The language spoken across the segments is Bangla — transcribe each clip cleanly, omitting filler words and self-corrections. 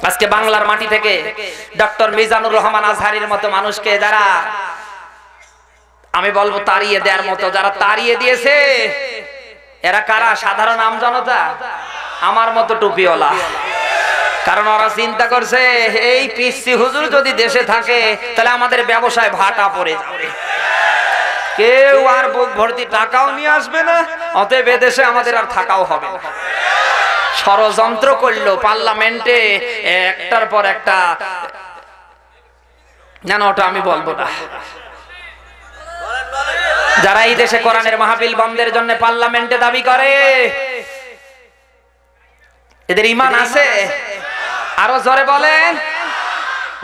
আজকে বাংলার মাটি থেকে ডক্টর মিজানুর রহমান আজহারীর মতো মানুষকে যারা আমি বলবো তাড়িয়ে দেওয়ার মতো, যারা তাড়িয়ে দিয়েছে এরা কারা? সাধারণ আমজনতা, আমার মতো টুপিওয়ালা। কারণ ওরা চিন্তা করছে এই পিসি হুজুর যদি দেশে থাকে তাহলে আমাদের ব্যবসায় ভাটা পড়ে যাবে, কেউ আর বুক ভর্তি টাকাও নিয়ে আসবে না, অতএব এদেশে আমাদের আর থাকাও হবে না। ষড়যন্ত্র করলো পার্লামেন্টে একটার পর একটা, জানো ওটা আমি বলবো না। যারা এই দেশে কোরআনের মাহফিল বন্ধের জন্য পার্লামেন্টে দাবি করে, এদের ঈমান আছে? আরো জোরে বলেন।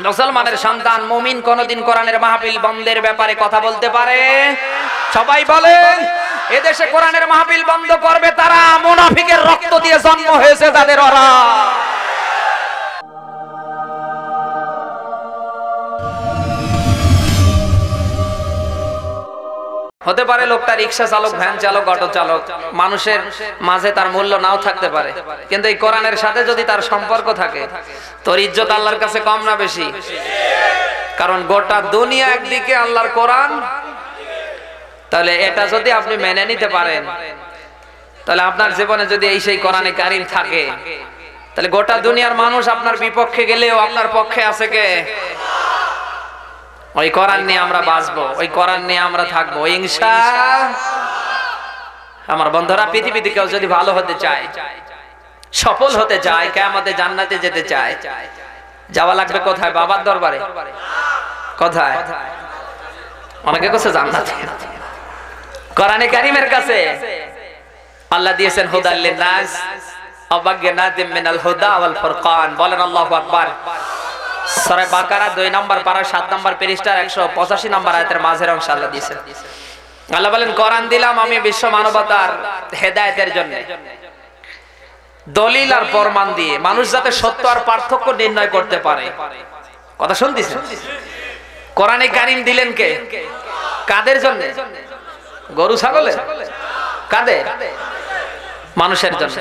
মুসলমানের সন্তান মুমিন কোনদিন কোরআনের মাহফিল বন্ধের ব্যাপারে কথা বলতে পারে? সবাই বলেন। এদেশে কোরআনের মাহফিল বন্ধ করবে তারা, মুনাফিকের রক্ত দিয়ে জন্ম হয়েছে তাদের। ওরা হতে পারে লোকটা রিক্সা চালক, ভ্যান চালক, অটো চালক, মানুষের মাঝে তার মূল্য নাও থাকতে পারে, কিন্তু এই কোরআনের সাথে যদি তার সম্পর্ক থাকে তোর ইজ্জত আল্লাহর কাছে কম না বেশি? কারণ গোটা দুনিয়া একদিকে, আল্লাহর কোরআন। তাহলে এটা যদি আপনি মেনে নিতে পারেন, তাহলে আপনার জীবনে যদি এই সেই কোরআনে কারীম থাকে, তাহলে গোটা দুনিয়ার মানুষ আপনার বিপক্ষে গেলেও আপনার পক্ষে আছে কে? ওই কোরআন নিয়ে আমরা বাঁচবো, ওই কোরআন নিয়ে আমরা থাকবো ইনশাআল্লাহ। আমার বন্ধুরা, পৃথিবীতে কেউ যদি ভালো হতে চায়, সফল হতে চায়, কিয়ামতে জান্নাতে যেতে চায়, যাওয়া লাগবে কোথায়? বাবার দরবারে। কোথায়? অনেকে কাছে জান্নাতে, কোরআনে কারীমের কাছে। আল্লাহ দিয়েছেন হুদাল লিন-নাস ওয়া বায়িনাতিন মিনাল হুদা ওয়াল ফুরকান। বলেন আল্লাহু আকবার। সূরা বাকারা 2 নম্বর পারা 7 নম্বর পৃষ্ঠার 185 নম্বর আয়াতের মাঝের অংশ আল্লাহ দিয়েছেন। আল্লাহ বলেন, কোরআন দিলাম আমি বিশ্ব মানবতার হেদায়েতের জন্য, দলিল আর প্রমাণ দিয়ে, মানুষ যাতে সত্য আর পার্থক্য নির্ণয় করতে পারে। কথা শুনতেছেন? কোরআনে কারীম দিলেন কে? কাদের জন্য? গরু ছাগলের? কাদের? মানুষের জন্য।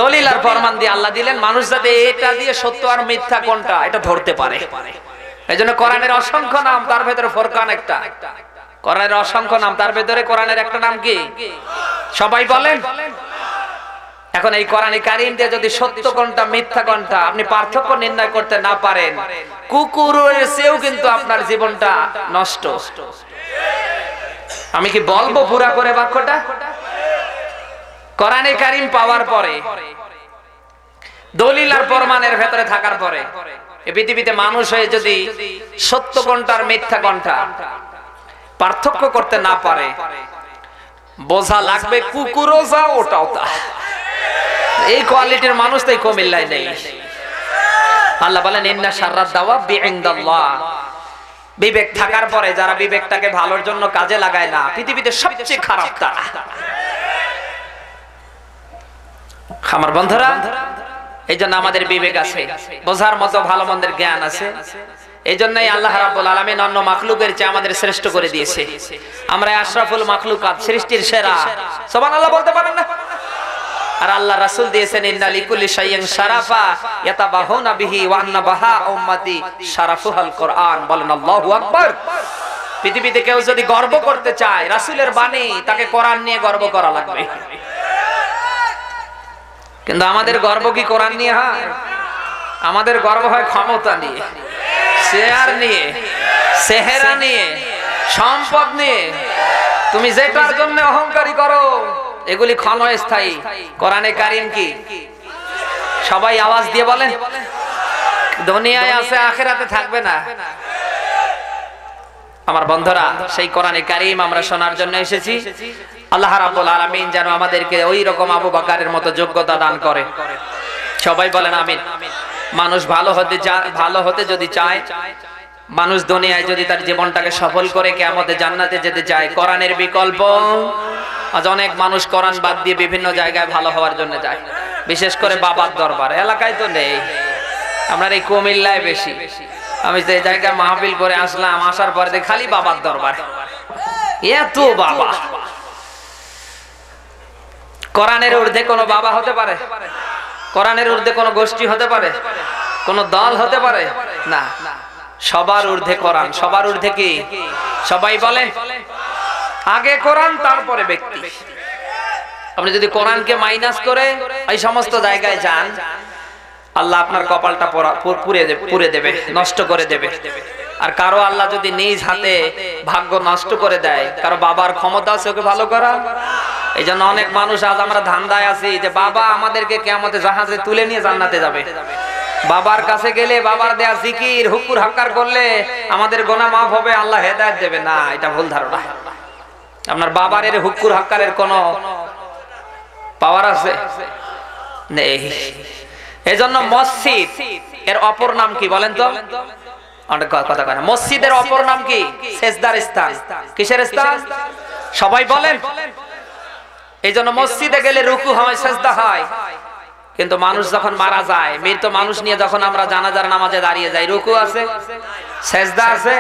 দলিল আর প্রমাণ দিয়ে আল্লাহ দিলেন, মানুষ যাতে এটা দিয়ে সত্য আর মিথ্যা কোনটা এটা ধরতে পারে। এইজন্য কোরআনের অসংখ্য নাম, তার ভেতরে ফুরকান একটা। কোরআনের অসংখ্য নাম, তার ভেতরে কোরআনের একটা নাম কি? সবাই বলেন। এখন এই কোরআনে কারীম দিয়ে যদি সত্য কোনটা মিথ্যা কোনটা আপনি পার্থক্য নির্ণয় করতে না পারেন, কুকুরের চেয়েও কিন্তু আপনার জীবনটা নষ্ট। আমি কি বলবো পুরা করে বাক্যটা? কোরআনে কারীম পাওয়ার পরে, দলিল আর প্রমাণের ভেতরে থাকার পরে, এই পৃথিবীতে মানুষ হয়ে যদি সত্য কোনটা আর মিথ্যা কোনটা পার্থক্য করতে না পারে, বোঝা লাগবে কুকুরও যা ওটাও তা। এই কোয়ালিটির মানুষ তাই কুমিল্লায় নেই। আল্লাহ বলেন, ইন্না শাররাদ দাওয়াবি ইনদাল্লাহ। বিবেক থাকার পরে যারা বিবেকটাকে ভালোর জন্য কাজে লাগায় না, পৃথিবীতে সবচেয়ে খারাপ তারা। আমার বন্ধুরা, এই জন্য আমাদের বিবেক আছে, বোঝার মতো ভালো মন্দের জ্ঞান আছে। এই জন্যই আল্লাহ রাব্বুল আলামিন অন্য মাখলুকের চেয়ে আমাদের শ্রেষ্ঠ করে দিয়েছে। আমরা আশরাফুল মাখলুকাত, সৃষ্টির সেরা। সুবহানাল্লাহ বলতে পারেন না? আর আল্লাহ রাসূল দিয়েছেন, ইন্না লিকুল্লি শাইইন শারাফা ইয়াতাবাহুনা বিহি ওয়া আন্না বাহা উম্মতি শারাফুল কোরআন। বলেন আল্লাহু আকবার। পৃথিবীতে কেউ যদি গর্ব করতে চায় রাসূলের বাণী, তাকে কোরআন নিয়ে গর্ব করা লাগবে। কিন্তু আমাদের গর্ব কি কোরআন নিয়ে হয়? আমাদের গর্ব হয় ক্ষমতা নিয়ে, শেয়ার নিয়ে, চেহারা নিয়ে, সম্পদ নিয়ে। তুমি যেটার জন্য অহংকারী করো এগুলি ক্ষণস্থায়ী। কোরআনে কারীম কি? সবাই আওয়াজ দিয়ে বলেন। দুনিয়ায় আছে, আখিরাতে থাকবে না। আমার বন্ধুরা, সেই কোরআনে কারীম আমরা শোনার জন্য এসেছি। আল্লাহ রাব্বুল আলামিন যেন আমাদেরকে ওই রকম আবু বকরের মতো যোগ্যতা দান করে। সবাই বলেন আমিন। মানুষ ভালো হতে যদি চায়, মানুষ দুনিয়ায় যদি তার জীবনটাকে সফল করে কিয়ামতে জান্নাতে যেতে চায়, কোরআনের বিকল্প। আজ অনেক মানুষ কোরআন বাদ দিয়ে বিভিন্ন জায়গায় ভালো হওয়ার জন্য যায়, বিশেষ করে বাবার দরবার। এলাকায় তো নেই, আমরা এই কুমিল্লায় বেশি। আমি যে জায়গায় মাহফিল করে আসলাম, আসার পরে দেখি খালি বাবার দরবার। এত বাবা, কোরআনের ঊর্ধ্বে কোনো বাবা হতে পারে? কোরআনের ঊর্ধ্বে কোন গোষ্ঠী হতে পারে, কোন দল হতে পারে না, সবার ঊর্ধ্বে কোরআন। সবার ঊর্ধ্বে কি? সবাই বলে আগে কোরআন তারপরে ব্যক্তি। আপনি যদি কোরআনকে মাইনাস করে এই সমস্ত জায়গায় যান, আল্লাহ আপনার কপালটা পুড়ে দেবে, নষ্ট করে দেবে। আর কারো আল্লাহ যদি নিজ হাতে ভাগ্য নষ্ট করে দেয়, কারো বাবার ক্ষমতা আছে ওকে ভালো করা। এই জন্য অনেক মানুষ আজ আমরা ধান্দায় আছি যে বাবা আমাদেরকে কিয়ামতে জাহাজে তুলে নিয়ে জান্নাতে যাবে। বাবার কাছে গেলে বাবার দেয়া জিকির হুকুর হাক্কার করলে আমাদের গুনাহ মাফ হবে, আল্লাহ হেদায়েত দেবে না। এটা ভুল ধারণা। আপনার বাবার এর হুকুর হাক্কারের কোন পাওয়ার আছে? নেই। এজন্য মসজিদ এর অপর নাম কি বলেন তো? অনেক কথা কয় না। মসজিদের অপর নাম কি? সেজদার স্থান। কিসের স্থান? সবাই বলেন। এইজন্য মসজিদে গেলে রুকু হয়, সেজদা হয়। কিন্তু মানুষ যখন মারা যায়, মৃত মানুষ নিয়ে যখন আমরা জানাজার নামাজে দাঁড়িয়ে যাই, রুকু আছে, সেজদা আছে,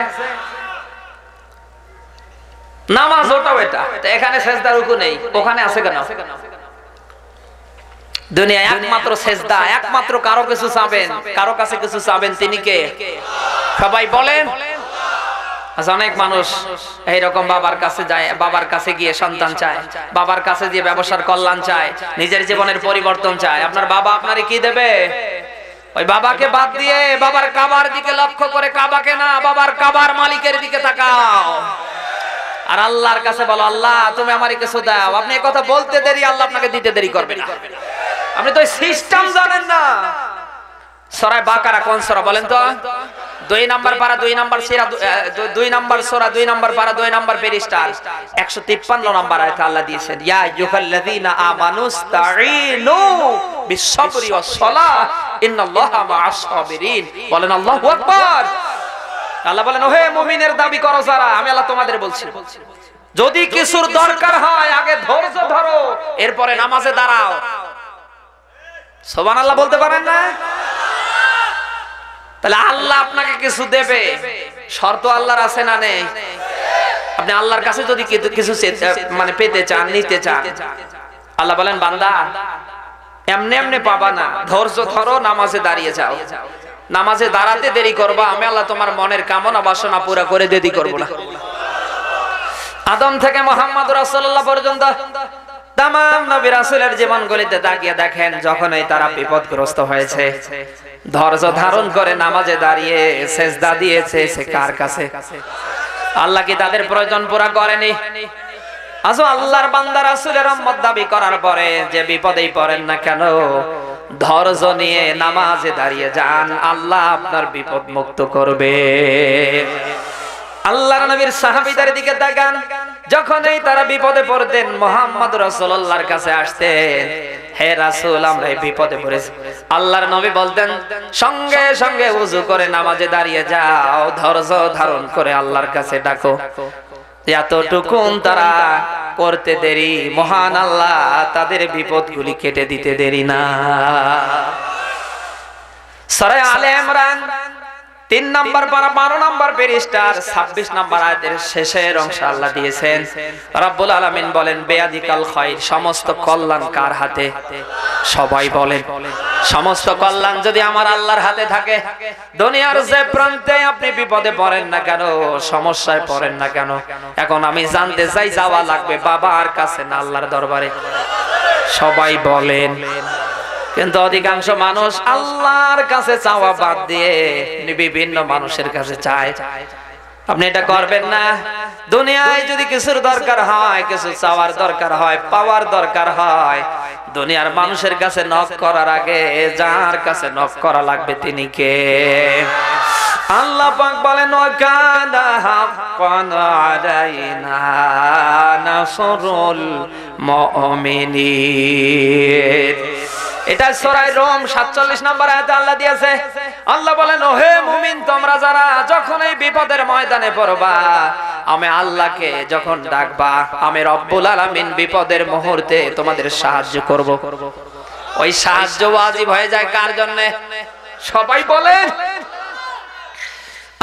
নামাজ ওটাও এটা। এখানে সেজদা রুকু নেই, ওখানে আছে কেন? দুনিয়া একমাত্র সেজদা, একমাত্র কারো কিছু চাবেন, কারো কাছে কিছু চাবেন, তিনি কে? সবাই বলেন। অনেক মানুষ এইরকম বাবার কাছে যায়, বাবার কাছে গিয়ে সন্তান চায়, বাবার কাছে গিয়ে ব্যবসার কল্যাণ চায়, নিজের জীবনের পরিবর্তন চায়। আপনার বাবা আপনারে কি দেবে? ওই বাবাকে বাদ দিয়ে বাবার কাবার দিকে লক্ষ্য করে, কাবাকে না, বাবার কাবার মালিকের দিকে তাকাও। আর আল্লাহর কাছে বলো, আল্লাহ তুমি আমারে কিছু দাও। আপনি এই কথা বলতে দেরি, আল্লাহ আপনাকে দিতে দেরি করবে না। আপনি তো সিস্টেম জানেন না। সূরা বাকারা কোন সূরা বলেন তো? 2 নাম্বার পারা, 2 নাম্বার সূরা, 2 নাম্বার সূরা, 2 নাম্বার পারা, 2 নাম্বার পৃষ্ঠা, 153 নাম্বার আয়াতে আল্লাহ দিয়েছেন, ইয়া আইয়ুহাল্লাযীনা আমানুস্তাঈনু বিস-সাবরি ওয়াস-সালাহ ইন্নাল্লাহা মা'আস-সাবিরিন। বলেন আল্লাহু আকবার। আল্লাহ বলেন, ওহে মুমিনের দাবি করো যারা, আমি আল্লাহ তোমাদের বলছি, যদি কিছুর দরকার হয় আগে ধৈর্য ধরো, এরপরে নামাজে দাঁড়াও। সুবহানাল্লাহ বলতে পারেন না? তাহলে আল্লাহ আপনাকে কিছু দেবে, শর্ত আল্লাহর আছে না নেই? আপনি আল্লাহর কাছে যদি কিছু মানে পেতে চান, নিতে চান, আল্লাহ বলেন বান্দা এমনি এমনি পাবা না, ধৈর্য ধরো, নামাজে দাঁড়িয়ে যাও। নামাজে দাঁড়াতে দেরি করবা, আমি আল্লাহ তোমার মনের কামনা বাসনা পুরো করে দেরি করব না। আদম থেকে মুহাম্মদ রাসূলুল্লাহ পর্যন্ত তামাম নবী রাসূলের জীবনগুলিতে তাকিয়ে দেখেন, যখনই তারা বিপদগ্রস্ত হয়েছে, ধৈর্য ধারণ করে নামাজে দাঁড়িয়ে সেজদা দিয়েছে, সে কার কাছে? আল্লাহ কি তাদের প্রয়োজন পুরা করেনি? আজও আল্লাহর বান্দা রাসূলের উম্মত দাবি করার পরে যে বিপদেই পড়েন না কেন, ধৈর্য নিয়ে নামাজে দাঁড়িয়ে যান, আল্লাহ আপনার বিপদ মুক্ত করবে। আল্লাহর নবীর সাহাবীদের দিকে তাকান, যখনই তারা বিপদে পড়তেন মুহাম্মদ রাসূলুল্লাহর কাছে আসতেন, হে রাসূল আমরা এই বিপদে পড়েছি, আল্লাহর নবী বলতেন সঙ্গে সঙ্গে ওযু করে নামাজে দাঁড়িয়ে যাও, ধৈর্য ধারণ করে আল্লাহর কাছে ডাকো। এতটুকুন তারা করতে দেরি, মহান আল্লাহ তাদের বিপদগুলি কেটে দিতে দেরি না। সূরা আলে ইমরান 3 নাম্বার পারা 12 নাম্বার পৃষ্ঠার 26 নাম্বার আয়াতের শেষের অংশ আল্লাহ দিয়েছেন, রব্বুল আলামিন বলেন বেয়াদিকাল খায়র, সমস্ত কল্যাণ কার হাতে? সবাই বলেন, সমস্ত কল্যাণ যদি আমার আল্লাহর হাতে থাকে, দুনিয়ার যে প্রান্তে আপনি বিপদে পড়েন না কেন, সমস্যায় পড়েন না কেন, এখন আমি জানতে চাই যাওয়া লাগবে বাবার কাছে না আল্লাহর দরবারে? সবাই বলেন। কিন্তু অধিকাংশ মানুষ আল্লাহর কাছে চাওয়া বাদ দিয়ে বিভিন্ন মানুষের কাছে চায়। আপনি এটা করবেন না। দুনিয়ায় যদি কিছুর দরকার হয়, কিছু চাওয়ার দরকার হয়, পাওয়ার দরকার হয়, দুনিয়ার মানুষের কাছে নক করার আগে যার কাছে নক করা লাগবে তিনি কে? আল্লাহ পাক বলেন, ওয়াকানা হাক্কান আলাইনা নাসরুল মুমিনিন। এটা সূরা রোম 47 নম্বর আয়াতে আল্লাহ দিয়েছে। আল্লাহ বলেন, ওহে মুমিন তোমরা যারা যখন এই বিপদের ময়দানে পড়বা, আমি আল্লাহকে যখন ডাকবা, আমি রব্বুল আলামিন বিপদের মুহূর্তে তোমাদের সাহায্য করব। ওই সাহায্য ওয়াজিব হয়ে যায় কার জন্য? সবাই বলেন।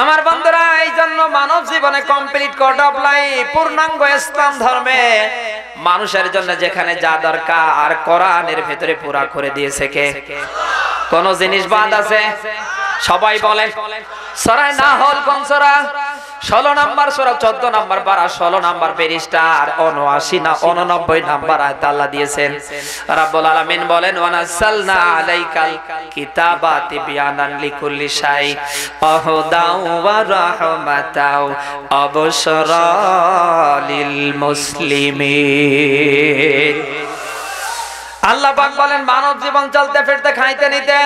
আমার বন্ধুরা, এই জন্য মানব জীবনে কমপ্লিট কোড অফ লাইফ, পূর্ণাঙ্গ ইসলাম ধর্মে মানুষের জন্য যেখানে যা দরকার কোরআনের ভিতরে পুরা করে দিয়েছে কে? কোন জিনিস বাদ আছে? সবাই বলেন। সূরা নাহল কোন সূরা? 16 নাম্বার সূরা, 14 নাম্বার পারা, 16 নাম্বার পৃষ্ঠার 79 না 89 নাম্বার আয়াত আল্লাহ দিয়েছেন। রাব্বুল আলামিন বলেন, ওয়ানাসালনা আলাইকাল কিতাবা তিবয়ানান লিকুল্লি শাই ওয়াহুদাও ওয়া রাহমাতাও ওয়াবশরা লিল মুসলিমিন। আল্লাহ পাক বলেন, মানব জীবন চলতে ফিরতে খাইতে নিতে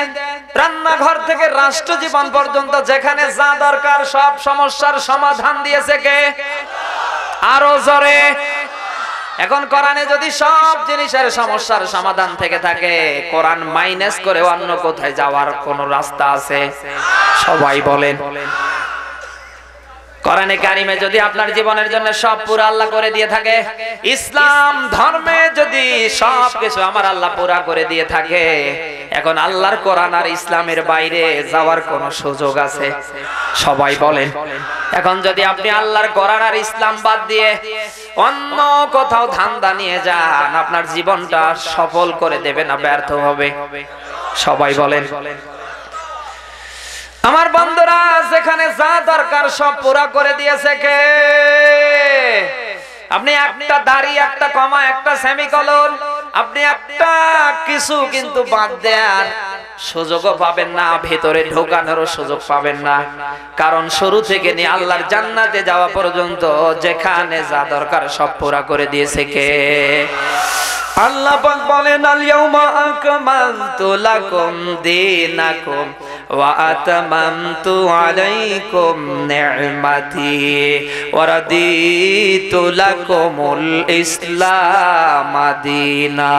রান্নাঘর থেকে রাষ্ট্র জীবন পর্যন্ত যেখানে যা দরকার সব সমস্যার সমাধান দিয়েছে কে? আরো জোরে। এখন কোরআনে যদি সব জিনিসের সমস্যার সমাধান থেকে থাকে, কোরআন মাইনাস করে অন্য কোথায় যাওয়ার কোন রাস্তা আছে? সবাই বলেন। কোরআনে কারিমে যদি আপনার জীবনের জন্য সব পুরো আল্লাহ করে দিয়ে থাকে, ইসলাম ধর্মে যদি সব কিছু আমার আল্লাহ পুরা করে দিয়ে থাকে, এখন আল্লাহর কোরআন আর ইসলামের বাইরে যাওয়ার কোন সুযোগ আছে? সবাই বলেন। এখন যদি আপনি আল্লাহর কোরআন আর ইসলাম বাদ দিয়ে অন্য কোথাও ধান্দা নিয়ে যান, আপনার জীবনটা সফল করে দেবে না ব্যর্থ হবে? সবাই বলেন। আমার বন্ধুরা, যেখানে যা দরকার সব পুরা করে দিয়েছে কে? আপনি একটা দাড়ি, একটা কমা, একটা সেমিকোলন, আপনি একটা কিছু কিন্তু বাদ দেন সুযোগও পাবেন না, ভেতরে ঢোকানোরও সুযোগ পাবেন না। কারণ শুরু থেকে নিয়ে আল্লাহর জান্নাতে যাওয়া পর্যন্ত যেখানে যা দরকার সব পুরা করে দিয়েছে কে? আল্লাহ পাক বলেন, আল ইয়াউমা আকমালতু লাকুম দীনাকুম ওয়া আতামামতু আলাইকুম নি'মাতি ওয়া রাদিতু লাকুমুল ইসলাম দীনা।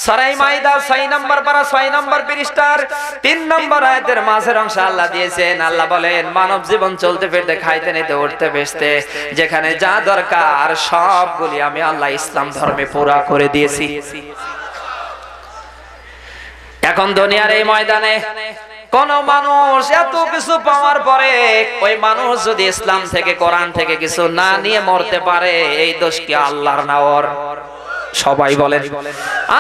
সূরা মাইদা 6 নম্বর পারা 6 নম্বর পৃষ্ঠার 3 নম্বর আয়াতের মাঝের অংশ আল্লাহ দিয়েছেন। আল্লাহ বলেন, মানব জীবন চলতে ফিরতে খাইতে নিতে উঠতে বসতে যেখানে যা দরকার সবগুলি আমি আল্লাহ ইসলাম ধর্মে পুরা করে দিয়েছি। এখন দুনিয়ার এই ময়দানে কোন মানুষ এত কিছু পাওয়ার পরে ওই মানুষ যদি ইসলাম থেকে কোরআন থেকে কিছু না নিয়ে মরতে পারে, এই দোষ কি আল্লাহর না ওর? সবাই বলেন।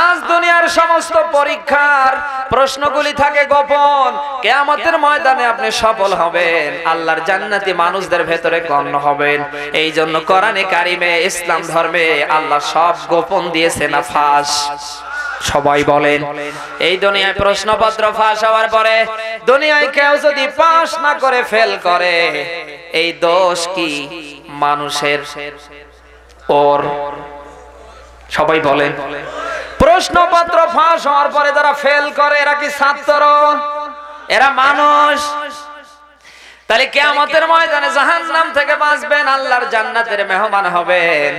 আজ দুনিয়ার সমস্ত পরীক্ষার প্রশ্নগুলি থাকে গোপন। কিয়ামতের ময়দানে আপনি সফল হবেন, আল্লাহর জান্নাতি মানুষদের ভেতরে গণ্য হবেন। এই জন্য কোরআনে কারিমে ইসলাম ধর্মে আল্লাহ সব গোপন দিয়েছে না ফাঁস? সবাই বলেন। এই দুনিয়ায় প্রশ্নপত্র ফাঁস হওয়ার পরে দুনিয়ায় কেউ যদি পাস না করে ফেল করে, এই দোষ কি মানুষের ওর? সবাই বলেন। প্রশ্নপত্র ফাঁস হওয়ার পরে যারা ফেল করে এরা কি ছাত্র? এরা মানুষ? তাহলে কিয়ামতের ময়দানে জাহান্নাম থেকে বাঁচবেন, আল্লাহর জান্নাতের মেহমান হবেন,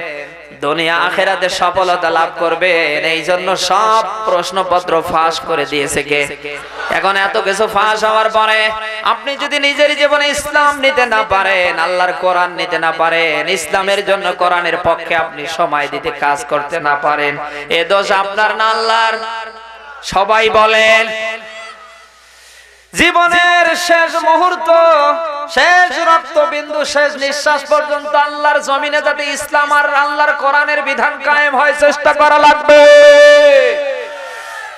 দুনিয়া আখিরাতে সফলতা লাভ করবেন। এই জন্য সব প্রশ্নপত্র ফাঁস করে দিয়েছে কে? এখন এত কিছু ফাঁস হওয়ার পরে আপনি যদি নিজের জীবনে ইসলাম নিতে না পারেন, আল্লাহর কোরআন নিতে না পারেন, ইসলামের জন্য কোরআনের পক্ষে আপনি সময় দিতে কাজ করতে না পারেন, এ দোষ আপনার না আল্লাহর? সবাই বলেন। জীবনের শেষ মুহূর্ত, শেষ রক্তবিন্দু, শেষ নিঃশ্বাস পর্যন্ত আল্লাহর জমিনে যাতে ইসলাম আর আল্লাহর কোরআনের বিধান কায়েম হয় চেষ্টা করা লাগবে।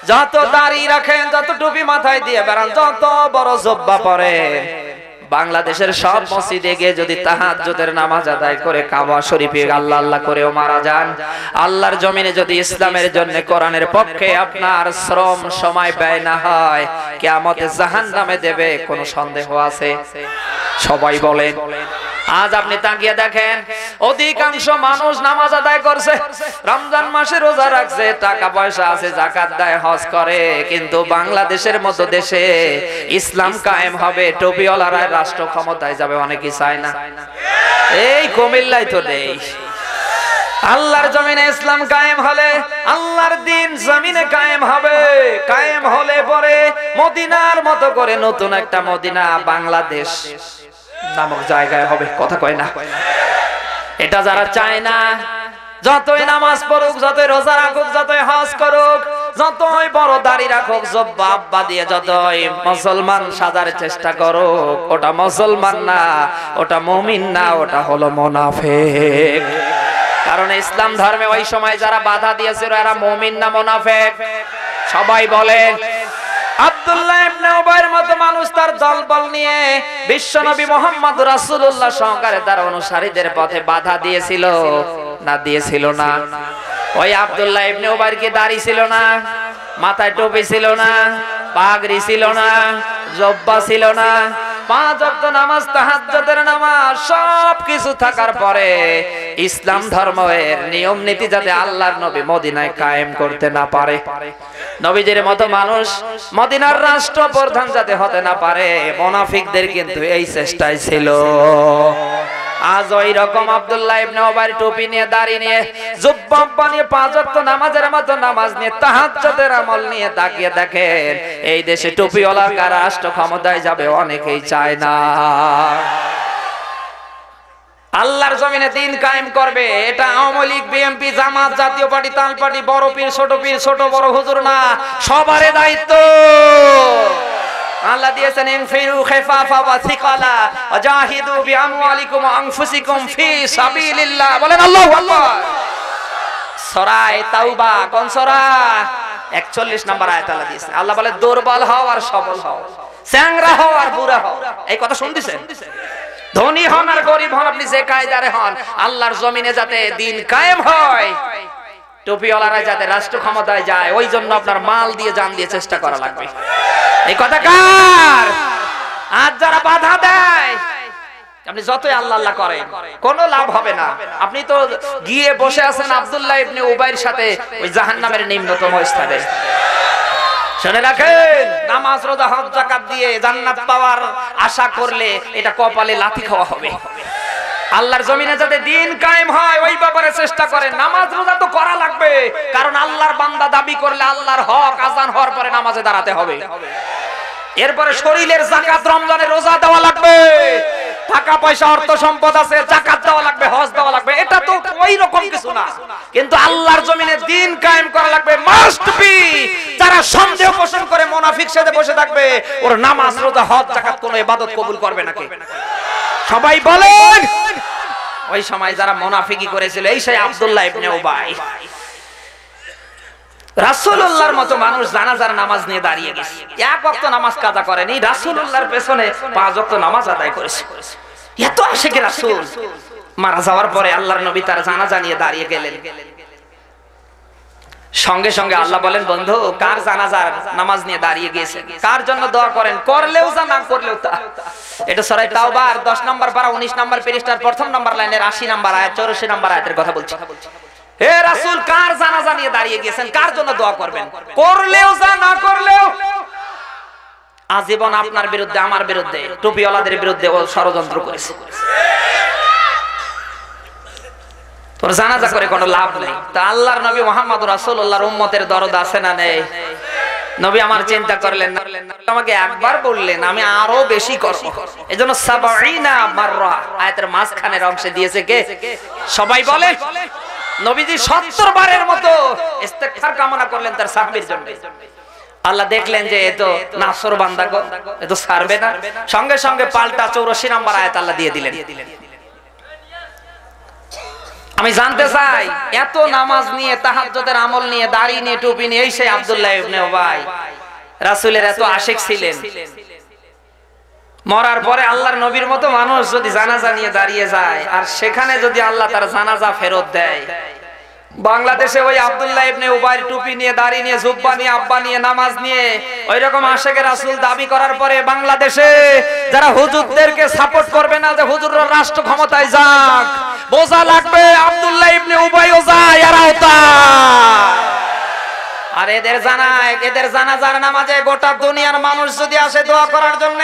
যত দাড়ি রাখেন, যত টুপি মাথায় দিয়ে বেড়ান, যত বড় জুব্বা পরেন, বাংলাদেশের সব মসজিদে গিয়ে যদি তাহাজ্জুদের নামাজ আদায় করে কাবা শরীফে আল্লাহ আল্লাহ করেও মারা যান, আল্লাহর জমিনে যদি ইসলামের জন্য কোরআনের পক্ষে আপনার শ্রম সময় ব্যয় না হয়, কিয়ামতে জাহান্নামে দেবে কোনো সন্দেহ আছে? সবাই বলেন। আজ আপনি তাকিয়ে দেখেন, অধিকাংশ মানুষ নামাজ আদায় করছে, রমজান মাসে রোজা রাখছে, টাকা পয়সা আছে, যাকাত দেয়, হজ করে, কিন্তু বাংলাদেশের মতো দেশে ইসলাম কায়েম হবে, টুপিওয়ালারা রাষ্ট্র ক্ষমতায় যাবে, অনেকেই চায় না। এই কুমিল্লায় তো নেই। আল্লাহর জমিনে ইসলাম কায়েম হলে আল্লাহর দ্বীন জমিনে কায়েম হবে। কায়েম হলে পরে মদিনার মতো করে নতুন একটা মদিনা বাংলাদেশ নামক জায়গায় হবে। কথা কয় না? এটা যারা চায় না, যতই নামাজ পড়ুক, যতই রোজা রাখুক, যতই হজ করুক, যতই বড় দাড়ি রাখুক, জব্বা আব্বা দিয়ে যতই মুসলমান সাজার চেষ্টা করো, ওটা মুসলমান না, ওটা মুমিন না, ওটা হলো মুনাফিক। কারণ ইসলাম ধর্মে ওই সময় যারা বাধা দিয়েছিল এরা মুমিন না মুনাফিক? সবাই বলেন। আব্দুল্লাহ ইবনে উবাইর মতো মানুষ তার দলবল নিয়ে বিশ্বনবী মুহাম্মদ রাসূলুল্লাহ সহকারে তার অনুসারীদের পথে বাধা দিয়েছিল না দিয়েছিল না? ওই আব্দুল্লাহ ইবনে উবাইর কি দাড়ি ছিল না, মাথায় টুপি ছিল না, পাগড়ি ছিল না, জব্বা ছিল না? 5 ওয়াক্ত নামাজ, তাহাজ্জুদের নামাজ সব কিছু থাকার পরে ইসলাম ধর্মের নিয়ম নীতি যাতে আল্লাহর নবী মদিনায় কায়েম করতে না পারে, নবীজির মতো মানুষ মদিনার রাষ্ট্রপ্রধান যাতে হতে না পারে, মুনাফিকদের কিন্তু এই চেষ্টাই ছিল। আজ ওই রকম আব্দুল্লাহ ইবনে উবাইর টুপি নিয়ে, দাড়ি নিয়ে, জুব্বা নিয়ে, 5 ওয়াক্ত নামাজের মতো নামাজ নিয়ে, তাহাজ্জুদের আমল নিয়ে তাকিয়ে দেখেন এই দেশে টুপিওয়ালা কারা রাষ্ট্র ক্ষমতায় যাবে অনেকেই চায় না। আল্লাহর জমিনে দিন কায়েম করবে, এটা আওয়ামী লীগ, বিএনপি, জামাত, জাতীয় পার্টি, তাল পার্টি, বড় পীর, ছোট বড় হুজুর না, সবারই দায়িত্ব। আল্লাহ দিয়েছেন ইনফিরু খিফাফা ওয়া সিকালা ওয়াজাহিদু বিআমওয়ালিকুম ওয়া আনফুসিকুম ফি সাবিলিল্লাহ। বলেন আল্লাহু আকবার। সূরা তাওবা কোন সূরা? 41 নম্বর আয়াত আল্লাহ দিয়েছেন। আল্লাহ বলে দুর্বল হও আর সবল হও, চ্যাংরা হও আর বুড়া হও। এই কথা শুনতেছেন? ধনী হন আর গরিব হন, আপনি যে কায়দারে হন, আল্লাহর জমিনে যাতে দিন কায়েম হয়, টুপিওয়ালারা যাতে রাষ্ট্র ক্ষমতায় যায়, ওই জন্য আপনার মাল দিয়ে জান দিয়ে চেষ্টা করা লাগবে। এই কথা কার? আজ যারা বাধা দেয়, আপনি যতই আল্লাহ আল্লাহ করেন কোনো লাভ হবে না। আপনি তো গিয়ে বসে আছেন আব্দুল্লাহ ইবনে উবাইর সাথে ওই জাহান্নামের নিম্নতম স্থানে। শুনে রাখেন, নামাজ, রোজা, হজ, যাকাত দিয়ে জান্নাত পাওয়ার আশা করলে এটা কপালে লাথি খাওয়া হবে। আল্লাহর জমিনে যাতে দিন কায়েম হয় ওই ব্যাপারে চেষ্টা করেন। নামাজ রোজা তো করা লাগবে, কারণ আল্লাহর বান্দা দাবি করলে আল্লাহর হক আযান হওয়ার পরে নামাজে দাঁড়াতে হবে। এরপরে শরীরের যাকাত, রমজানের রোজা দেওয়া লাগবে, টাকা পয়সা অর্থ সম্পদ আছে, যাকাত দেওয়া লাগবে, হজ দেওয়া লাগবে। এটা তো ওই রকম কিছু না, কিন্তু আল্লাহর জমিনে দিন কায়েম করা লাগবে, মাস্ট বি। যারা সন্দেহ পোষণ করে মুনাফিক সেজে বসে থাকবে, ওর নামাজ, রোজা, হজ, যাকাত কোনো ইবাদত কবুল করবে না কে? সবাই বলেন। ওই সময় যারা মুনাফিকি করেছিল, এই সেই আব্দুল্লাহ ইবনে উবাই। রাসূলুল্লাহর মতো মানুষ জানাজার নামাজ নিয়ে দাঁড়িয়ে গেছে, 1 ওয়াক্ত নামাজ কাজা করেনি, রাসূলুল্লাহর পেছনে 5 ওয়াক্ত নামাজ আদায় করেছে। এত আশিক রাসূল। মারা যাওয়ার পরে আল্লাহর নবী তার জানাজা নিয়ে দাঁড়িয়ে গেলেন। সঙ্গে সঙ্গে আল্লাহ বলেন, বন্ধু কার জানাজার নামাজ নিয়ে দাঁড়িয়ে গিয়েছেন, কার জন্য দোয়া করেন, করলেও যা না করলেও তা। এটা সূরা তাওবার 10 নম্বর পারা 19 নম্বর পৃষ্ঠার প্রথম নম্বর লাইনের 80 নম্বর আয়াত 84 নম্বর আয়াতের কথা বলছি। হে রাসূল, কার জানাজা নিয়ে দাঁড়িয়ে গিয়েছেন, কার জন্য দোয়া করবেন, করলেও যা না করলেও। আজীবন আপনার বিরুদ্ধে, আমার বিরুদ্ধে, টুপিওয়ালাদের বিরুদ্ধে ও ষড়যন্ত্র করেছে। তোর জানাজা করে কোনো লাভ নেই। তা আল্লাহর নবী মুহাম্মদ রাসূলুল্লাহর উম্মতের দরদ আছে না নেই? নবী আমার চিন্তা করলেন না, আমাকে একবার বললেন, আমি আরো বেশি করব। এজন্য 70 মাররা আয়াতের মাঝখানের অংশে দিয়েছে কে? সবাই বলে। নবীজি 70 বারের মতো ইস্তেগফার কামনা করলেন তার সাহাবীর জন্য। আল্লাহ দেখলেন যে এ তো নাফসর বান্দা গো, এ তো ছাড়বে না, সঙ্গে সঙ্গে পাল্টা 84 নম্বর আয়াত আল্লাহ দিয়ে দিলেন। আমি জানতে চাই, এত নামাজ নিয়ে, তাহাজ্জুদের আমল নিয়ে, দাড়ি নিয়ে, টুপি নিয়ে, এই সেই আব্দুল্লাহ ইবনে উবাই রাসূলের এত আশিক ছিলেন। মরার পরে আল্লাহর নবীর মতো মানুষ যদি জানাজা নিয়ে দাঁড়িয়ে যায়, আর সেখানে যদি আল্লাহ তার জানাজা ফেরত দেয়, বাংলাদেশে ওই আব্দুল্লাহ ইবনে উবাইর টুপি নিয়ে, দাড়ি নিয়ে, জুব্বা নিয়ে, আব্বা নিয়ে, নামাজ নিয়ে ওই রকম আশিকে রাসূল দাবি করার পরে বাংলাদেশে যারা হুজুরদেরকে সাপোর্ট করবে না যে হুজুররা রাষ্ট্র ক্ষমতায় যাক, বোঝা লাগবে আব্দুল্লাহ ইবনে উবাইও যায়, এরাও তা। আর এদের জানাজার নামাজে গোটা দুনিয়ার মানুষ যদি আসে দোয়া করার জন্য,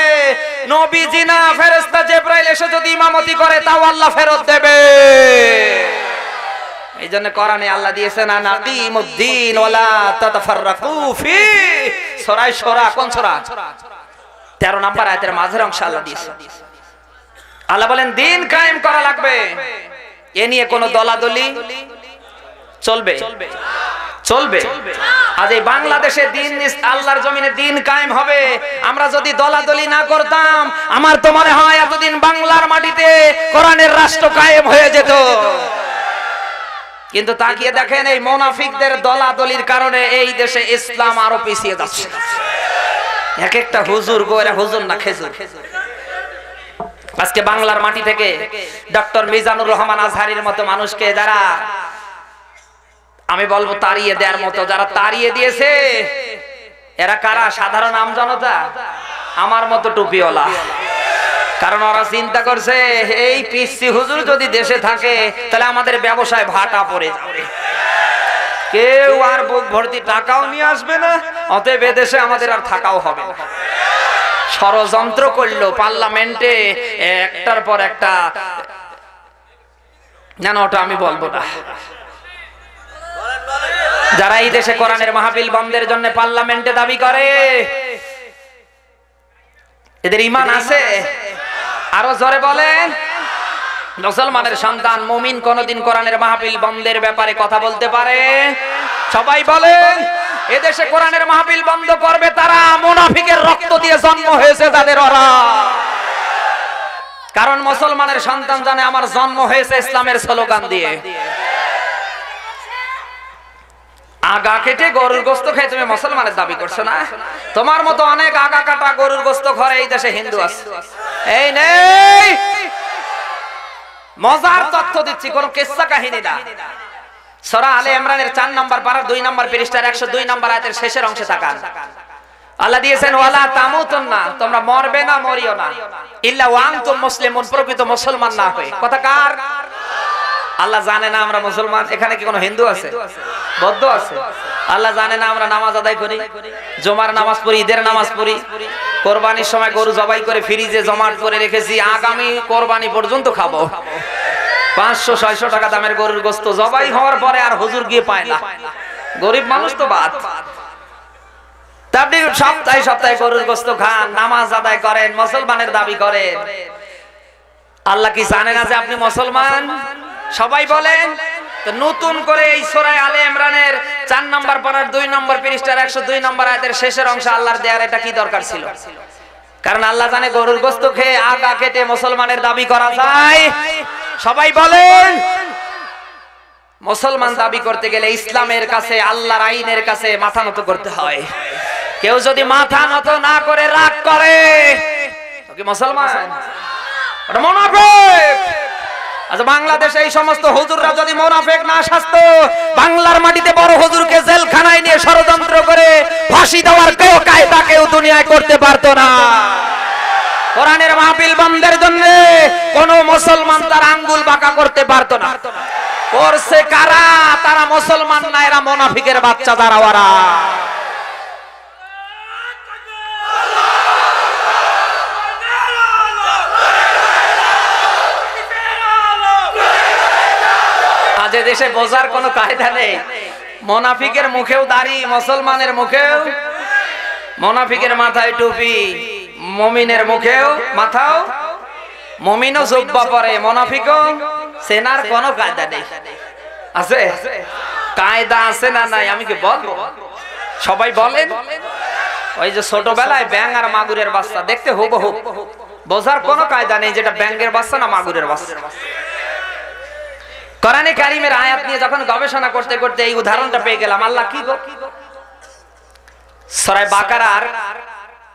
নবীজি না ফেরেশতা জিবরাইল এসে যদি ইমামতি করে, তাও আল্লাহ ফেরত দেবে। এইজন্য কোরআনে আল্লাহ দিয়েছেন, আনাকিমুদ্দিন ওয়ালা তাতাফাররাকু ফি। সূরা শুরা কোন সূরা? 13 নম্বর আয়াতের মাঝের অংশ আল্লাহ দিয়েছেন। আল্লাহ বলেন দিন কায়েম করা লাগবে, এ নিয়ে কোনো দলাদলি চলবে? চলবে। আজ এই বাংলাদেশে দিন আল্লাহর জমিনে দিন কায়েম হবে আমরা যদি দলাদলি না করতাম, আমার তো মনে হয় এতদিন বাংলার মাটিতে কোরআনের রাষ্ট্র কায়েম হয়ে যেত। কিন্তু তাকিয়ে দেখেন এই মুনাফিকদের দলাদলির কারণে এই দেশে ইসলাম আরো পিছিয়ে যাচ্ছে। এক একটা হুজুর গোয়েরা হুজুর না খেজুর। আজকে বাংলার মাটি থেকে ডক্টর মিজানুর রহমান আজহারির মতো মানুষকে যারা আমি বলবো তাড়িয়ে দেওয়ার মতো, যারা তাড়িয়ে দিয়েছে এরা কারা? সাধারণ আমজনতা, আমার মতো টুপিওয়ালা। কারণ ওরা চিন্তা করছে এই পিসি হুজুর যদি দেশে থাকে তাহলে আমাদের ব্যবসায় ভাটা পড়ে যাবে, কেউ আর বুক ভর্তি টাকাও নিয়ে আসবে না, অতএব এদেশে আমাদের আর থাকাও হবে না। ষড়যন্ত্র করলো পার্লামেন্টে একটার পর একটা, না ওটা আমি বলবো না। যারা এই দেশে কোরআনের মাহফিল বন্ধের জন্য পার্লামেন্টে দাবি করে, এদের ঈমান আছে? আরো জোরে বলেন। মুসলমানের সন্তান মুমিন কোনদিন কোরআনের মাহফিল বন্ধের ব্যাপারে কথা বলতে পারে? সবাই বলেন। এদেশে কোরআনের মাহফিল বন্ধ করবে তারা মুনাফিকের রক্ত দিয়ে জন্ম হয়েছে যাদের, ওরা। কারণ মুসলমানের সন্তান জানে আমার জন্ম হয়েছে ইসলামের স্লোগান দিয়ে। আগা কেটে গরুর গোশত খেয়ে তুমি মুসলমানের দাবি করছো না? তোমার মতো অনেক আগা কাটা গরুর গোশত ঘরে এই দেশে হিন্দু আছে। এই নেই, মজার তথ্য দিচ্ছি, কোন কিসসা কাহিনী না। সূরা আলে ইমরানের 4 নম্বর পারা 2 নম্বর পৃষ্ঠার 102 নম্বর আয়াতের শেষের অংশে তাকান। আল্লাহ দিয়েছেন ওয়ালা তামুতুন্না, তোমরা মরবে না, মরিও না, ইল্লা ওয়া আনতুম মুসলিমুন, প্রকৃত মুসলমান না হয়ে। কথা কার? আল্লাহ জানে না আমরা মুসলমান? এখানে কি কোনো হিন্দু আছে, বৌদ্ধ আছে? আল্লাহ জানে না আমরা নামাজ আদায় করি, জুমার নামাজ পড়ি, ঈদের নামাজ পড়ি, কোরবানির সময় গরু জবাই করে ফ্রিজে জমাট করে রেখেছি, আগামী কোরবানি পর্যন্ত খাবো। 500-600 টাকা দামের গরুর গোশত জবাই হওয়ার পরে আর হুজুর গিয়ে পায় না, গরিব মানুষ তো বাদ। আপনি সপ্তাহে সপ্তাহে গরুর গোশত খান, নামাজ আদায় করেন, মুসলমানের দাবি করেন। আল্লাহ কি জানে না যে আপনি মুসলমান? সবাই বলেন। তো নতুন করে এই সূরা আলে ইমরানের 4 নম্বর পারার 2 নম্বর পৃষ্ঠার 102 নম্বর আয়াতের শেষের অংশে আল্লাহর দেয়ার এটা কি দরকার ছিল? কারণ আল্লাহ জানে গরুর গোশত খেয়ে আগা কেটে মুসলমানের দাবি করা যায়। সবাই বলেন। মুসলমান দাবি করতে গেলে ইসলামের কাছে, আল্লাহর আইনের কাছে মাথা নত করতে হয়। কেউ যদি মাথা নত না করে রাগ করে, ও কি মুসলমান? ওটা মুনাফিক। আচ্ছা, বাংলাদেশে এই সমস্ত হুজুররা যদি মুনাফিক না শাস্তো, বাংলার মাটিতে বড় হুজুরকে জেলখানায় নিয়ে ষড়যন্ত্র করে ফাঁসি দেওয়ার কেউ কায়দা কেউ দুনিয়ায় করতে পারতো না। কোরআনের মাহফিল বন্ধের জন্য কোন মুসলমান তার আঙ্গুল বাঁকা করতে পারতো না। করছে কারা? তারা মুসলমান না, এরা মুনাফিকের বাচ্চা যারা, ওরা। আজ দেশে বোঝার কোনো কায়দা নেই। মুনাফিকের মুখেও দাড়ি, মুসলমানের মুখেও, মুনাফিকের মাথায় টুপি, মুমিনের মুখেও মাথাও, মুমিনও জুব্বা পরে, মুনাফিকও। সেনার কোনো কায়দা নেই। আছে? কায়দা আছে না নাই আমি কি বলবো? সবাই বলেন। ওই যে ছোটবেলায় ব্যাঙ আর মাগুরের বাচ্চা দেখতে হুবহু, বোঝার কোনো কায়দা নেই যেটা ব্যাঙের বাচ্চা না মাগুরের বাচ্চা। কোরআনে কারীমের আয়াত নিয়ে যখন গবেষণা করতে করতে এই উদাহরণটা পেয়ে গেলাম। আল্লাহ কি গো? সূরা বাকারার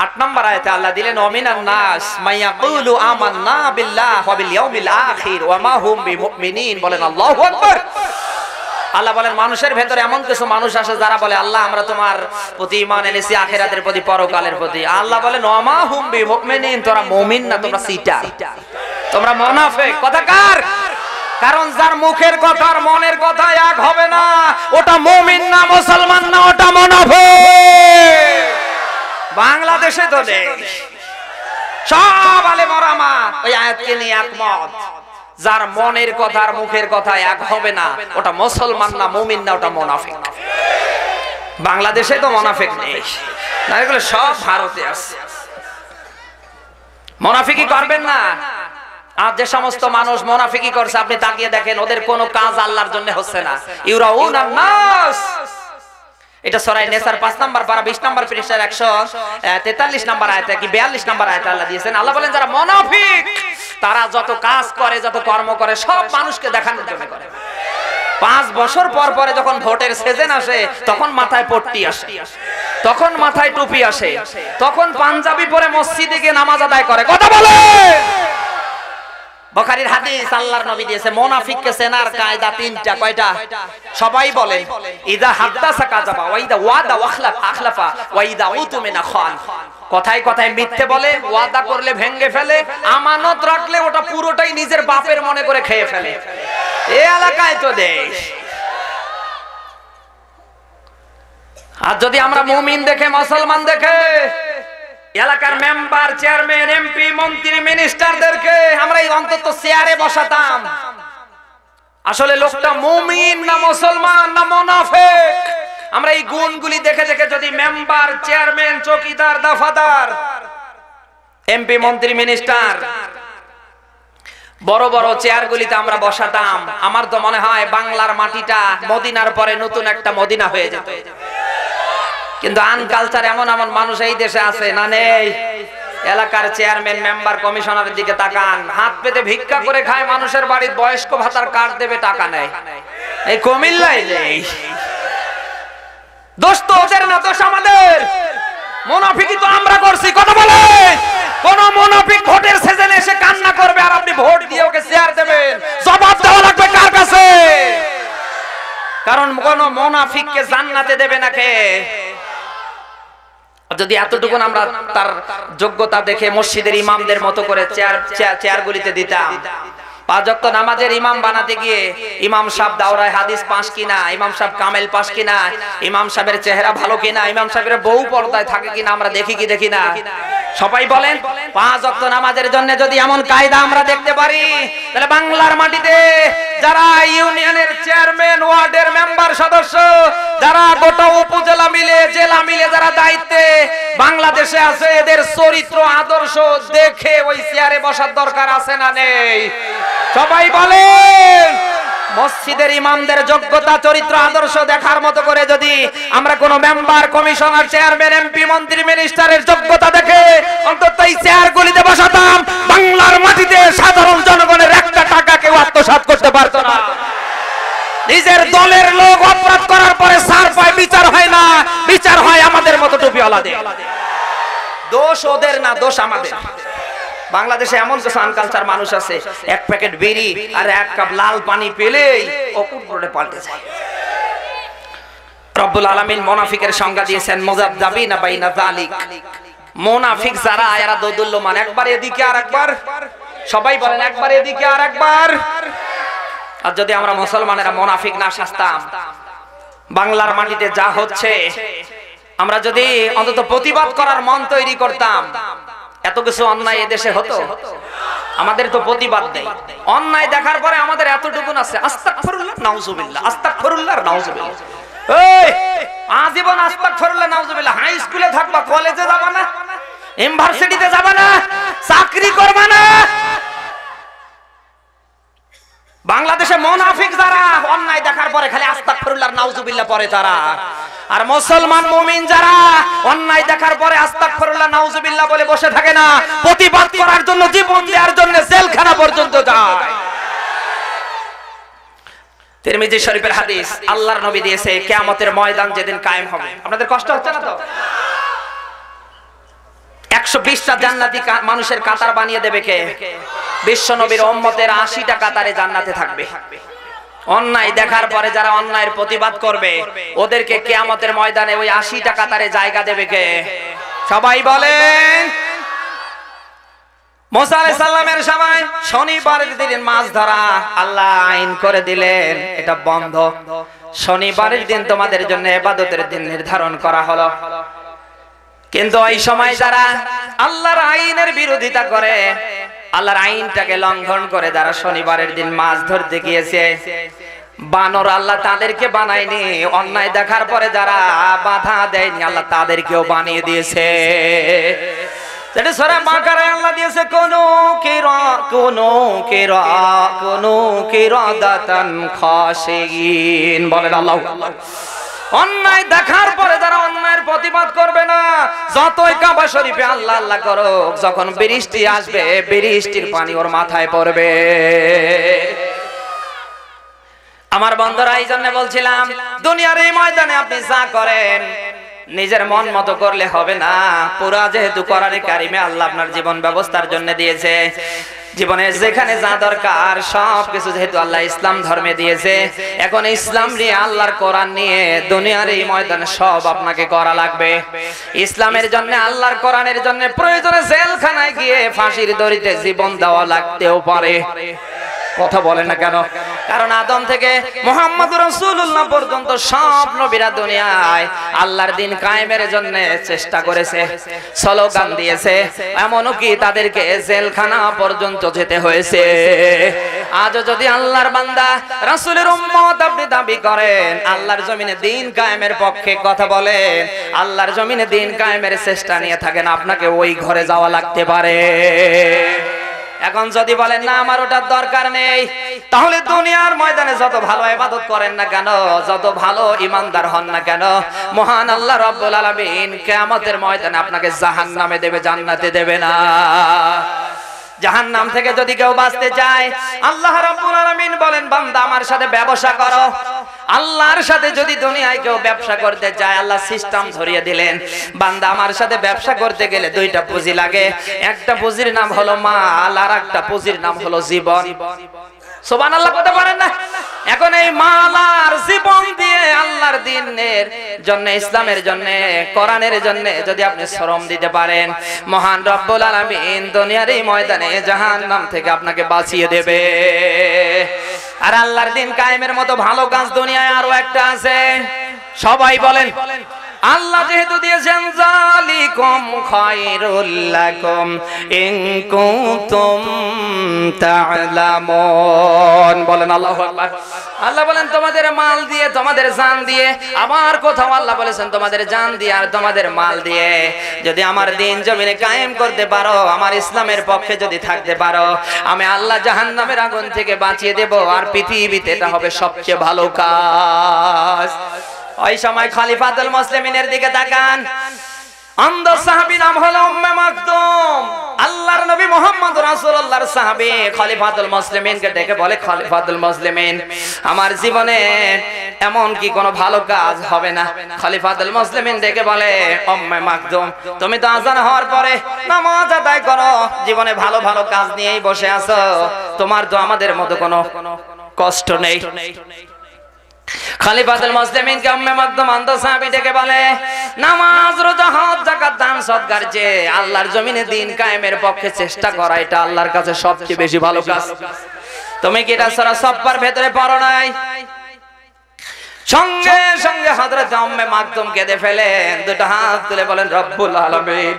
8 নম্বর আয়াতে আল্লাহ দিলেন ওয়ামিনান নাস মায়াকুলু আমান্না বিল্লাহি ওয়া বিল ইয়াউমিল আখির ওয়া মা হুম বিমুমিনিন। বলেন আল্লাহু আকবার। আল্লাহ বলেন মানুষের ভেতরে এমন কিছু মানুষ আছে যারা বলে আল্লাহ আমরা তোমার প্রতি ঈমান এনেছি, আখিরাতের প্রতি, পরকালের প্রতি। আল্লাহ বলেন ওয়া মা হুম বিমুমিনিন, তোমরা মুমিন না, তোমরা সিটার, তোমরা মুনাফিক। কথা কার? কারণ যার মুখের কথা আর মনের কথা এক হবে না, ওটা মুমিন না, মুসলমান না, ওটা মুনাফিক। বাংলাদেশে তো নেই। সব আলেম ওলামা ওই আয়াতকে নিয়ে একমত। যার মনের কথা আর মুখের কথা এক হবে না, ওটা মুসলমান না, মুমিন না, ওটা মুনাফিক। বাংলাদেশে তো মুনাফিক নেই, না এগুলো সব ভারতে আছে। মুনাফিকি করবেন না। আর যে সমস্ত মানুষ মুনাফিকি করছে আপনি তাকিয়ে দেখেন, ওদের কোনো কাজ আল্লাহর জন্য হচ্ছে না। ইউরাউনান নাস, এটা সূরা নেসার 5 নাম্বার পারা 20 নাম্বার পৃষ্ঠার 143 নাম্বার আয়াতে কি 42 নাম্বার আয়াতে আল্লাহ দিয়েছেন। আল্লাহ বলেন যারা মুনাফিক তারা যত কাজ করে যত কর্ম করে সব মানুষকে দেখানোর জন্য করে। 5 বছর পর পরে যখন ভোটের সিজন আসে তখন মাথায় পট্টি আসে, তখন মাথায় টুপি আসে, তখন পাঞ্জাবি পরে মসজিদে গিয়ে নামাজ আদায় করে। কথা বলে বুখারীর হাদিস আল্লাহর নবী দিয়েছে মুনাফিককে চেনার কায়দা 3টা। কয়টা? সবাই বলেন ইদা হাদাসা কাযাবা ওয়া ইদা ওয়াদা আখলাফা ওয়া ইদা উতুমিনা খান। কথায় কথায় মিথ্যে বলে, ওয়াদা করলে ভেঙে ফেলে, আমানত রাখলে ওটা পুরোটাই নিজের বাপের মনে করে খেয়ে ফেলে। এই এলাকায় তো দেশ। আর যদি আমরা মুমিন দেখে মুসলমান দেখে এলাকার মেম্বার চেয়ারম্যান এমপি মন্ত্রী মিনিস্টারদেরকে আমরা এই অন্তত চেয়ারে বসাতাম, আসলে লোকটা মুমিন না মুসলমান না মুনাফিক, আমরা এই গুণগুলি দেখে দেখে যদি মেম্বার চেয়ারম্যান চৌকিদার দফাদার এমপি মন্ত্রী মিনিস্টার বড় বড় চেয়ারগুলিতে আমরা বসাতাম, আমার তো মনে হয় বাংলার মাটিটা মদিনার পরে নতুন একটা মদিনা হয়ে যেত। কিন্তু আনকালচার এমন এমন মানুষ এই দেশে আছে না নেই? এলাকার চেয়ারম্যান মেম্বার কমিশনারের দিকে তাকান, হাত পেতে ভিক্ষা করে খায় মানুষের বাড়ির বয়স্ক ভাতার কার্ড দেবে টাকা নেয়। এই কুমিল্লায় নেই। দোষ তো ওদের না, দোষ আমাদের। মুনাফিকি তো আমরা করছি। কথা বলে কোন মুনাফিক ভোটের সিজনে এসে কান্না করবে আর আপনি ভোট দিয়ে ওকে চেয়ার দেবেন, জবাব দেওয়া লাগবে কার কাছে? কারণ কোন মুনাফিককে জান্নাতে দেবে না কে? যদি এতটুকু আমরা তার যোগ্যতা দেখে মসজিদের ইমামদের মতো করে চেয়ারগুলিতে দিতাম, 5 ওয়াক্ত নামাজের ইমাম বানাতে গিয়ে ইমাম সাহেব দাওরায় হাদিস পাস কিনা, ইমাম সাহেব কামেল পাস কিনা, ইমাম সাহেবের চেহারা ভালো কিনা, ইমাম সাহেবের বউ পর্দায় থাকে কিনা আমরা দেখি কি দেখি না? সবাই বলেন 5 ওয়াক্ত নামাজের জন্য যদি এমন কায়দা আমরা দেখতে পারি, তাহলে বাংলার মাটিতে যারা ইউনিয়নের চেয়ারম্যান ওয়ার্ডের মেম্বার সদস্য যারা গোটা উপজেলা মিলে জেলা মিলে যারা দায়িত্বে বাংলাদেশে আছে, এদের চরিত্র আদর্শ দেখে ওই চেয়ারে বসার দরকার আছে না নেই? সবাই বলেন মসজিদের ইমামদের যোগ্যতা চরিত্র আদর্শ দেখার মতো করে যদি আমরা কোন মেম্বার কমিশনার চেয়ারম্যান এমপি মন্ত্রী মিনিস্টারের যোগ্যতা দেখে অন্তত এই চেয়ারগুলিতে বসাতাম, বাংলার মাটিতে সাধারণ জনগণের একটা টাকা কেউ আত্মসাৎ করতে পারতো না। নিজের দলের লোক অপরাধ করার পরে সার পায়, বিচার হয় না, বিচার হয় আমাদের মতো টুপিওয়ালাদের। দোষ ওদের না, দোষ আমাদের। বাংলাদেশে এমন কিছু আনকালচার মানুষ আছে, এক প্যাকেট বিড়ি আর এক কাপ লাল পানি পেলেই অকুট করে পাল্টে যায়। রব্বুল আলামিন মুনাফিকের সংজ্ঞা দিয়েছেন মুযাবযাবিনা বাইনা যালিক। মুনাফিক যারা এরা দোদুল্যমান, একবার এদিকে আর একবার, সবাই বলেন একবার এদিকে আর একবার। আর যদি আমরা মুসলমানেরা মুনাফিক না সাজতাম, বাংলার মাটিতে যা হচ্ছে আমরা যদি অন্তত প্রতিবাদ করার মন তৈরি করতাম, এত কিছু অন্যায় এদেশে হতো। আমাদের তো প্রতিবাদ নেই। অন্যায় দেখার পরে আমাদের এতটুকুন আছে, আস্তাগফিরুল্লাহ নাউজুবিল্লাহ, আস্তাগফিরুল্লাহ নাউজুবিল্লাহ। এই আজীবন আস্তাগফিরুল্লাহ নাউজুবিল্লাহ। হাই স্কুলে থাকবা, কলেজে যাবা না, ইউনিভার্সিটিতে যাবা না, চাকরি করবা না। বাংলাদেশে মুনাফিক যারা অন্যায় দেখার পরে খালি আস্তাগফিরুল্লাহ নাউজুবিল্লাহ পড়ে তারা, আর মুসলমান মুমিন যারা অন্যায় দেখার পরে আস্তাগফিরুল্লাহ নাউজুবিল্লাহ বলে বসে থাকে না, প্রতিবাদ করার জন্য জীবন দেওয়ার জন্য জেলখানা পর্যন্ত যায়। তিরমিজি শরীফের হাদিস আল্লাহর নবী দিয়েছে, কিয়ামতের ময়দান যেদিন কায়েম হবে, আপনাদের কষ্ট হচ্ছে না তো? 120টা জান্নাতি মানুষের কাতার বানিয়ে দেবে কে? বিশ্ব নবীর উম্মতের 80টা কাতারে জান্নাতে থাকবে। অন্যায় দেখার পরে যারা অন্যায়ের প্রতিবাদ করবে ওদেরকে কিয়ামতের ময়দানে ওই 80টা কাতারে জায়গা দেবে কে? সবাই বলেন। মুসা আলাইহিস সালামের সময় শনিবারের দিন মাছ ধরা আল্লাহ আইন করে দিলেন, এটা বন্ধ। শনিবারের দিন তোমাদের জন্য ইবাদতের দিন নির্ধারণ করা হলো। কিন্তু এই সময় যারা আল্লাহর আইনের বিরোধিতা করে, আল্লাহর আইনটাকে লঙ্ঘন করে যারা শনিবারের দিন মাছ ধরতে গিয়েছে, বানর আল্লাহ তাদেরকে বানায়নি, অন্যায় দেখার পরে যারা বাধা দেয়নি আল্লাহ তাদেরকেও বানিয়ে দিয়েছে। যেটা সূরা বাকারায় আল্লাহ দিয়েছে, কোনু কিরাদাতান খাশিয়িন। বলেন আল্লাহু আকবার। অন্যায় দেখার পরে যারা অন্যায়ের প্রতিবাদ করবে না, যতই কাবা শরীফে আল্লাহ আল্লাহ করো, যখন বৃষ্টি আসবে বৃষ্টির পানি ওর মাথায় পড়বে। আমার বন্ধুরা, এই জন্য বলছিলাম দুনিয়ার এই ময়দানে আপনি যা করেন নিজের মন মতো করলে হবে না। পুরা যেহেতু কোরআনে কারিমে আল্লাহ আপনার জীবন ব্যবস্থার জন্য দিয়েছে, জীবনের যেখানে যা দরকার সবকিছু যেহেতু আল্লাহ ইসলাম ধর্মে দিয়েছে, এখন ইসলাম নিয়ে আল্লাহর কোরআন নিয়ে দুনিয়ার এই ময়দানে সব আপনাকে করা লাগবে। ইসলামের জন্য আল্লাহর কোরআনের জন্য প্রয়োজনে জেলখানায় গিয়ে ফাঁসির দড়িতে জীবন দেওয়া লাগতেও পারে। কথা বলে না কেন? কারণ আদম থেকে মুহাম্মদুর রাসূলুল্লাহ পর্যন্ত সব নবীরা দুনিয়ায় আল্লাহর দ্বীন কায়েমের জন্য চেষ্টা করেছে, স্লোগান দিয়েছে, এমনকি তাদেরকে জেলখানা পর্যন্ত যেতে হয়েছে। আজও যদি আল্লাহর বান্দা রাসূলের উম্মত আপনি দাবি করেন, আল্লাহর জমিনে দ্বীন কায়েমের পক্ষে কথা বলেন, আল্লাহর জমিনে দ্বীন কায়েমের চেষ্টা নিয়ে থাকেন, আপনাকে ওই ঘরে যাওয়া লাগতে পারে। এখন যদি বলেন না আমার ওটার দরকার নেই, তাহলে দুনিয়ার ময়দানে যত ভালো ইবাদত করেন না কেন, যত ভালো ঈমানদার হন না কেন, মহান আল্লাহ রাব্বুল আলামিন কিয়ামতের ময়দানে আপনাকে জাহান্নামে দেবে, জান্নাতে দেবে না। জাহান্নাম থেকে যদি কেউ বাঁচতে চায়, আল্লাহ রাব্বুল আলামিন বলেন বান্দা আমার সাথে ব্যবসা করো। আল্লাহর সাথে যদি দুনিয়ায় কেউ ব্যবসা করতে চায়, আল্লাহ সিস্টেম ধরিয়ে দিলেন, বান্দা আমার সাথে ব্যবসা করতে গেলে দুইটা পুঁজি লাগে, একটা পুঁজির নাম হলো মাল আর একটা পুঁজির নাম হলো জীবন। সুবহানাল্লাহ কথা বলেন না? এখন এই মাল আর জীবন দিয়ে আল্লাহর দ্বীনের জন্য, ইসলামের জন্য, কোরআনের জন্য যদি আপনি শ্রম দিতে পারেন, মহান রব্বুল আলামিন দুনিয়ার এই ময়দানে জাহান্নাম থেকে আপনাকে বাঁচিয়ে দেবে। আর আল্লাহর দ্বীন কায়েমের মতো ভালো কাজ দুনিয়ায় আরো একটা আছে, সবাই বলেন। আল্লাহ যেহেতু দিয়েছেন যালিকুম খায়রুল লাকুম ইন কুনতুম তা'লামুন, বলেন আল্লাহু আকবার। আল্লাহ বলেন তোমাদের মাল দিয়ে, তোমাদের জান দিয়ে, আবার কোথাও আল্লাহ বলেছেন তোমাদের জান দিয়ে আর তোমাদের মাল দিয়ে যদি আমার দ্বীন জমিনে কায়েম করতে পারো, আমার ইসলামের পক্ষে যদি থাকতে পারো, আমি আল্লাহ জাহান্নামের আগুন থেকে বাঁচিয়ে দেব, আর পৃথিবীতে এটা হবে সবচেয়ে ভালো কাজ। ওই সময় খলিফাতুল মুসলিমিনের দিকে তাকান, অন্ধ সাহাবী নাম হলো উম্মে মাকতুম, আল্লাহর নবী মুহাম্মদ রাসূলুল্লাহর সাহাবী। খলিফাতুল মুসলিমিনকে ডেকে বলে, খলিফাতুল মুসলিমিন আমার জীবনে এমন কি কোনো ভালো কাজ হবে না? খলিফাতুল মুসলিমিন ডেকে বলে, উম্মে মাকতুম তুমি তো আযান হওয়ার পরে নামাজ আদায় করো, জীবনে ভালো ভালো কাজ নিয়েই বসে আছো, তোমার তো আমাদের মতো কোনো কষ্ট নেই। খলিফাতুল মুসলিমিন কে উম্মে মাকতুম অন্ধ সাহাবী ডেকে বলে, নামাজ রোজা হজ যাকাত দান সদকার যে আল্লাহর জমিনে দ্বীন কায়েমের পক্ষে চেষ্টা করা, এটা আল্লাহর কাছে সবচেয়ে বেশি ভালো কাজ। তুমি কি এটা সূরা সাফফার ভেতরে পড়ো নাই? সঙ্গে সঙ্গে হযরত উম্মে মাকতুম কেঁদে ফেলেন, দুটো হাত তুলে বলেন, রব্বুল আলামিন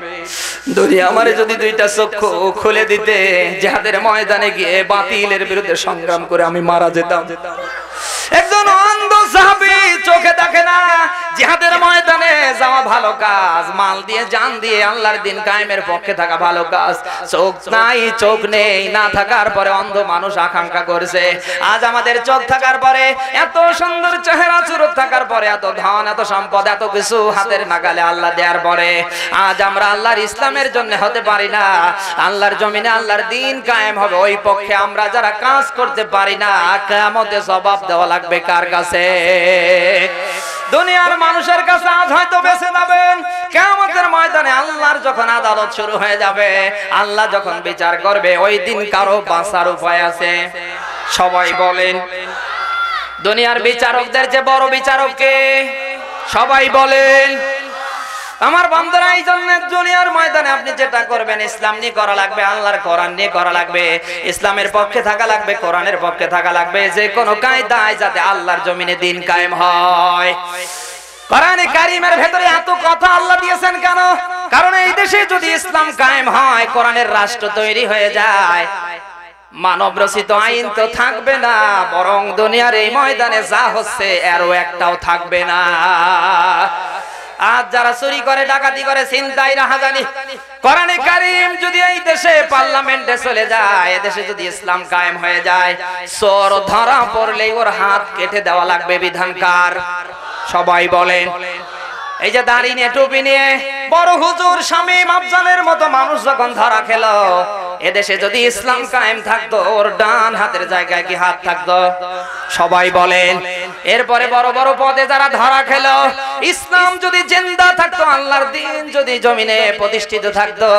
দুনিয়া আমারে যদি দুইটা চক্ষু খুলে দিতে, জিহাদের ময়দানে গিয়ে বাতিলের বিরুদ্ধে সংগ্রাম করে আমি মারা যেতাম। একজন অন্ধ সাহাবী চোখে দেখে না, জিহাদের ময়দানে যাওয়া ভালো কাজ, মাল দিয়ে জান দিয়ে আল্লাহর দ্বীন কায়েমের পক্ষে থাকা ভালো কাজ। চোখ নাই, চোখ নেই, না থাকার পরে অন্ধ মানুষ আকাঙ্ক্ষা করছে, আজ আমাদের চোখ থাকার পরে, এত সুন্দর চেহারা সুরত থাকার পরে, এত ধন, এত সম্পদ, এত কিছু হাতের নাগালে আল্লাহ দেওয়ার পরে, আজ আমরা আল্লাহর ইসলামের জন্য হতে পারি না। আল্লাহর জমিনে আল্লাহর দ্বীন কায়েম হবে, ওই পক্ষে আমরা যারা কাজ করতে পারি না, কিয়ামতে জবাব দেওয়া লাগবে কার কাছে? দুনিয়ার মানুষের কাছে আজ হয়তো বেঁচে যাবেন, কিয়ামতের ময়দানে আল্লাহর যখন আদালত শুরু হয়ে যাবে, আল্লাহ যখন বিচার করবে, ওই দিন কারো বাঁচার উপায় আছে? সবাই বলেন। দুনিয়ার বিচারকদের যে বড় বিচারক কে? সবাই বলেন। আমার বন্ধুরা, এই জন্য দুনিয়ার ময়দানে আপনি যেটা করবেন, ইসলাম নিয়ে করা লাগবে, আল্লাহর কোরআন নিয়ে করা লাগবে, ইসলামের পক্ষে থাকা লাগবে, কোরআনের পক্ষে থাকা লাগবে, যে কোনো কায়দায় যাতে আল্লাহর জমিনে দ্বীন কায়েম হয়। কোরআনে কারীমের ভেতরে এত কথা আল্লাহ দিয়েছেন কেন? কারণ এই দেশে যদি ইসলাম কায়েম হয়, কোরআনের রাষ্ট্র তৈরি হয়ে যায়, মানব রচিত আইন তো থাকবে না, বরং দুনিয়ার এই ময়দানে যা হচ্ছে এরও একটাও থাকবে না। আজ যারা চুরি করে, ডাকাতি করে, ছিনতাই, রাহাজানি, কোরআনে কারীম যদি এই দেশে পার্লামেন্টে চলে যায়, এদেশে যদি ইসলাম কায়েম হয়ে যায়, চোর ধরা পড়লেই ওর হাত কেটে দেওয়া লাগবে, বিধানকার? সবাই বলেন। এই যে দাড়ি নিয়ে টুপি নিয়ে বড় হুজুর শামীম আফজালের মতো মানুষ যখন ধরা খেলো, এদেশে যদি ইসলাম কায়েম থাকতো ওর ডান হাতের জায়গায় কি হাত থাকতো? সবাই বলেন। এরপরে বড় বড় পদে যারা ধরা খেলো, ইসলাম যদি জিন্দা থাকতো, আল্লাহর দ্বীন যদি জমিনে প্রতিষ্ঠিত থাকতো,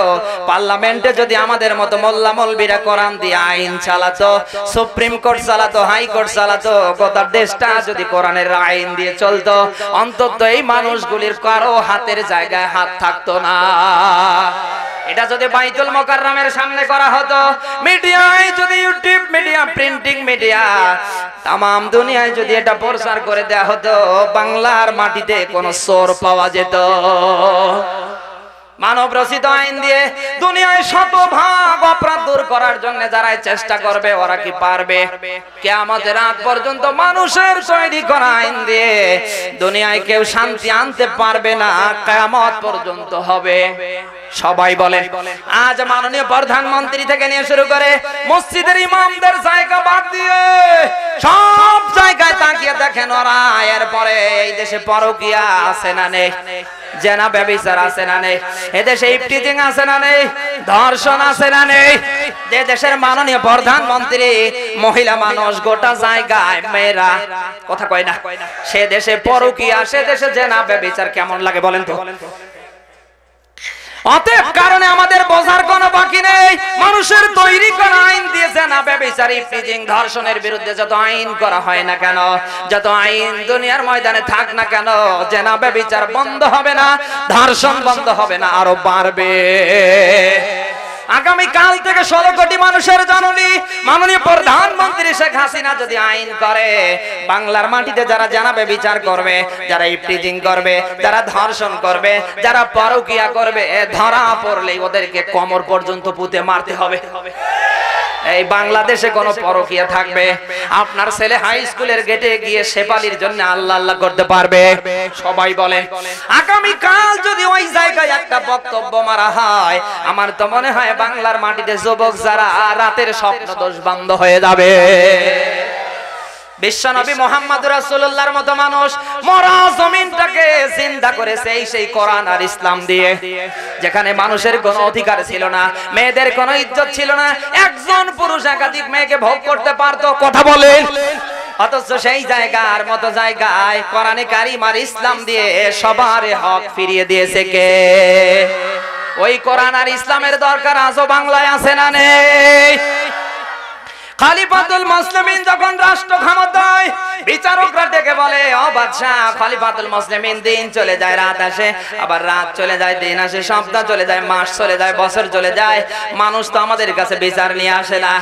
পার্লামেন্টে যদি আমাদের মতো মোল্লা মৌলবীরা কোরআন দিয়ে আইন চালাতো, সুপ্রিম কোর্ট চালাতো, হাই কোর্ট চালাতো, গোটা দেশটা যদি কোরআনের আইন দিয়ে চলতো, অন্তত এই মানুষগুলির কারো হাতের জায়গায় হাত থাকতো না। এটা যদি বাইতুল মুকাররমের সামনে করা হতো, মিডিয়ায় যদি ইউটিউব মিডিয়া, প্রিন্টিং মিডিয়া, তাম দুনিয়ায় যদি এটা প্রচার করে দেয়া হতো, বাংলার মাটিতে কোনো চোর পাওয়া যেত। মানব রচিত আইন দিয়ে দুনিয়ায় শতভাগ অপরাধ দূর করার জন্য যারা চেষ্টা করবে, ওরা কি পারবে? কিয়ামতের রাত পর্যন্ত মানুষের তৈরি করা আইন দিয়ে দুনিয়ায় কেউ শান্তি আনতে পারবে না, কিয়ামত পর্যন্ত হবে। সবাই বলেন। আজ মাননীয় প্রধানমন্ত্রী থেকে নিয়ে শুরু করে মসজিদের ইমামদের জায়গা বাদ দিয়ে সব জায়গায় তাকিয়ে দেখেন ওরা। এরপরে এই দেশে পরকীয়া আছে না নেই? জেনা ব্যভিচার আছে না নেই? এদেশে ইফটিজিং আছে না নেই? ধর্ষণ আছে না নেই? যে দেশের মাননীয় প্রধানমন্ত্রী মহিলা মানুষ, গোটা জায়গায় মেয়েরা, কথা কয় না, সে দেশে পরকীয়া, সে দেশে জেনা ব্যভিচার কেমন লাগে বলেন তো? অতএব কারণে আমাদের বোঝার কোনো বাকি নেই। মানুষের তৈরি করা আইন দিয়েছে না, ব্যভিচার, ইফটিজিং, ধর্ষণের বিরুদ্ধে যত আইন করা হয় না কেন, যত আইন দুনিয়ার ময়দানে থাক না কেন, জেনা ব্যভিচার বন্ধ হবে না, ধর্ষণ বন্ধ হবে না, আরো বাড়বে। আগামী কাল থেকে 16 কোটি মানুষের জননী মাননীয় প্রধানমন্ত্রী শেখ হাসিনা যদি আইন করে, বাংলার মাটিতে যারা জানাবে বিচার করবে, যারা ইফটিজিং করবে, যারা ধর্ষণ করবে, যারা পরকীয়া করবে, ধরা পড়লেই ওদেরকে কোমর পর্যন্ত পুঁতে মারতে হবে। এই বাংলাদেশে কোনো পরকীয়া থাকবে? আপনার ছেলে হাই স্কুলের গেটে গিয়ে শেফালির জন্য আল্লাহ আল্লাহ করতে পারবে? সবাই বলেন। আগামী কাল যদি ওই জায়গায় একটা বক্তব্য মারা হয়, আমার তো মনে হয় বাংলার মাটিতে যুবক যারা রাতের স্বপ্ন দোষ বন্ধ হয়ে যাবে। বিশ্বনবী মুহাম্মদ রাসূলুল্লাহর মতো মানুষ মরা জমিনটাকে জিন্দা করেছে সেই কোরআন আর ইসলাম দিয়ে, যেখানে মানুষের কোনো অধিকার ছিল না, মেয়েদের কোনো ইজ্জত ছিল না, একজন পুরুষ একাধিক মেয়েকে ভোগ করতে পারত। কথা বলেন। অথচ সেই জায়গার মতো জায়গায় কোরআনে কারীম আর ইসলাম দিয়ে সবার হক ফিরিয়ে দিয়েছে কে? ওই কোরআন আর ইসলামের দরকার আজও বাংলায় আছে না নেই? খলিফাতুল মুসলিমিন যখন রাষ্ট্র ক্ষমতায়, বিচারকরা ডেকে বলে, ও বাদশাহ, খলিফাতুল মুসলিমিন দিন চলে যায়, রাত আসে, আবার রাত চলে যায়, দিন আসে, সপ্তাহ চলে যায়, মাস চলে যায়, বছর চলে যায়, মানুষ তো আমাদের কাছে বিচার নিয়ে আসে না।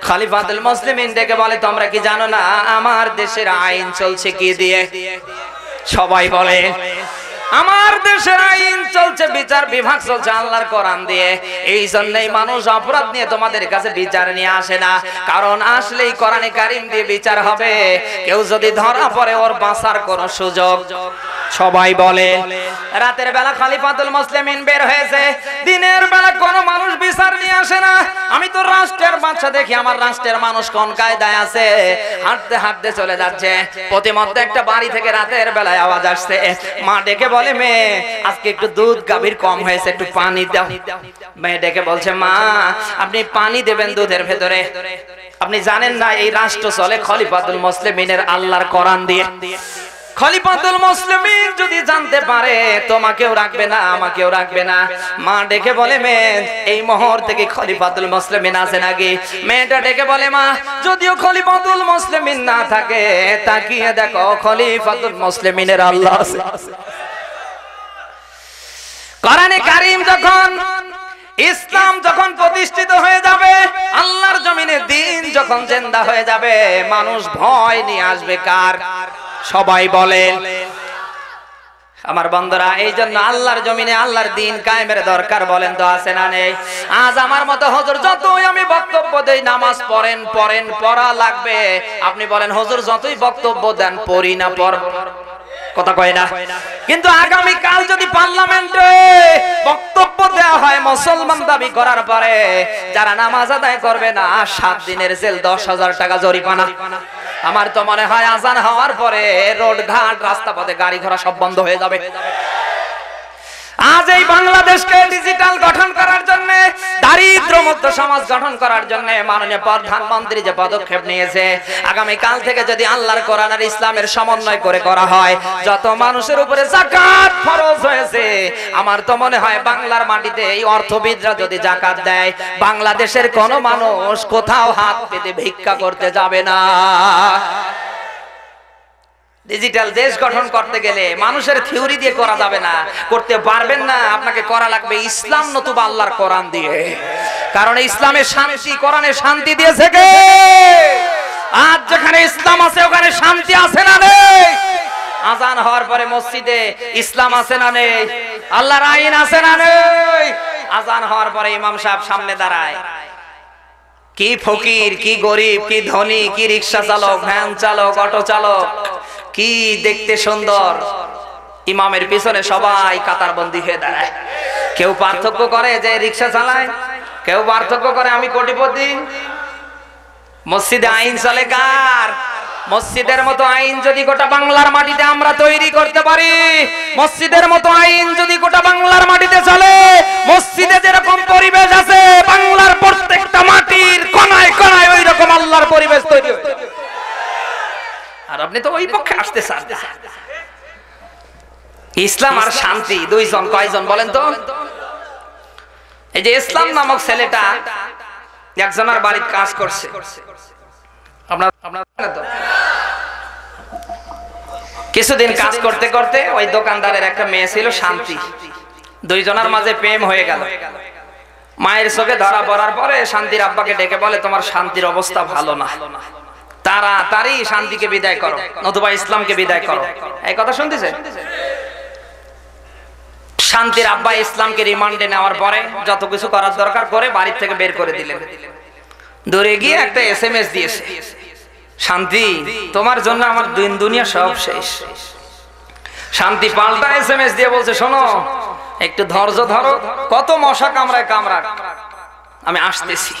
খলিফাতুল মুসলিমিন ডেকে বলে, তোমরা কি জানো না আমার দেশের আইন চলছে কি দিয়ে? সবাই বলে। আমার দেশের আইন চলছে, বিচার বিভাগ চলছে আল্লাহর কোরআন দিয়ে। এই জন্যই মানুষ অপরাধ নিয়ে তোমাদের কাছে বিচার নিয়ে আসে না, কারণ আসলেই কোরআনে কারীম দিয়ে বিচার হবে। কেউ যদি ধরা পড়ে ওর বাঁচার কোনো সুযোগ। সবাই বলে। রাতের বেলা খলিফাতুল মুসলিমিন বের হয়েছে, দিনের বেলা কোনো মানুষ বিচার নিয়ে আসে না। আমি তো রাষ্ট্রের বাচ্চা দেখি আমার রাষ্ট্রের মানুষ কোন কায়দায় আছে, হাঁটতে হাঁটতে চলে যাচ্ছে, প্রতিমধ্যে একটা বাড়ি থেকে রাতের বেলায় আওয়াজ আসছে, মা ডেকে বলে, মেয়ে আজকে একটু দুধ গাভীর কম হয়েছে, একটু পানি দাও। মেয়ে ডেকে বলছে, মা আপনি পানি দেবেন দুধের ভেতরে? আপনি জানেন না এই রাষ্ট্র চলে খলিফাতুল মুসলিমিনের আল্লাহর কোরআন দিয়ে। খলিফাতুল মুসলিমিন যদি জানতে পারে তোমাকেও রাখবে না, আমাকেও রাখবে না। মা ডেকে বলে, মেয়ে এই মুহূর্তে কি খলিফাতুল মুসলিমিন আছে নাকি? মেয়েটা ডেকে বলে, মা যদিও খলিফাতুল মুসলিমিন না থাকে, তাকিয়ে দেখো খলিফাতুল মুসলিমিনের আল্লাহ আছে। কোরআনে কারীম যখন, ইসলাম যখন প্রতিষ্ঠিত হয়ে যাবে, আল্লাহর জমিনে দ্বীন যখন জিন্দা হয়ে যাবে, মানুষ ভয় নিয়ে আসবে কার? সবাই বলেন। আমার বন্ধুরা, এই জন্য আল্লাহর জমিনে আল্লাহর দ্বীন কায়েমের দরকার, বলেন তো আছে না নেই? আজ আমার মতো হুজুর যতই আমি বক্তব্য দেই, নামাজ পড়েন পড়েন, পড়া লাগবে। আপনি বলেন হুজুর যতই বক্তব্য দেন পড়ি না, পড়ব, কথা কয় না। কিন্তু আগামী কাল যদি পার্লামেন্টে বক্তব্য দেওয়া হয় মুসলমান দাবি করার পরে, যারা নামাজ আদায় করবে না 7 দিনের জেল, 10,000 টাকা জরিমানা। আমার তো মনে হয় আজান হওয়ার পরে রোড ঘাট রাস্তা পথে গাড়ি ঘোড়া সব বন্ধ হয়ে যাবে। আজ এই বাংলাদেশকে ডিজিটাল গঠন করার জন্য, দারিদ্র্যমুক্ত সমাজ গঠন করার জন্য মাননীয় প্রধানমন্ত্রী যে পদক্ষেপ নিয়েছে, আগামী কাল থেকে যদি আল্লাহর কোরআন আর ইসলামের সমন্বয় করে করা হয়, যত মানুষের উপরে যাকাত ফরজ হয়েছে, আমার তো মনে হয় বাংলার মাটিতে এই অর্থবিদরা যদি যাকাত দেয়, বাংলাদেশের কোনো মানুষ কোথাও হাত পেতে ভিক্ষা করতে যাবে না। ডিজিটাল দেশ গঠন করতে গেলে মানুষের থিওরি দিয়ে করা যাবে না, করতে পারবেন না। আপনাকে করা লাগবে ইসলাম নতুবা আল্লাহর কোরআন দিয়ে। কারণ ইসলামের শান্তি, কোরআনে শান্তি দিয়েছে কে? আজ যেখানে ইসলাম আছে ওখানে শান্তি আছে না নেই? আজান হওয়ার পরে মসজিদে ইসলাম আছে না নেই? আল্লাহর আইন আছে না নেই? আজান হওয়ার পরে ইমাম সাহেব সামনে দাঁড়ায়, কি ফকির, কি গরিব, কি ধনী, কি রিক্সা চালক, ভ্যান চালক, অটো চালক, কি দেখতে সুন্দর, ইমামের পিছনে সবাই কাতারবন্দি হয়ে দাঁড়ায়। কেউ পার্থক্য করে যে রিক্সা চালায়, কেউ পার্থক্য করে আমি কোটিপতি। মসজিদে আইন চলে কার? মসজিদের মতো আইন যদি গোটা বাংলার মাটিতে আমরা তৈরি করতে পারি, মসজিদের মতো আইন যদি গোটা বাংলার মাটিতে চলে, মসজিদে যেরকম পরিবেশ আছে বাংলার প্রত্যেকটা মাটির কোনায় কোনায় ওই রকম আল্লাহর পরিবেশ তৈরি হবে। আর আপনি তো ওই পক্ষে আসতে চান। ইসলাম আর শান্তি দুইজন কয়জন বলেন তো? এই যে ইসলাম নামক ছেলেটা একজনের বাড়িতে কাজ করছে, আপনার তো কিছুদিন কাজ করতে করতে ওই দোকানদারের একটা মেয়ে ছিল শান্তি, দুইজনের মাঝে প্রেম হয়ে গেল। মায়ের চোখে ধরা পড়ার পরে শান্তির আব্বাকে ডেকে বলে, তোমার শান্তির অবস্থা ভালো না, তাড়াতাড়ি শান্তিকে বিদায় করো নতুবা ইসলামকে বিদায় করো। এই কথা শুনতেছে? শান্তির আব্বা ইসলামকে রিমান্ডে নেওয়ার পরে যত কিছু করার দরকার করে বাড়ি থেকে বের করে দিলেন। দূরে গিয়ে একটা এসএমএস দিয়েছে, শান্তি তোমার জন্য আমার দিন দুনিয়া সব শেষ। শান্তি পাল্টা এসএমএস দিয়ে বলছে, শোনো একটু ধৈর্য ধরো, কত মশা কামড়ায় কামড়াক, আমি আসতেছি।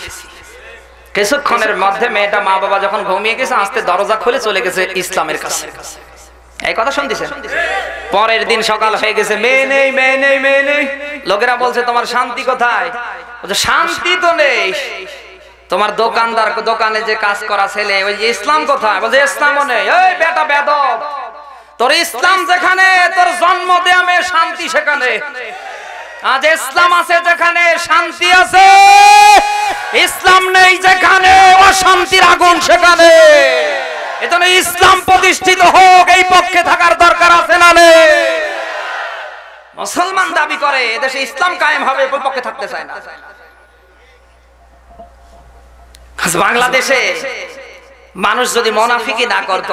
কিছুক্ষণের মধ্যে মেয়েটা মা বাবা যখন ঘুমিয়ে গেছে, আস্তে দরজা খুলে চলে গেছে ইসলামের কাছে। এই কথা শুনতেছেন? পরের দিন সকাল হয়ে গেছে, মেয়ে নেই, মেয়ে নেই, মেয়ে নেই। লোকেরা বলছে তোমার শান্তি কোথায়? শান্তি তো নেই। তোমার দোকানদার দোকানে যে কাজ করা ছেলে, ওই যে ইসলাম কোথায়? বলছে ইসলামও নেই। এই বেটা বেদব, তোর ইসলাম যেখানে তোর জন্ম দেয়া মেয়ে শান্তি সেখানে। আজ ইসলাম আছে যেখানে শান্তি আছে, ইসলাম নেই যেখানে অশান্তির আগুন সেখানে। এজন্য ইসলাম প্রতিষ্ঠিত হোক, এই পক্ষে থাকার দরকার আছে না নেই? মুসলমান দাবি করে এদেশে ইসলাম কায়েম হবে, ওই পক্ষে থাকতে চায় না। বাংলাদেশে মানুষ যদি মুনাফিকি না করতো,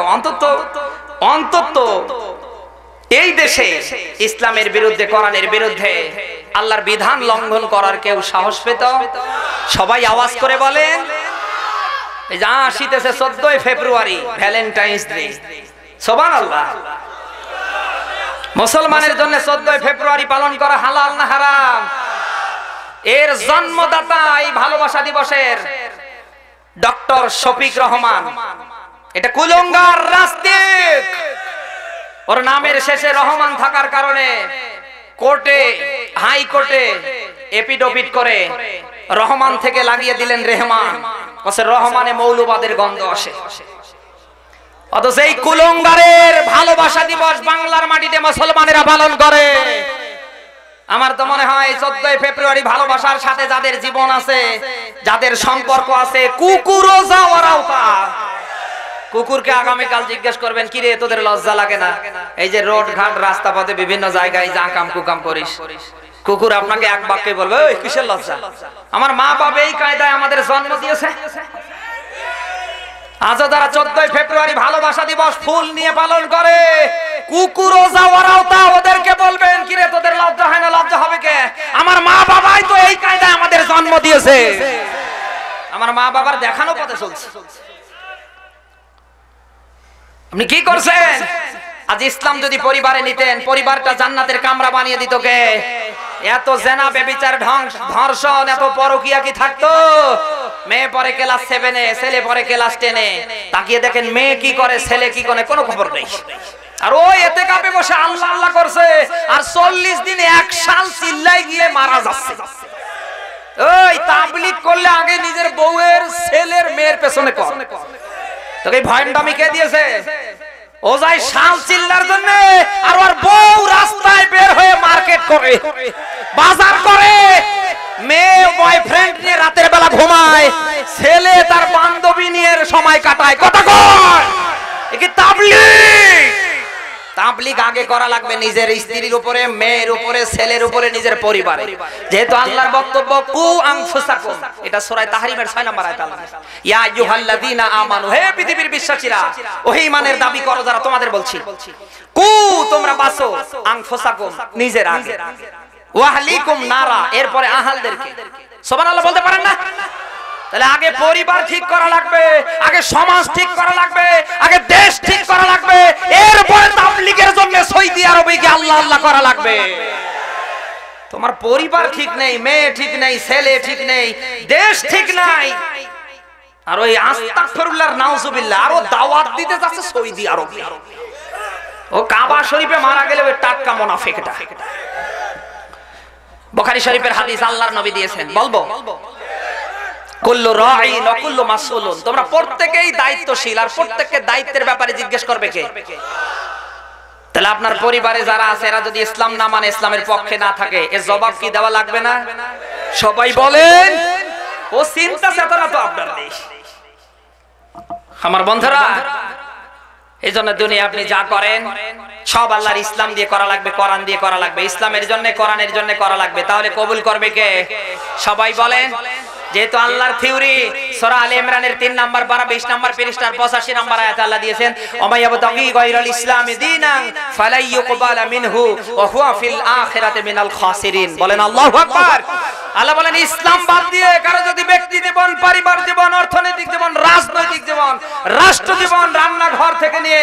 অন্তত এই দেশে ইসলামের বিরুদ্ধে, কোরআনের বিরুদ্ধে, আল্লাহর বিধান লঙ্ঘন করার কেউ সাহস পেত? সবাই আওয়াজ করে বলেন। এই যে আসিতেছে 14 ফেব্রুয়ারি, ভ্যালেন্টাইন্স ডে, সুবহানাল্লাহ। মুসলমানের জন্য 14 ফেব্রুয়ারি পালন করা হালাল না হারাম? এর জন্মদাতা এই ভালোবাসা দিবসের ডক্টর শফিক রহমান, এটা কুলঙ্গার রাস্তিক। ওর নামের শেষে রহমান থাকার কারণে কোর্টে, হাই কোর্টে এপিডোপিট করে রহমান থেকে লাগিয়ে দিলেন রেহমান। বলছে রহমানে মৌলবাদের গন্ধ আসে। অথচ এই কুলঙ্গারের ভালোবাসা দিবস বাংলার মাটিতে মুসলমানেরা পালন করে। আমার তো মনে হয় 14 ফেব্রুয়ারি ভালোবাসার সাথে যাদের জীবন আছে, যাদের সম্পর্ক আছে, কুকুরও যাওয়ার আওতা। কুকুরকে আগামীকাল জিজ্ঞেস করবেন, কিরে তোদের লজ্জা লাগে না? এই যে রোড ঘাট রাস্তা পথে বিভিন্ন জায়গায় যা কাম কুকাম করিস, কুকুর আপনাকে এক বাক্যে বলবে ওই কিসের লজ্জা? আমার মা বাবা এই কায়দায় আমাদের জন্ম দিয়েছে। আজও যারা 14 ফেব্রুয়ারি ভালোবাসা দিবস ফুল নিয়ে পালন করে, কুকুরও যাওয়ার আওতা। ওদেরকে বলবেন, কিরে তোদের লজ্জা হয় না? লজ্জা হবে কে? আমার মা বাবাই তো এই কায়দায় আমাদের জন্ম দিয়েছে। আমার মা বাবার দেখানো পথে চলছে। আপনি কি করছেন? আজ ইসলাম যদি পরিবারে নিতেন, পরিবারটা জান্নাতের কামরা বানিয়ে দিত কে? এত জেনা, ব্যভিচার, ধর্ষণ, এত পরকীয়া কি থাকতো? মেয়ে পড়ে ক্লাস 7 এ, ছেলে পড়ে ক্লাস 10 এ। তাকিয়ে দেখেন মেয়ে কি করে, ছেলে কি করে, কোনো খবর নেই। আর ওই এতেকাফে বসে আল্লাহ আল্লাহ করছে, আর 40 দিন 1 সাল চিল্লাই গিয়ে মারা যাচ্ছে। ওই তাবলীগ করলে আগে নিজের বউয়ের, ছেলের, মেয়ের পেছনে কর। তোকে ভয়ন্ডামি কে দিয়েছে? ও যায় শাল চিল্লার জন্য, আর ওর বউ রাস্তায় বের হয়ে মার্কেট করে, বাজার করে, মেয়ে বয়ফ্রেন্ড নিয়ে রাতের বেলা ঘুমায়, ছেলে তার বান্ধবী নিয়ে সময় কাটায়। কথা কয় এ কি তাবলীগ? তাবলীগ আগে করা লাগবে নিজের স্ত্রীর উপরে, মেয়ের উপরে, ছেলের উপরে, নিজের পরিবারে। যেহেতু আল্লাহর বক্তব্য কু আনফুসাকুম, এটা সূরা তাহরিমের 6 নম্বর আয়াত। আল্লাহ ইয়া আইয়ুহাল্লাযীনা আমানু, হে পৃথিবীর বিশ্বাসীরা, ওই ঈমানের দাবি করো যারা, তোমাদের বলছি, কু তোমরা বাঁচো, আনফুসাকুম নিজের আগে, ওয়াহলিকুম নারা এরপরে আহলদেরকে। সুবহানাল্লাহ বলতে পারেন না? তাহলে আগে পরিবার ঠিক করা লাগবে, আগে সমাজ ঠিক করা লাগবে, আগে দেশ ঠিক করা লাগবে, এরপরে তাবলীগের জন্য সৌদি আরবে গিয়ে আল্লাহ আল্লাহ করা লাগবে। তোমার পরিবার ঠিক নেই, মেয়ে ঠিক নেই, ছেলে ঠিক নেই, দেশ ঠিক নাই, আর ওই আস্তাগফিরুল্লাহ নাউজুবিল্লাহ আরো দাওয়াত দিতে যাচ্ছে সৌদি আরবে। ও কাবা শরীফে মারা গেলে ওই টাটকা মুনাফিকটা। বুখারী শরীফের হাদিস আল্লাহর নবী দিয়েছেন, বলবো কুল্লু রাঈন ওয়া কুল্লু মাসউলুন, তোমরা প্রত্যেকেই দায়িত্বশীল, আর প্রত্যেককে দায়িত্বের ব্যাপারে জিজ্ঞেস করবে কে? তাহলে আপনার পরিবারে যারা আছে এরা যদি ইসলাম না মানে, ইসলামের পক্ষে না থাকে, এর জবাব কি দেওয়া লাগবে না? সবাই বলেন। ও চিন্তা চেতনা তো আপনার নেই আমার বন্ধুরা। এইজন্য দুনিয়া আপনি যা করেন সব আল্লাহর ইসলাম দিয়ে করা লাগবে, কোরআন দিয়ে করা লাগবে, ইসলামের জন্য, কোরআনের জন্য করা লাগবে। তাহলে কবুল করবে কে? সবাই বলেন। যেহেতু আল্লাহর থিওরি সূরা আলে ইমরানের 3 নম্বর পারা 20 নম্বর পৃষ্ঠার 85 নম্বর আয়াতে আল্লাহ দিয়েছেন, ওমাইয়াবতাগি গায়রাল ইসলামি দীনান ফালাই ইউকবালা মিনহু ওয়া হুয়া ফিল আখিরাতি মিনাল খাসিরিন। বলেন আল্লাহু আকবার। আল্লাহ বলেন ইসলাম বাদ দিয়ে কারো যদি ব্যক্তি জীবন, পরিবার জীবন, অর্থনৈতিক জীবন, রাজনৈতিক জীবন, রাষ্ট্র জীবন, রান্নাঘর থেকে নিয়ে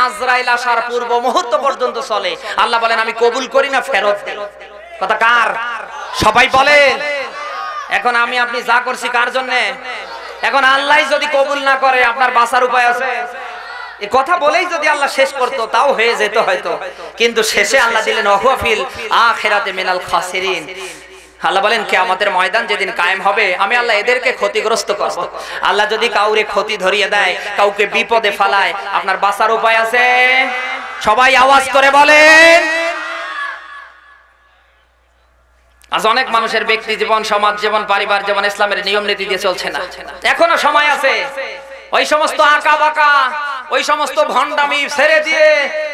আজরাইল আসার পূর্ব মুহূর্ত পর্যন্ত চলে, আল্লাহ বলেন আমি কবুল করি না, ফেরত দেই। কথা কার? সবাই বলেন। এখন আমি আপনি যা করছি কার জন্য? এখন আল্লাহ যদি কবুল না করে আপনার বাঁচার উপায় আছে? এই কথা বলেই যদি আল্লাহ শেষ করতো তাও হয়ে যেত হয়তো, কিন্তু শেষে আল্লাহ দিলেন ওয়া ফিল আখিরাতি মিনাল খাসিরিন। আল্লাহ বলেন কিয়ামতের ময়দান যেদিন কায়েম হবে, আমি আল্লাহ এদেরকে ক্ষতিগ্রস্ত করব। আল্লাহ যদি কাউরে ক্ষতি ধরিয়ে দেয়, কাউকে বিপদে ফেলায়, আপনার বাঁচার উপায় আছে? সবাই আওয়াজ করে বলেন। আজ অনেক মানুষের ব্যক্তি জীবন, সমাজ জীবন, পরিবার জীবন ইসলামের নিয়ম নীতি দিয়ে চলছে না। এখনো সময় আছে ওই সমস্ত আঁকা বাঁকা, ওই সমস্ত ভণ্ডামি ছেড়ে দিয়ে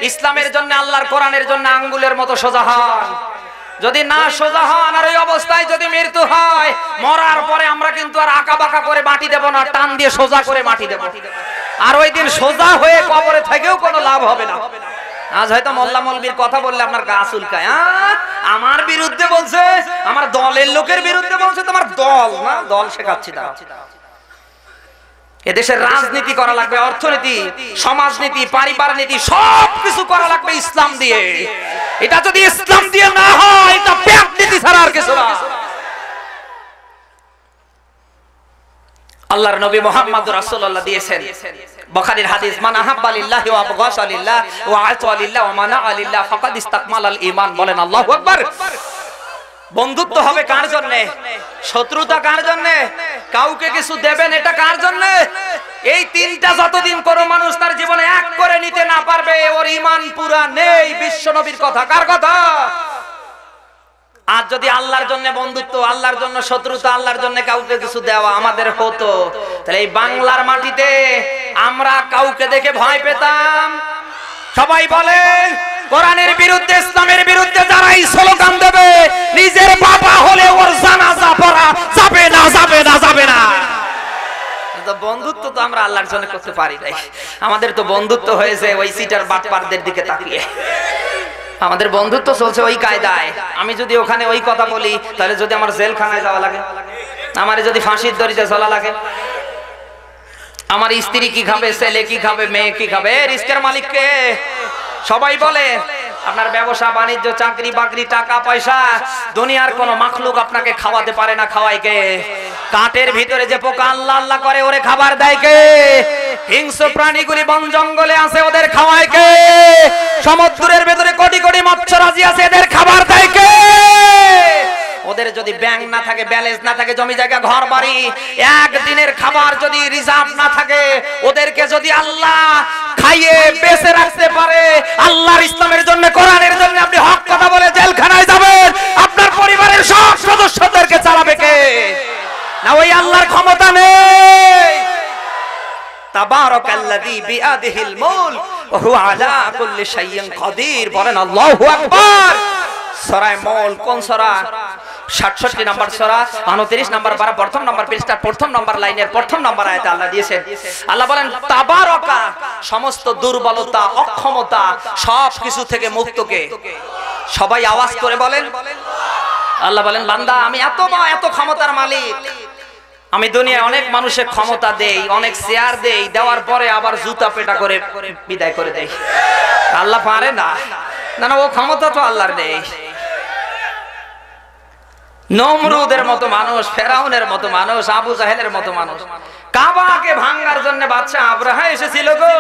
ইসলামের জন্য, আল্লাহর কোরআনের জন্য আঙ্গুলের মতো সোজা হন। যদি না সোজা হন আর ওই অবস্থায় যদি মৃত্যু হয়, মরার পরে আমরা কিন্তু আর আঁকা বাঁকা করে মাটি দেব না, টান দিয়ে সোজা করে মাটি দেব। আর ওই দিন সোজা হয়ে কবরে থেকেও কোনো লাভ হবে না। আজ হয়তো মোল্লা মৌলবীর কথা বললে আপনার গা চুলকায়, আমার বিরুদ্ধে বলছে, আমার দলের লোকের বিরুদ্ধে বলছে, তোমার দল না, দল শেখাচ্ছি না। এদেশের রাজনীতি করা লাগবে, অর্থনীতি, সমাজনীতি, পারিবারিক নীতি সবকিছু করা লাগবে ইসলাম দিয়ে। এটা যদি ইসলাম দিয়ে না হয়, এটা পেট নীতি ছাড়া আর কিছু না। আল্লাহর নবী মুহাম্মদ রাসূলুল্লাহ দিয়েছেন বুখারীর হাদিস, মান আহাব্বা লিল্লাহি ওয়া আবগাশা লিল্লাহ ওয়া আতা লিল্লাহ ওয়া মানা লিল্লাহ ফাকাদ ইসতাকমালাল ঈমান। বলেন আল্লাহু আকবার। বন্ধুত্ব হবে কার জন্য? শত্রুতা কার জন্য? কাউকে কিছু দেবেন এটা কার জন্য? এই তিনটা যতদিন কোন মানুষ তার জীবনে এক করে নিতে না পারবে, ওর ঈমান পুরা নেই। বিশ্ব নবীর কথা, কার কথা? আজ যদি আল্লাহর জন্য বন্ধুত্ব, আল্লাহর জন্য শত্রুতা, আল্লাহর জন্য কাউকে কিছু দেওয়া আমাদের হতো, তাহলে এই বাংলার মাটিতে আমরা কাউকে দেখে ভয় পেতাম? সবাই বলেন। কোরআনের বিরুদ্ধে, ইসলামের বিরুদ্ধে যারাই স্লোগান দেবে, নিজের বাবা হলে ওর জানাজা পড়া যাবে না, যাবে না, যাবে না। বন্ধুত্ব তো আমরা আল্লাহর জন্য করতে পারি নাই। আমাদের তো বন্ধুত্ব হয়েছে ওই সিটার বাটপারদের দিকে তাকিয়ে। আমাদের বন্ধুত্ব চলছে ওই কায়দায়। আমি যদি ওখানে ওই কথা বলি, তাহলে যদি আমার জেলখানায় যাওয়া লাগে, আমার যদি ফাঁসির দড়িতে চলা লাগে, আমার স্ত্রী কি খাবে, ছেলে কি খাবে, মেয়ে কি খাবে? রিস্কের মালিক কে? সবাই বলে। আপনার ব্যবসা বাণিজ্য, চাকরি বাকরি, টাকা পয়সা, দুনিয়ার কোন মাখলুক আপনাকে খাওয়াতে পারে না। খাওয়ায় কে? কাঠের ভিতরে যে পোকা আল্লাহ আল্লাহ করে ওরে খাবার দেয় কে? হিংস্র প্রাণীগুলি বন জঙ্গলে আছে ওদের খাওয়ায় কে? সমুদ্রের ভিতরে কোটি কোটি মৎস্যরাজি আছে এদের খাবার দেয় কে? ওদের যদি ব্যাংক না থাকে, ব্যালেন্স না থাকে, জমি জায়গা ঘর বাড়ি, একদিনের খাবার যদি রিজার্ভ না থাকে, ওদেরকে যদি আল্লাহ খাইয়ে বেঁচে রাখতে পারে, আল্লাহর ইসলামের জন্য, কোরআনের জন্য আপনি হক কথা বলে জেলখানায় যাবেন, আপনার পরিবারের সব সদস্যদেরকে চালাবে কে? না ওই আল্লাহর ক্ষমতা নেই? তাবারাকাল্লাযী বিয়াদিহিল মুলক ওয়া হুয়া আলা কুল্লি শাইইন কাদির। বলেন আল্লাহু আকবার। সূরা মুলক কোন সূরা? 67 নম্বর সূরা 29 নম্বর পারা প্রথম নম্বর পৃষ্ঠার প্রথম নম্বর লাইনের প্রথম নম্বর আয়াতে আল্লাহ দিয়েছেন। আল্লাহ বলেন তাবারাকা, সমস্ত দুর্বলতা, অক্ষমতা সব কিছু থেকে মুক্তকে। সবাই আওয়াজ করে বলেন। আল্লাহ বলেন বান্দা আমি এত ক্ষমতার মালিক, আমি দুনিয়ায় অনেক মানুষের ক্ষমতা দেই, অনেক শেয়ার দেই, দেওয়ার পরে আবার জুতা পেটা করে বিদায় করে দেই। আল্লাহ পারে না? না ও ক্ষমতা তো আল্লাহর নেই। নমরুদের মতো মানুষ, ফেরাউনের মতো মানুষ, আবু জাহেলের মতো মানুষ, কাবাকে ভাঙার জন্য বাদশা আব্রাহা এসেছিল গো,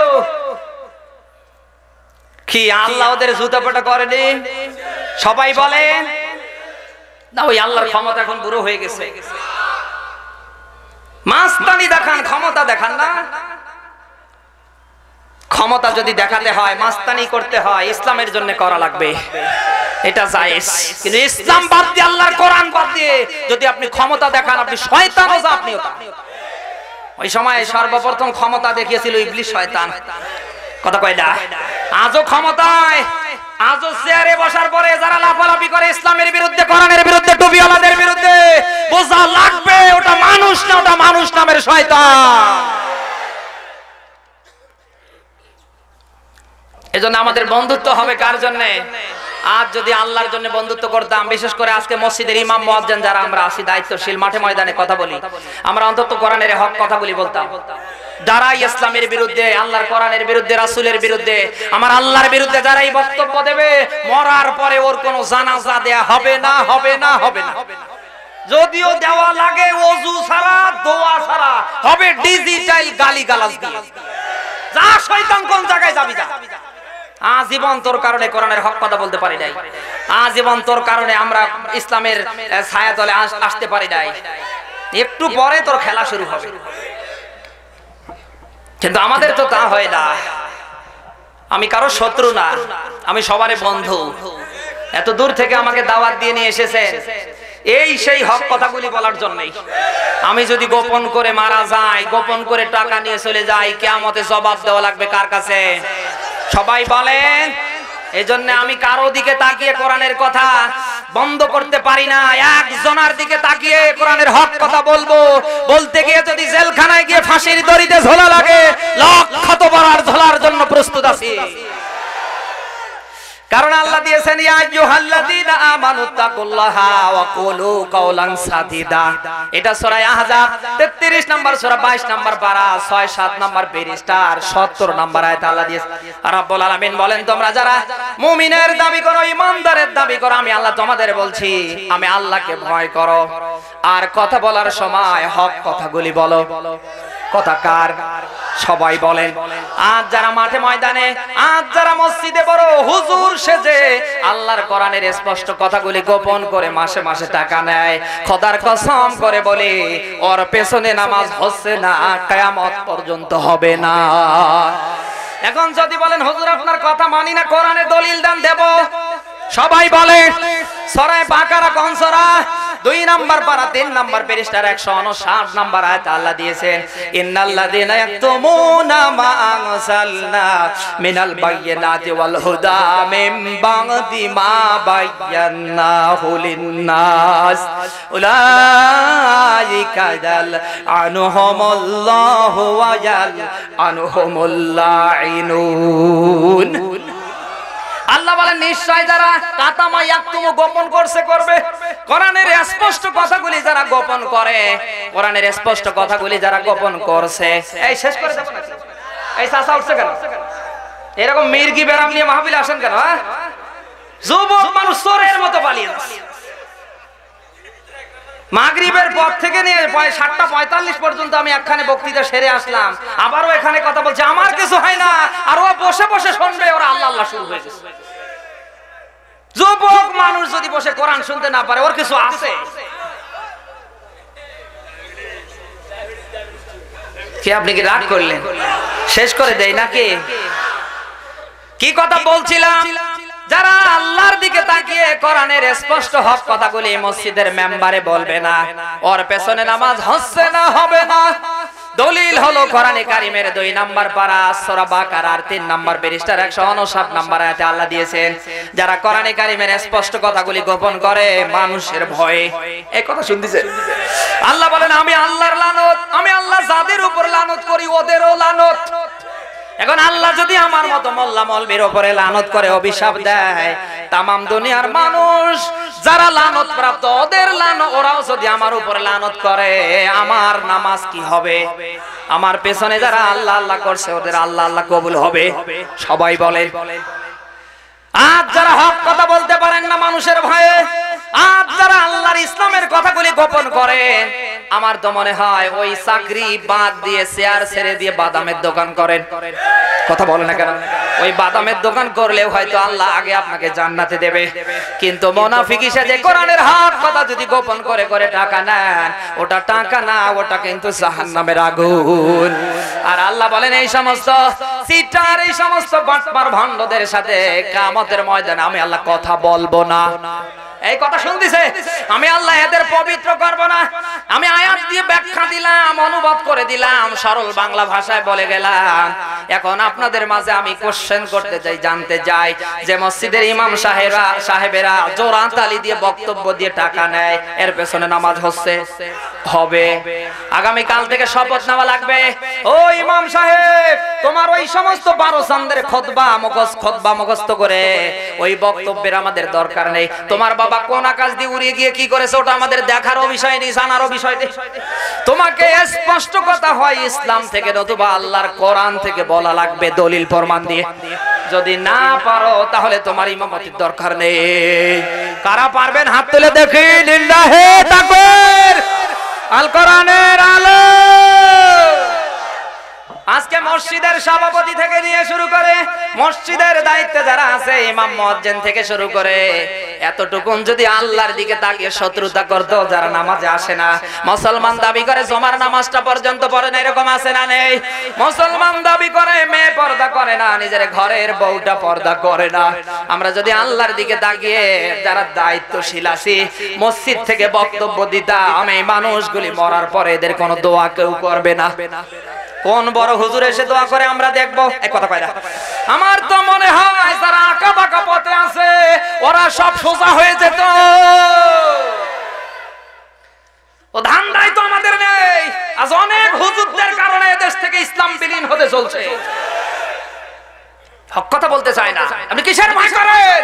কি আল্লাহ ওদের জুতা পেটা করেনি? সবাই বলেন না ওই আল্লাহর ক্ষমতা এখন বুড়ো হয়ে গেছে। মাস্তানি দেখান, ক্ষমতা দেখান না। ক্ষমতা যদি দেখাতে হয়, মাস্তানি করতে হয়, ইসলামের জন্য করা লাগবে, এটা জায়েজ। কিন্তু ইসলাম বাদ দিয়ে, আল্লাহর কোরআন বাদ দিয়ে যদি আপনি ক্ষমতা দেখান, আপনি শয়তানও যা, আপনিও তা। ওই সময় সর্বপ্রথম ক্ষমতা দেখিয়েছিল ইবলিস শয়তান। কথা কয় না? আজও ক্ষমতায়, আজও চেয়ারে বসার পরে যারা লাফালাফি করে ইসলামের বিরুদ্ধে, কোরআনের বিরুদ্ধে, টুপিওয়ালাদের বিরুদ্ধে, বোঝা লাগবে ওটা মানুষ না, ওটা মানুষ নামের শয়তান। এজন্য আমাদের বন্ধুত্ব হবে কার জন্য? আজ যদি আল্লাহর জন্য বন্ধুত্ব করতাম, বিশেষ করে আজকে মসজিদের ইমাম মুয়াজ্জিন যারা আমরা আছি, দায়িত্বশীল, মাঠে ময়দানে কথা বলি, আমরা অন্তত কোরআনের হক কথাগুলি বলতাম। যারা ইসলামের বিরুদ্ধে, আল্লাহর কোরআনের বিরুদ্ধে, রাসূলের বিরুদ্ধে, আমার আল্লাহর বিরুদ্ধে যারা এই বক্তব্য দেবে, মরার পরে ওর কোনো জানাজা দেয়া হবে না, হবে না, হবে না। যদিও দেওয়া লাগে ওযু ছাড়া, দোয়া ছাড়া, হবে ডিজিটাল গালিগালাজ দিয়ে। যা শয়তান, কোন জায়গায় যাবি যা। আজীবন তোর কারণে কোরআনের হক কথা বলতে পারি নাই, আজীবন তোর কারণে আমরা ইসলামের ছায়াতলে আসতে পারি নাই। একটু পরে তোর খেলা শুরু হবে। কিন্তু আমাদের তো তা হয় না। আমি কারো শত্রু না, আমি সবারই বন্ধু। এত দূর থেকে আমাকে দাওয়াত দিয়ে নিয়ে এসেছেন এই সেই হক কথাগুলি বলার জন্যই। আমি যদি গোপন করে মারা যাই, গোপন করে টাকা নিয়ে চলে যাই, কিয়ামতে জবাব দেওয়া লাগবে কার কাছে? সবাই বলেন। এজন্য আমি কারো দিকে তাকিয়ে কোরআনের কথা বন্ধ করতে পারি না। একজনের দিকে তাকিয়ে কোরআনের হক কথা বলবো, বলতে গিয়ে যদি জেলখানায় গিয়ে ফাঁসির দড়িতে ঝোলা লাগে, লক্ষতবার ঝোলার জন্য প্রস্তুত আছি। কারণ আল্লাহ দিয়েছেন ইয়া আইয়ুহাল্লাযীনা আমানুত্তাকুল্লাহা ওয়া কুলু কাওলান সাদীদা। এটা সূরা আহজাব 33 নম্বর সূরা 22 নম্বর পারা 6-7 নম্বর পৃষ্ঠার 70 নম্বর আয়াত আল্লাহ দিয়েছেন। রব্বুল আলামিন বলেন তোমরা যারা মুমিনের দাবি করো, ঈমানদারের দাবি করো, আমি আল্লাহ তোমাদের বলছি আমি আল্লাহকে ভয় করো, আর কথা বলার সময় হক কথাগুলি বলো। কথা কার? সবাই বলেন। আজ যারা মাঠে ময়দানে, আজ যারা মসজিদে বড় হুজুর সেজে আল্লাহর কোরআনের স্পষ্ট কথাগুলি গোপন করে মাসে মাসে টাকা নেয়, খোদার কসম করে বলে ওর পেছনে নামাজ হচ্ছে না, কিয়ামত পর্যন্ত হবে না। এখন যদি বলেন হুজুর আপনার কথা মানি না, কোরআনে দলিল দেন, দেব। সবাই বলে সূরা বাকারা কোন সূরা? 2 নম্বর পারা 3 নম্বর পৃষ্ঠার 159 নম্বর আয়াত আল্লাহ দিয়েছেন ইন্নাল্লাযীনা ইয়াকতুমুনা মা আনসালনা মিনাল বায়্যিনাতি ওয়াল হুদা মিন বা'দি মা বায়্যানাহু লিন-নাস উলাইকা আনহুমুল্লাহু ওয়া আনহুমুল লাঈনুন। আল্লাহ বলেন নিশ্চয় যারা কাতামা ইয়াকতুমু গোপন করবে, কোরআনের স্পষ্ট কথাগুলি যারা গোপন করে, কোরআনের স্পষ্ট কথাগুলি যারা গোপন করছে। এই শেষ করে দেব না, এই চাচা উঠছে কেন? এরকম মির্গি বেরাম নিয়ে মাহফিলে আসেন কেন? যুবক মানুষ চোরের মতো পালিয়ে যাচ্ছে। মাগরিবের পর থেকে নিয়ে 7:45 পর্যন্ত আমি একখানে বক্তৃতা সেরে আসলাম, আবারও এখানে কথা বলছে, আমার কিছু হয় না, আর ও বসে বসে শুনবে, ওরা আল্লাহ আল্লাহ শুরু হয়ে গেছে। যুবক মানুষ যদি বসে কোরআন শুনতে না পারে, ওর কিছু আছে? কি আপনি কি রাগ করলেন? শেষ করে দেই নাকি? কি কথা বলছিলাম? যারা আল্লাহর দিকে তাকিয়ে কোরআনের স্পষ্ট হক কথাগুলি মসজিদের মেম্বারে বলবে না, ওর পেছনে নামাজ হচ্ছে না, হবে না। দলিল হলো কোরআনে কারিমের 2 নাম্বার পারা সূরা বাকারার 3 নাম্বার পৃষ্ঠার 159 নাম্বার আয়াতে আল্লাহ দিয়েছেন, যারা কোরআনে কারিমের স্পষ্ট কথাগুলি গোপন করে মানুষের ভয়ে। এই কথা শুনতেছেন? আল্লাহ বলেন, আমি আল্লাহর লানত, আমি আল্লাহ যাদের উপর লানত করি ওদেরও লানত। এখন আল্লাহ যদি আমার মতো মোল্লা মৌলবীর উপরে লানত করে, অভিশাপ দেয়, তামাম দুনিয়ার মানুষ যারা লানত প্রাপ্ত ওদের লানত, ওরাও যদি আমার উপরে লানত করে, আমার নামাজ কি হবে? আমার পেছনে যারা আল্লাহ আল্লাহ করছে ওদের আল্লাহ আল্লাহ কবুল হবে? সবাই বলে। আজ যারা হক কথা বলতে পারেন না মানুষের ভয়ে, আজ যারা আল্লাহর ইসলামের কথাগুলি গোপন করেন, আমার তো মনে হয় ওই চাকরি বাদ দিয়ে চেয়ার ছেড়ে দিয়ে বাদামের দোকান করেন। কথা বলে না কেন? ওই বাদামের দোকান করলেও হয়তো আল্লাহ আগে আপনাকে জান্নাতে দেবে, কিন্তু মুনাফিক হিসেবে কোরআনের হক কথা যদি গোপন করে করে টাকা নেন, ওটা টাকা না, ওটা কিন্তু জাহান্নামের আগুন। আর আল্লাহ বলেন, এই সমস্ত সিটার, এই সমস্ত বাটপার ভণ্ডদের সাথে কিয়ামতের ময়দানে আমি আল্লাহ কথা বলবো না। এই কথা শুনতেছে? আমি আল্লাহ এদের পবিত্র করব না। আমি আয়াত দিয়ে ব্যাখ্যা দিলাম, অনুবাদ করে দিলাম, সরল বাংলা ভাষায় বলে গেলাম। এখন আপনাদের মাঝে আমি কোশ্চেন করতে চাই, জানতে চাই যে মসজিদের ইমাম সাহেবেরা জোড়া তালি দিয়ে বক্তব্য দিয়ে টাকা নেয়, এর পেছনে নামাজ হচ্ছে? হবে। আগামী কাল থেকে শপথ নেওয়া লাগবে, ও ইমাম সাহেব, তোমার ওই সমস্ত 12 চাঁদের খুতবা মুখস্থ করে ওই বক্তব্যের আমাদের দরকার নেই। তোমার বাবা কোন আকাশ দিয়ে উড়িয়ে গিয়ে কি করেছে ওটা আমাদের দেখারও বিষয় নেই, জানারও বিষয় নেই। তোমাকে স্পষ্ট কথা হয় ইসলাম থেকে নতুবা আল্লাহর কোরআন থেকে বলা লাগবে দলিল প্রমাণ দিয়ে। যদি না পারো তাহলে তোমার ইমামতির দরকার নেই। কারা পারবেন হাত তুলে দেখি? লিল্লাহি তাকবীর, আল কোরআনের আলো। আজকে মসজিদের সভাপতি থেকে নিয়ে শুরু করে মসজিদের দায়িত্বে যারা আছে, ইমাম মুয়াজ্জিন থেকে শুরু করে, এতটুকুন যদি আল্লাহর দিকে তাকিয়ে শত্রুতা করতো, যারা নামাজে আসে না, মুসলমান দাবি করে জুমার নামাজটা পর্যন্ত পড়ে না, এরকম আছে না নেই? মুসলমান দাবি করে মেয়ে পর্দা করে না, নিজের ঘরের বউটা পর্দা করে না। আমরা যদি আল্লাহর দিকে তাকিয়ে যারা দায়িত্বশীল আছি মসজিদ থেকে বক্তব্য দিতাম, এই মানুষগুলি মরার পরে এদের কোনো দোয়া কেউ করবে না। কোন বড় হুজুর এসে দোয়া করে আমরা দেখবো? এক কথা কয় না। আমার তো মনে হয় যারা আঁকা বাঁকা পথে আছে ওরা সব সোজা হয়ে যেত। ও ধান্দাই তো আমাদের নেই। আজ অনেক হুজুরদের কারণে দেশ থেকে ইসলাম বিলীন হতে চলছে। হক কথা বলতে চায় না। আপনি কিসের ভয় করেন?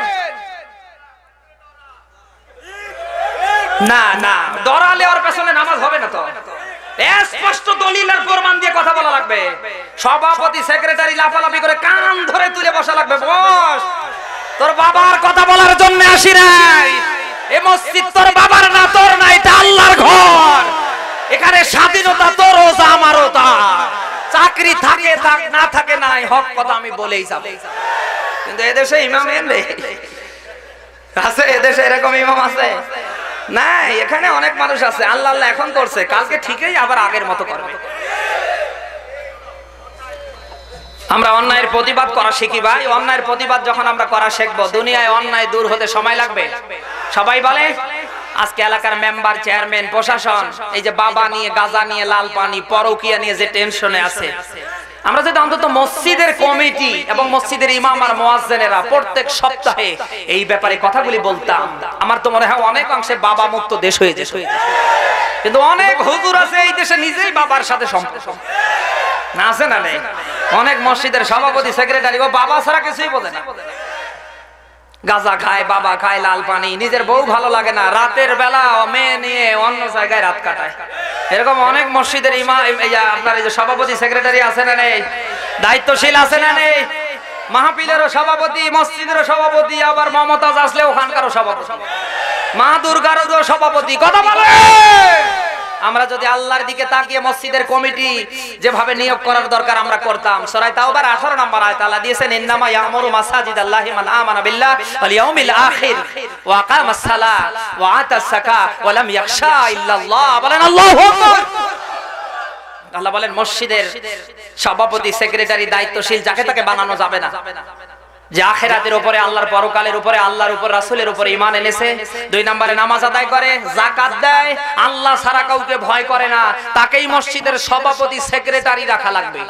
না না, দরালে ওর পেছনে নামাজ হবে না তো। স্পষ্ট দলিলের প্রমাণ দিয়ে কথা বলা লাগবে। সভাপতি সেক্রেটারি লাফালাফি করে কান ধরে তুলে বসা লাগবে। বস, তোর বাবার কথা বলার জন্য আসি নাই। এই মসজিদ তোর বাবার না, তোর না, এটা আল্লাহর ঘর। এখানে স্বাধীনতা তোরও, আমারও তা। চাকরি থাকে থাক, না থাকে নাই, হক কথা আমি বলেই যাব। কিন্তু এদেশে ইমাম নেই আছে? এদেশে এরকম ইমাম আছে? নাই। এখানে অনেক মানুষ আছে আল্লাহ আল্লাহ এখন করছে, কালকে ঠিকই আবার আগের মতো করবে। আমরা অন্যায়ের প্রতিবাদ করা শিখি ভাই। অন্যায়ের প্রতিবাদ যখন আমরা করা শিখবো, দুনিয়ায় অন্যায় দূর হতে সময় লাগবে। সবাই বলে আজকে এলাকার মেম্বার, চেয়ারম্যান, প্রশাসন এই যে বাবা নিয়ে, গাঁজা নিয়ে, লাল পানি, পরকিয়া নিয়ে যে টেনশনে আছে, আমরা যদি অন্তত মসজিদের কমিটি এবং মসজিদের ইমাম আর মুয়াজ্জিনেরা প্রত্যেক সপ্তাহে এই ব্যাপারে কথাগুলি বলতাম, আমার তো মনে হয় অনেক অংশে বাবা মুক্ত দেশ হয়ে যেত। কিন্তু অনেক হুজুর আছে এই দেশে নিজেই বাবার সাথে সম্পর্ক না, আছে না নেই? অনেক মসজিদের সভাপতি, সেক্রেটারি ও বাবা ছাড়া কিছুই বোঝে না। গাঁজা খায়, বাবা খায়, লাল পানি, নিজের বউ ভালো লাগে না, রাতের বেলা মেয়ে নিয়ে অন্য জায়গায় রাত কাটায়। এরকম অনেক মসজিদের ইমাম, আপনার এই যে সভাপতি, সেক্রেটারি আছে না নেই? দায়িত্বশীল আছে না নেই? মাহফিলেরও সভাপতি, মসজিদেরও সভাপতি, আবার মমতাজ আসলে ওখানকারও সভাপতি, মা দুর্গারও সভাপতি। কথা বলে আমরা যদি আল্লাহর দিকে তাকিয়ে মসজিদের কমিটি যেভাবে নিয়োগ করার দরকার আমরা করতাম। সূরা তাওবার 18 নম্বর আয়াত আল্লাহ দিয়েছেন, ইন্নামা ইয়ামুরু মাসাজিদাল্লাহি মান আমানা বিল্লাহ ওয়াল ইয়াউমিল আখির ওয়া আকামাস সালাহ ওয়া আতাস যাকাহ ওয়া লাম ইয়াখশা ইল্লাল্লাহ। বলেন আল্লাহু আকবার। আল্লাহ বলেন মসজিদের সভাপতি, সেক্রেটারি, দায়িত্বশীল যাকে তাকে বানানো যাবে না। যে আখিরাতের উপরে, আল্লাহর পরকালের উপরে, আল্লাহর উপর, রাসূলের উপরে ঈমান এনেছে, 2 নম্বরে নামাজ আদায় করে, যাকাত দেয়, আল্লাহ ছাড়া কাউকে ভয় করে না, তাকেই মসজিদের সভাপতি সেক্রেটারি রাখা লাগবে।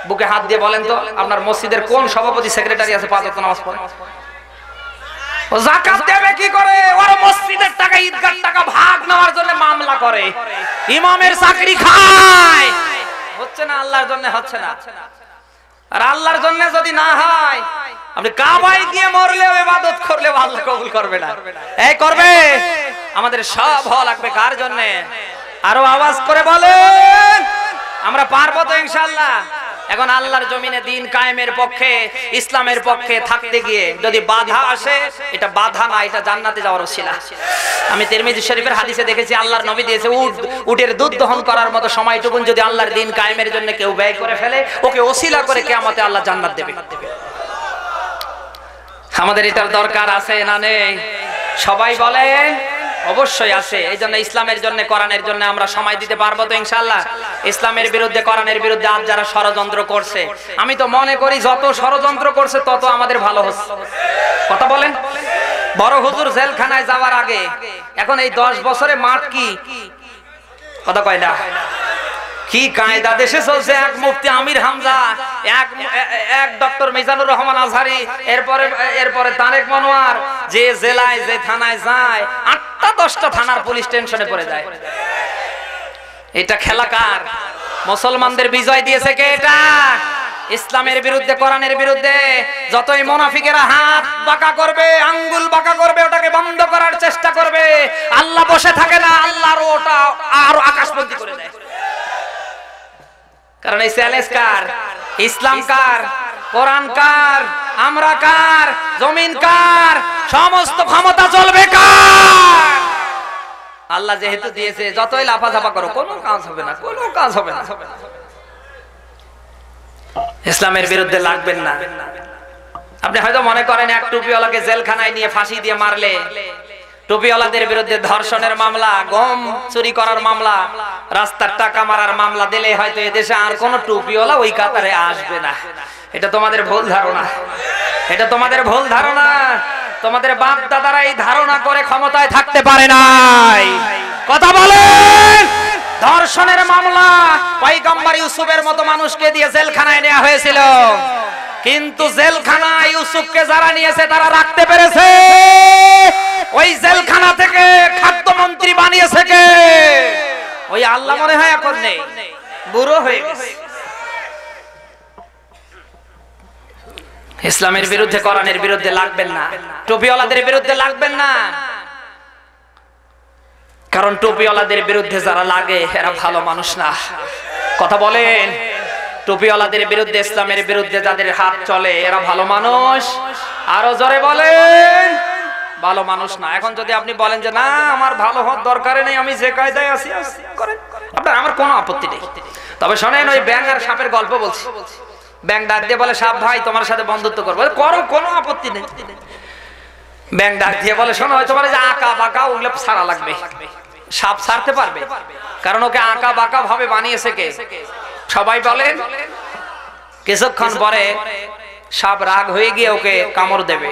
বুকে হাত দিয়ে বলেন তো আপনার মসজিদের কোন সভাপতি সেক্রেটারি আছে 5 ওয়াক্ত নামাজ পড়ে? ও যাকাত দেবে কি করে? ওর মসজিদের টাকা, ঈদগাহর টাকা ভাগ নেওয়ার জন্য মামলা করে, ইমামের চাকরি খায়। হচ্ছে না, আল্লাহর জন্য হচ্ছে না। আর আল্লাহর জন্য যদি না হয়, আপনি কাবায় গিয়ে মরলেও ইবাদত করলেও আল্লাহ কবুল করবে না। এই করবে? আমাদের সব হওয়া লাগবে কার জন্য? আরো আওয়াজ করে বলেন, আমরা পারবো তো ইনশাআল্লাহ। এখন আল্লাহর জমিনে দিন কায়েমের পক্ষে, ইসলামের পক্ষে থাকতে গিয়ে যদি বাধা আসে, এটা বাধা না, এটা জান্নাতে যাওয়ার ওসিলা। আমি তিরমিজি শরীফের হাদিসে দেখেছি আল্লাহর নবী দিয়েছে, উটের দুধ দহন করার মতো সময়টুকুন যদি আল্লাহর দিন কায়েমের জন্য কেউ ব্যয় করে ফেলে, ওকে ওসিলা করে কিয়ামতে আল্লাহ জান্নাত দেবে। আমাদের এটার দরকার আছে না নেই? সবাই বলেন অবশ্যই আছে। এই জন্য ইসলামের জন্য, কোরআনের জন্য আমরা সময় দিতে পারবো তো ইনশাআল্লাহ। ইসলামের বিরুদ্ধে, কোরআনের বিরুদ্ধে আজ যারা ষড়যন্ত্র করছে, আমি তো মনে করি যত ষড়যন্ত্র করছে তত আমাদের ভালো হচ্ছে। কথা বলেন। বড় হুজুর জেলখানায় যাওয়ার আগে এখন এই 10 বছরে মাঠ কি কথা কয় না, কি কায়দা দেশে চলছে। এক মুফতি আমির হামজা, এক ডক্টর মিজানুর রহমান আজহারি, এরপরে তারেক মনোয়ার, যে জেলায় যে থানায় যায় 8টা 10টা থানার পুলিশ টেনশনে পড়ে যায়। এটা খেলা কার? মুসলমানদের বিজয় দিয়েছে কে? এটা ইসলামের বিরুদ্ধে, কোরআনের বিরুদ্ধে। যতই মুনাফিকেরা হাত বাঁকা করবে, আঙ্গুল বাঁকা করবে, ওটাকে বন্ধ করার চেষ্টা করবে, আল্লাহ বসে থাকে না, আল্লাহর ওটা আরো আকাশপন্থী করে দেয়। কারণ এই চ্যালেঞ্জ কার? ইসলাম কার? কোরআন কার? আমরা কার? জমিন কার? সমস্ত ক্ষমতা চলবে কার? আল্লাহ যেহেতু দিয়েছে, যতই লাফাঝাপা করো কোনো কাজ হবে না, কোনো কাজ হবে না। ইসলামের বিরুদ্ধে লাগবেন না। আপনি হয়তো মনে করেন এক টুপিওয়ালাকে জেলখানায় নিয়ে ফাঁসি দিয়ে মারলে, টুপিওয়ালাদের বিরুদ্ধে ধর্ষণের মামলা, গম চুরি করার মামলা, রাস্তার টাকা মারার মামলা দিলে হয়তো এদেশে আর কোন টুপিওয়ালা ওই কাতারে আসবে না। এটা তোমাদের ভুল ধারণা, এটা তোমাদের ভুল ধারণা। তোমাদের বাপ দাদারা এই ধারণা করে ক্ষমতায় থাকতে পারে নাই। কথা বলেন। ধর্ষণের মামলা পয়গম্বর ইউসুফের মতো মানুষকে দিয়ে জেলখানায় নেওয়া হয়েছিল, কিন্তু জেলখানায় ইউসুফকে যারা নিয়েছে তারা রাখতে পেরেছে। ওই জেলখানা থেকে খাদ্যমন্ত্রী বানিয়েছে কে? ওই আল্লাহ মনে হয় এখন নেই, বুড়ো হয়ে গেছে। ইসলামের বিরুদ্ধে, কোরআনের বিরুদ্ধে লাগবেন না, টুপিওয়ালাদের বিরুদ্ধে লাগবেন না। কারণ টুপিওয়ালাদের বিরুদ্ধে যারা লাগে এরা ভালো মানুষ না। কথা বলেন। টুপিওয়ালাদের বিরুদ্ধে, ইসলামের বিরুদ্ধে যাদের হাত চলে এরা ভালো মানুষ। আরো জোরে বলেন, ভালো মানুষ না। এখন যদি আপনি বলেন যে না আমার ভালো হওয়ার দরকার নেই, আমি যে কায়দায় আছি করেন, আপনার আমার কোনো আপত্তি নেই। তবে শোনেন, ওই ব্যাঙ আর সাপের গল্প বলছি। ব্যাঙ ডাক দিয়ে বলে, সাপ ভাই তোমার সাথে বন্ধুত্ব করবো, করো, কোনো আপত্তি নেই। ব্যাঙ ডাক দিয়ে বলে, শোনো তোমার যে আঁকা বাঁকা ওগুলো ছাড়া লাগবে। সাপ ছাড়তে পারবে? কারণ ওকে আঁকা বাঁকা ভাবে বানিয়েছে কে? সবাই বলেন। কিছুক্ষণ পরে সাপ রাগ হয়ে গিয়ে ওকে কামড় দেবে,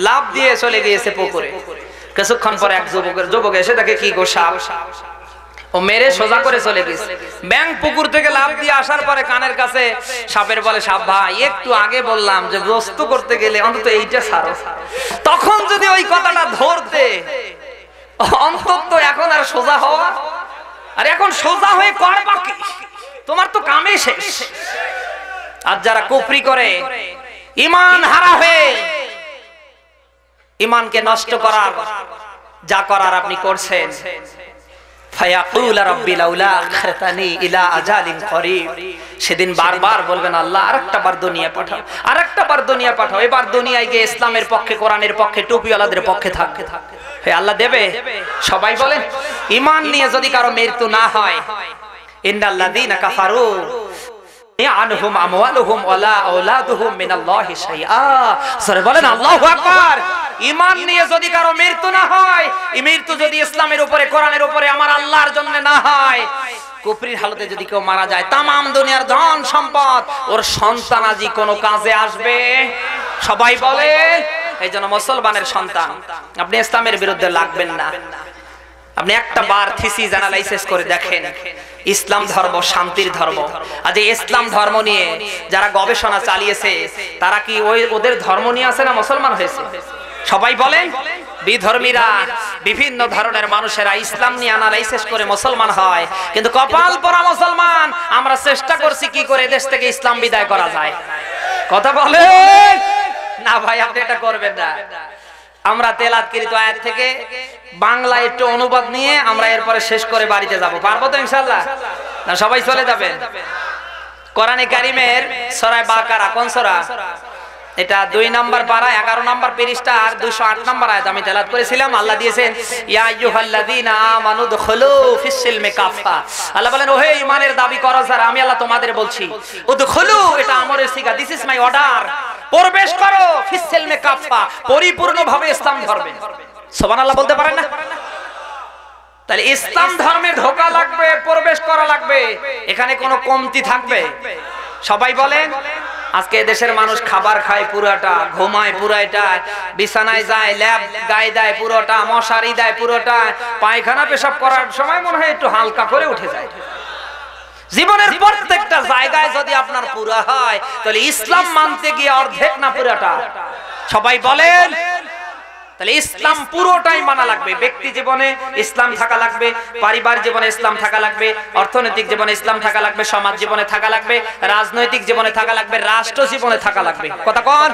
লাফ দিয়ে চলে গিয়েছে পুকুরে। কিছুক্ষণ পরে এক যুবক এসে দেখে কি গো সাপ, ও মেরে সোজা করে চলে গেছে। ব্যাঙ পুকুর থেকে লাফ দিয়ে আসার পরে কানের কাছে সাপের বলে, সাপ ভাই একটু আগে বললাম যে বস্তু করতে গেলে অন্তত এইটা ছাড়ো। তখন যদি ওই কথাটা ধরতে, অন্তত এখন আর সোজা হওয়া, আর এখন সোজা হয়ে কর বাকি, তোমার তো কামে শেষ। আর যারা কুফরি করে, ঈমান হারা হয়ে ঈমানকে নষ্ট করার যা করার আপনি করছেন, ফায়াকুল রাব্বি লাউলা আখরতানি ইলা আজালিন করিব, সেদিন বারবার বলবেন আল্লাহ আরেকটা বার দুনিয়া পাঠাও, আরেকটা বার দুনিয়া পাঠাও। এবার দুনিয়ায় গিয়ে ইসলামের পক্ষে, কোরআনের পক্ষে, টুপিওয়ালাদের পক্ষে থাকবে। হে আল্লাহ দেবে? সবাই বলেন ঈমান নিয়ে যদি কারো মৃত্যু না হয়, ইন্নাল্লাযীনা কাফারু আনহুম আমওয়ালুহুম ওয়ালা আওলাদুহুম মিনাল্লাহি শাইআ। সরে বলেন আল্লাহু আকবার। ঈমান নিয়ে যদি কারো মৃত্যু না হয়, এই মৃত্যু যদি ইসলামের উপরে, কোরআনের উপরে, আমার আল্লাহর জন্য না হয়, কুফরির হালতে যদি কেউ মারা যায়, তামাম দুনিয়ার ধন সম্পদ ওর সন্তানাজি কোনো কাজে আসবে? সবাই বলেন। এই জন্য মুসলমানের সন্তান আপনি ইসলামের বিরুদ্ধে লাগবেন না। আপনি একটা বার থিসিস অ্যানালাইসিস করে দেখেন, ইসলাম ধর্ম শান্তির ধর্ম। আজ এই ইসলাম ধর্ম নিয়ে যারা গবেষণা চালিয়েছে, তারা কি ওদের ধর্ম নিয়ে আছে না মুসলমান হয়েছে? সবাই বলেন। বিধর্মীরা, বিভিন্ন ধরনের মানুষেরা ইসলাম নিয়ে অ্যানালাইসিস করে মুসলমান হয়, কিন্তু কপাল পোড়া মুসলমান। আমরা চেষ্টা করছি কি করে দেশ থেকে ইসলাম বিদায় করা যায়। কথা বলেন না ভাই, আপনি এটা করবেন না। আমরা তেলাওয়াতকৃত আয়াত থেকে বাংলা একটু অনুবাদ নিয়ে আমরা এরপরে শেষ করে বাড়িতে যাব। পারবো তো ইনশাআল্লাহ? না সবাই চলে যাবেন? কোরআনে কারীমের সূরা বাকারা, কোন সূরা এটা? 2 নম্বর পারা 11 নম্বর পৃষ্ঠা আর 208 নম্বর আয়াত আমি তেলাওয়াত করেছিলাম। আল্লাহ দিয়েছেন ইয়া আইয়ুহাল্লাযীনা আমানু দুখুলু ফিস-সিলমি কাফা। আল্লাহ বলেন ওহে ঈমানের দাবি করো যারা, আমি আল্লাহ তোমাদের বলছি উদখুলু, এটা আমরের সিগা, দিস ইজ মাই অর্ডার। প্রবেশ করো ফিস-সিলমি কাফা, পরিপূর্ণভাবে ইসলাম ধর্মে। সুবহানাল্লাহ বলতে পারেন না? তাহলে ইসলাম ধর্মে ঢোকা লাগবে, প্রবেশ করা লাগবে, এখানে কোনো কমতি থাকবে? সবাই বলেন। আজকে দেশের মানুষ খাবার খায় পুরোটা, ঘুমায় পুরোটা, বিছানায় যায়, ল্যাব গায়ে দেয় পুরোটা, মশারি দেয় পুরোটা, পায়খানা পেশাব করার সময় মনে হয় একটু হালকা করে উঠে যায়। জীবনের প্রত্যেকটা জায়গায় যদি আপনার পুরা হয়, তাহলে ইসলাম মানতে গিয়ে অর্ধেক না পুরোটা? সবাই বলেন। তাহলে ইসলাম পুরোটাই মানা লাগবে। ব্যক্তি জীবনে ইসলাম থাকা লাগবে, পারিবারিক জীবনে ইসলাম থাকা লাগবে, অর্থনৈতিক জীবনে ইসলাম থাকা লাগবে, সমাজ জীবনে থাকা লাগবে, রাজনৈতিক জীবনে থাকা লাগবে, রাষ্ট্র জীবনে থাকা লাগবে। কথা কোন?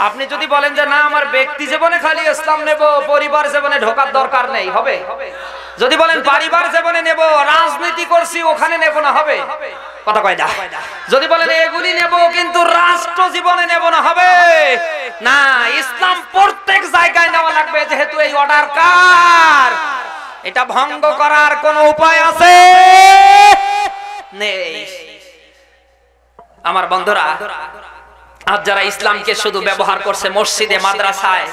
আপনি যদি বলেন যে না আমার ব্যক্তি জীবনে খালি ইসলাম নেব, পরিবার জীবনে ঢোকার দরকার নেই, হবে? যদি বলেন পরিবার জীবনে নেব, রাজনীতি করছি ওখানে নেব না, হবে? কথা কয় না। যদি বলেন এগুলি নেব কিন্তু রাষ্ট্র জীবনে নেব না, হবে না? ইসলাম প্রত্যেক জায়গায় নেওয়া লাগবে, যেহেতু এই অর্ডার কার। এটা ভঙ্গ করার কোন উপায় আছে? নেই। আমার বন্ধুরা, আজ যারা ইসলামকে শুধু ব্যবহার করছে মসজিদে মাদ্রাসায়,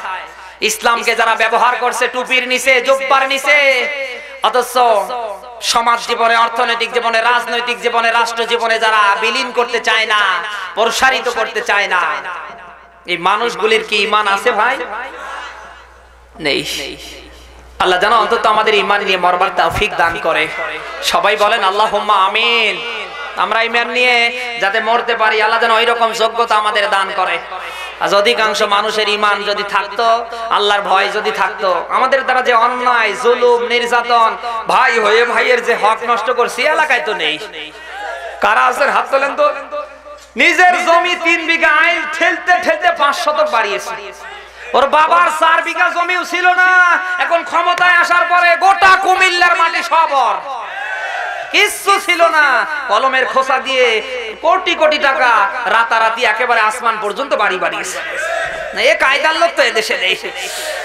ইসলামকে যারা ব্যবহার করছে টুপির নিচে, জুব্বার নিচে, অথচ সমাজ জীবনে, অর্থনৈতিক জীবনে, রাজনৈতিক জীবনে, রাষ্ট্র জীবনে যারা বিলীন করতে চায় না, প্রসারিত করতে চায় না, এই মানুষগুলির কি ঈমান আছে ভাই? নেই। আল্লাহ যেন অন্তত আমাদের ঈমান নিয়ে মরবার তৌফিক দান করে। সবাই বলেন আল্লাহুম্মা আমিন। আমরা ঈমান নিয়ে যাতে মরতে পারি, আল্লাহ যেন ওইরকম যোগ্যতা আমাদের দান করে। আজ অধিকাংশ মানুষের ঈমান যদি থাকতো, আল্লাহর ভয় যদি থাকতো, আমাদের দ্বারা যে অন্যায়, জুলুম, নির্যাতন, ভাই হয়ে ভাইয়ের যে হক নষ্ট করছি, এলাকায় তো নেই। কারা আছেন হাত তোলেন তো। নিজের জমি 3 বিঘা আইল ঠেলতে ঠেলতে 5 শতক বাড়িয়েছে। ওর বাবার 4 বিঘা জমিও ছিল না, এখন ক্ষমতায় আসার পরে গোটা কুমিল্লার মাটি সব ওর। কিচ্ছু ছিল না, কলমের খোসা দিয়ে কোটি কোটি টাকা রাতারাতি একেবারে আসমান পর্যন্ত বাড়ি বাড়িয়েছে। না, এ কায়দার লোক তো এদেশে নেই।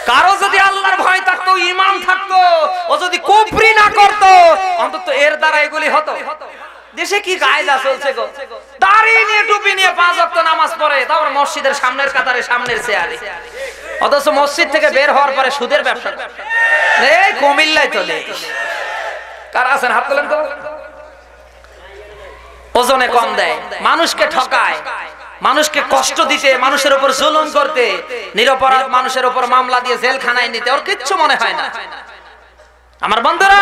কারো যদি আল্লাহর ভয় থাকতো, ঈমান থাকতো, ও যদি কুফরি না করতো, অন্তত এর দ্বারা এগুলি হতো। দেশে কি কায়দা চলছে গো? দাড়ি নিয়ে টুপি নিয়ে 5 ওয়াক্ত নামাজ পড়ে, তারপর মসজিদের সামনের কাতারে, সামনের চেয়ারে, অথচ মসজিদ থেকে বের হওয়ার পরে সুদের ব্যবসা। এই কুমিল্লায় তো নেই। কারা আছেন হাত তোলেন তো। ওজনে কম দেয়, মানুষকে ঠকায়, মানুষকে কষ্ট দিতে, মানুষের উপর জুলুম করতে, নিরপরাধ মানুষের উপর মামলা দিয়ে জেলখানায় নিতে ওর কিচ্ছু মনে হয় না। আমার বন্ধুরা,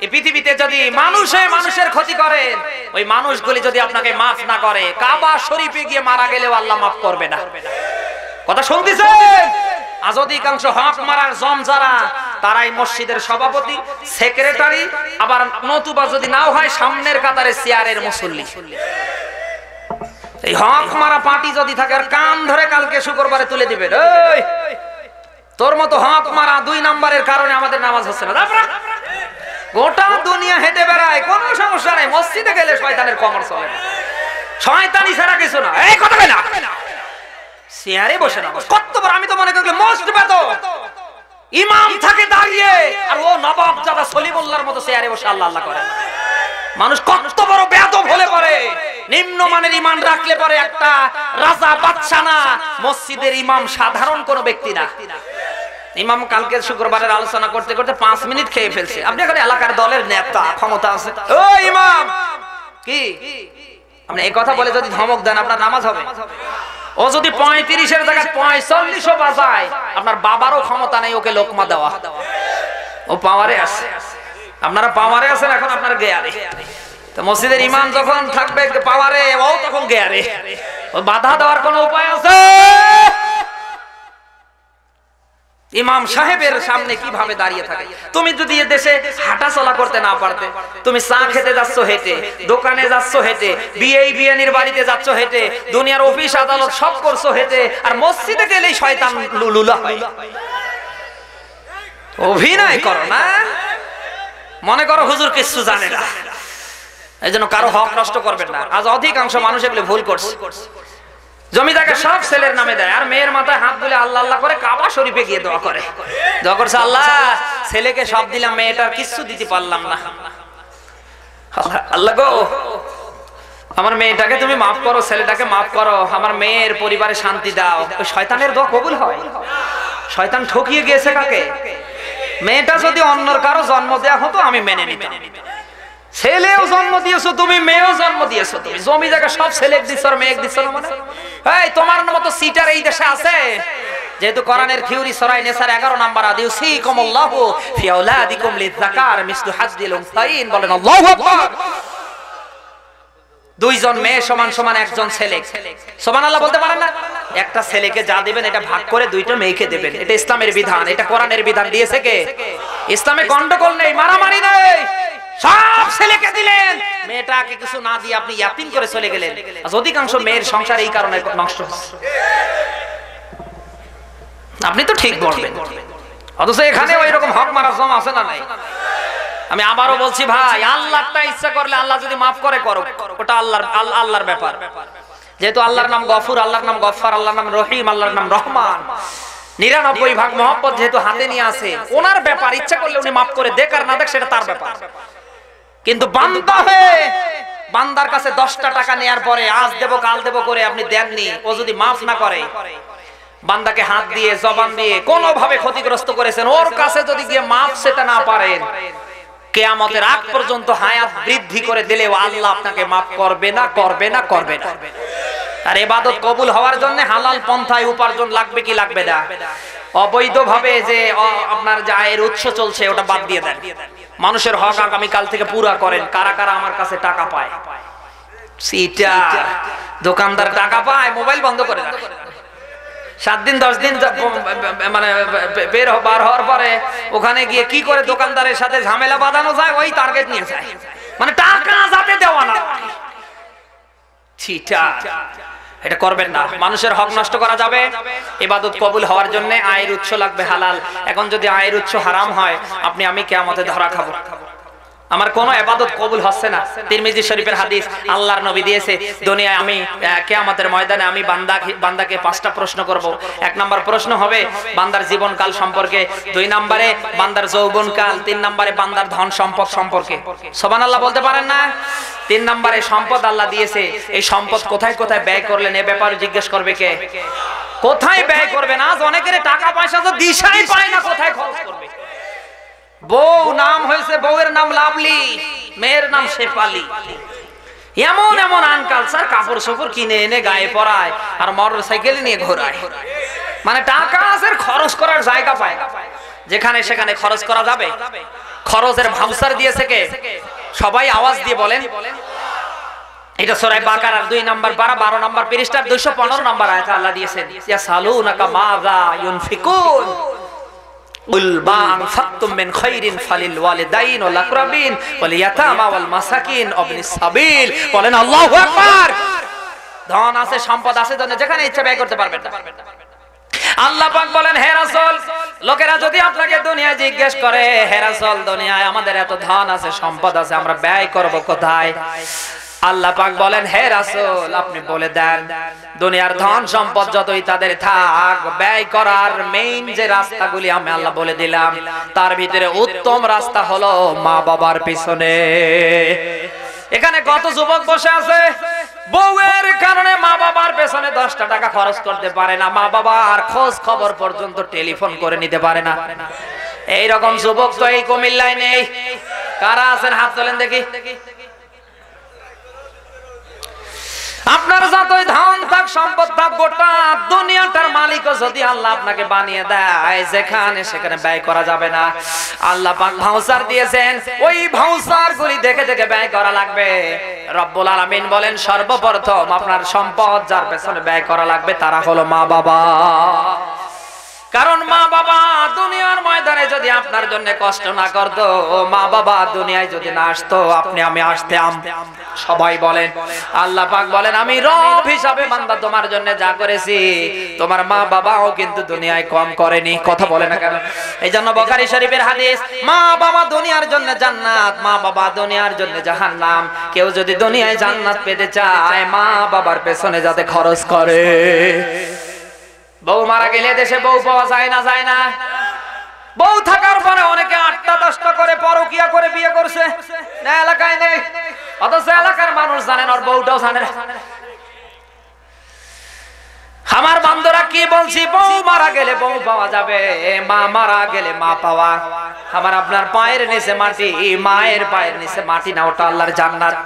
এই পৃথিবীতে যদি মানুষে মানুষের ক্ষতি করে, ওই মানুষগুলি যদি আপনাকে মাফ না করে, কাবা শরীফে গিয়ে মারা গেলেও আল্লাহ মাফ করবে না। কথা শুনতেছেন? আজ অধিকাংশ হক মারার জম যারা, তারাই মসজিদের সভাপতি, সেক্রেটারি, আবার নতুবা যদি নাও হয় সামনের কাতারে চেয়ারের মুসল্লি। এই হক মারা পার্টি যদি থাকে, আর কান ধরে কালকে শুক্রবারে তুলে দিবে, এই তোর মতো হক মারা 2 নম্বরের কারণে আমাদের নামাজ হচ্ছে না। গোটা দুনিয়া হেঁটে বেড়ায়, কোনো সমস্যা নেই, মসজিদে গেলে শয়তানের কমর চলে না, শয়তানি ছাড়া কিছু না। এই কথা কই না, চেয়ারে বসে না, কতবার আমি তো মনে করি মোস্ট বেদ ইমাম থাকে দাঁড়িয়ে আর ও নবাব জাদা সলিমুল্লাহর মতো চেয়ারে বসে আল্লাহ আল্লাহ করে। মানুষ কত বড় বেয়াদব হলে পরে, নিম্নমানের ঈমান রাখলে পরে একটা রাজা বাদশা না, মসজিদের ইমাম সাধারণ কোনো ব্যক্তি না। ইমাম কালকে শুক্রবারের আলোচনা করতে করতে 5 মিনিট খেয়ে ফেলছে। আপনি এখন এলাকার দলের নেতা, ক্ষমতা আছে, ও ইমাম কি আপনি এই কথা বলে যদি ধমক দেন আপনার নামাজ হবে? ও যদি 35-এর জায়গায় 45ও বাজায়, আপনার বাবারও ক্ষমতা নেই ওকে লোকমা দেওয়া। ও পাওয়ারে আছে, আপনারা পাওয়ারে আছেন, এখন আপনার গেয়ারে। তো মসজিদের ইমাম যখন থাকবে পাওয়ারে, ও তখন গেয়ারে। ও বাধা দেওয়ার কোনো উপায় আছে? ইমাম সাহেবের সামনে কিভাবে দাঁড়িয়ে থাকে? তুমি যদি এ দেশে হাঁটা চলা করতে না পারতে, তুমি চা খেতে যাচ্ছ হেঁটে, দোকানে যাচ্ছ হেঁটে, বিয়েনির বাড়িতে যাচ্ছ হেঁটে, দুনিয়ার অফিস আদালত সব করছো হেঁটে, আর মসজিদে গেলেই শয়তান লুলুলা হয়। অভিনয় করো না, মনে করো হুজুর কিছু জানে না। এই জন্য কারো হক নষ্ট করবেন না। আজ অধিকাংশ মানুষ এগুলো ভুল করছে। জমিদারকে সব ছেলের নামে দেয়, আর মেয়ের মাথায় হাত তুলে আল্লাহ আল্লাহ করে কাবা শরীফে গিয়ে দোয়া করে। দোয়া করছে, আল্লাহ ছেলেকে সব দিলাম, মেয়েটার কিছু দিতে পারলাম না। আল্লাহ গো, আমার মেয়েটাকে তুমি মাফ করো, ছেলেটাকে মাফ করো, আমার মেয়ের পরিবারে শান্তি দাও। ওই শয়তানের দোয়া কবুল হয়? শয়তান ঠকিয়ে গিয়েছে কাকে? মেয়েটা যদি অন্যর কারো জন্ম দেয়া হতো আমি মেনে নিতাম। ছেলেও জন্ম দিয়েছো তুমি, মেয়েও জন্ম দিয়েছো তুমি, জমি জায়গা সব ছেলে দিচ্ছ আর মেয়ে দিচ্ছ না। মানে এই তোমার মতো সিটার এই দেশে আছে? যেহেতু কোরআনের থিওরি সূরা নিসার 11 নাম্বার আদিউসিকুমুল্লাহু ফি আওলাদিকুম লিযাকার মিসলু হাজ্জিল উনসাইন, বলেন আল্লাহু আকবার। দুইজন মেয়ে সমান সমান একজন ছেলে, সুবহানাল্লাহ বলতে পারেন না? একটা ছেলেকে যা দিবেন এটা ভাগ করে দুইটা মেয়েকে দিবেন, এটা ইসলামের বিধান, এটা কোরআনের বিধান। দিয়েছে কে? ইসলামে গন্ডগোল নেই, মারামারি নেই, সব ছেলেকে দিলেন, মেয়েটাকে কিছু না দিয়ে আপনি ইয়াতিম করে চলে গেলেন। অধিকাংশ মেয়ের সংসার এই কারণে নষ্ট হচ্ছে। আপনি তো ঠিক বলবেন, অথচ এখানে ওই রকম হক মারা জমা আছে না নাই? আমি আবারও বলছি ভাই, আল্লাহটা ইচ্ছা করলে আল্লাহ যদি মাফ করে করো, ওটা আল্লাহর ব্যাপার। যেহেতু আল্লাহর নাম গফুর, আল্লাহর নাম গফফার, আল্লাহর নাম রহিম, আল্লাহর নাম রহমান, 99 ভাগ মহব্বত যেহেতু হাতে নিয়ে আছে, ওনার ব্যাপার। ইচ্ছা করলে উনি মাফ করে দেখ আর না দেখ সেটা তার ব্যাপার। কিন্তু বান্দা হয়ে বান্দার কাছে 10টা টাকা নেয়ার পরে আজ দেব কাল দেব করে আপনি দেননি, ও যদি মাফ না করে, বান্দাকে হাত দিয়ে জবান দিয়ে কোনোভাবে ক্ষতিগ্রস্ত করেছেন, ওর কাছে যদি গিয়ে মাফ সেটা না পারেন, কিয়ামতের আগ পর্যন্ত হায়াত বৃদ্ধি করে দিলেও আল্লাহ আপনাকে মাফ করবে না, করবে না, করবে না। আর ইবাদত কবুল হওয়ার জন্য হালাল পন্থায় উপার্জন লাগবে কি লাগবে না? অবৈধভাবে যে আপনার যে আয়ের উৎস চলছে ওটা বাদ দিয়ে দেন। মানুষের হক আগামী কাল থেকে পুরা করেন। কারা কারা আমার কাছে টাকা পায়? সিটা দোকানদার টাকা পায়, মোবাইল বন্ধ করে দেয়। 7 দিন 10 দিন মানে বার হওয়ার পরে ওখানে গিয়ে কি করে দোকানদারের সাথে ঝামেলা বাঁধানো যায়, ওই টার্গেট নিয়ে যায়। মানে টাকা যাতে দেওয়া না। সিটা এটা করবেন না। মানুষের হক নষ্ট করা যাবে? ইবাদত কবুল হওয়ার জন্য আয়ের উৎস লাগবে হালাল। এখন যদি আয়ের উৎস হারাম হয়, আমি কিয়ামতে ধরা খাবো। আমার কোনো ইবাদত কবুল হচ্ছে না। তিরমিজি শরীফের হাদিস, আল্লাহর নবী দিয়েছে, দুনিয়ায় আমি কিয়ামতের ময়দানে আমি বান্দাকে 5টা প্রশ্ন করব। 1 নাম্বার প্রশ্ন হবে বান্দার জীবনকাল সম্পর্কে, 2 নম্বরে বান্দার যৌবনকাল, 3 নম্বরে বান্দার ধন সম্পদ সম্পর্কে। সুবহানাল্লাহ বলতে পারেন না? 3 নম্বরে সম্পদ আল্লাহ দিয়েছে, এই সম্পদ কোথায় কোথায় ব্যয় করলেন এ ব্যাপারে জিজ্ঞেস করবে কে? কোথায় ব্যয় করবেন? আজ অনেকের টাকা পয়সা তো দিশাই পায় না কোথায় খরচ করবে। বউ নাম হয়েছে, বউয়ের নাম লাভলি, মেয়ের নাম শেফালি। এমন এমন আনকালচার কাপড় চোপড় কিনে এনে গায়ে পরায় আর মোটর সাইকেল নিয়ে ঘোরায়। মানে টাকা আছে, খরচ করার জায়গা পায় না। যেখানে সেখানে খরচ করা যাবে। খরচের ভাউচার দিয়েছে কে? সবাই আওয়াজ দিয়ে বলেন। এটা সূরা বাকারার 2 নম্বর পারা 12 নম্বর পৃষ্ঠার 215 নম্বর আয়াতে আল্লাহ দিয়েছেন, ইয়াসালুনাকা মাযা ইউনফিকুন কুল মা আনফাকতুম মিন খাইরিন ফালিল ওয়ালিদাইন ওয়াল আকরাবিন ওয়াল ইয়াতামা ওয়াল মাসাকিন ওয়াবনিস সাবিল। বলেন আল্লাহু আকবার। ধন আছে, সম্পদ আছে, যেখানে ইচ্ছা ব্যয় করতে পারবেন। আল্লাহ পাক বলেন, হে রাসূল, লোকেরা যদি আপনাকে দুনিয়ায় জিজ্ঞেস করে, হে রাসূল দুনিয়ায় আমাদের এত ধন আছে, সম্পদ আছে, আমরা ব্যয় করব কোথায়? আল্লাহ পাক বলেন, হে রাসূল আপনি বলে দেন দুনিয়ার ধন সম্পদ যতই তাদের থাক, ব্যয় করার মেইন যে রাস্তাগুলি আমি আল্লাহ বলে দিলাম, তার ভিতরে উত্তম রাস্তা হলো মা বাবার পিছনে। এখানে কত যুবক বসে আছে, বউয়ের কারণে মা বাবার পেছনে 10টা টাকা খরচ করতে পারে না, মা বাবার খোঁজ খবর পর্যন্ত টেলিফোন করে নিতে পারে না। এইরকম যুবক তো এই কুমিল্লায় নেই। কারা আছেন হাত তোলেন দেখি। আপনার যতই ধন থাক সম্পদ থাক, গোটা দুনিয়াটার মালিকও যদি আল্লাহ আপনাকে বানিয়ে দেয়, যেখানে সেখানে ব্যয় করা যাবে না। আল্লাহ পাক ভাউচার দিয়েছেন, ওই ভাউচার গুলি দেখে দেখে ব্যয় করা লাগবে। রব্বুল আলামিন বলেন, সর্বপ্রথম আপনার সম্পদ যার পেছনে ব্যয় করা লাগবে তারা হলো মা বাবা। কারণ মা বাবা দুনিয়ার ময়দানে যদি আপনার জন্য কষ্ট না করতো, মা বাবা দুনিয়ায় যদি না আসতো, আপনি আমি আসতাম। সবাই বলেন, আল্লাহ পাক বলেন, আমি রব হিসাবে বান্দা তোমার জন্য যা করেছি, তোমার মা বাবাও কিন্তু দুনিয়ায় কম করেনি। কথা বলে না কেন? এই জন্য বুখারী শরীফের হাদিস, মা বাবা দুনিয়ার জন্য জান্নাত, মা বাবা দুনিয়ার জন্য জাহান্নাম। কেউ যদি দুনিয়ায় জান্নাত পেতে চায়, মা বাবার পেছনে যাতে খরচ করে। বউ মারা গেলে দেশে বউ পাওয়া যায় না, যায় না? বউ থাকার পরে অনেকে 8টা 10টা করে পরকিয়া করে বিয়ে করছে, না এলাকায় নেই, অথচ এলাকার মানুষ জানেন, ওর বউটাও জানে। আমার বান্ধবরা কি বলছি, বউ মারা গেলে বউ পাওয়া যাবে, মা মারা গেলে মা পাওয়া। আমার আপনার পায়ের নিচে মাটি, মায়ের পায়ের নিচে মাটি না, ওটা আল্লাহর জান্নাত।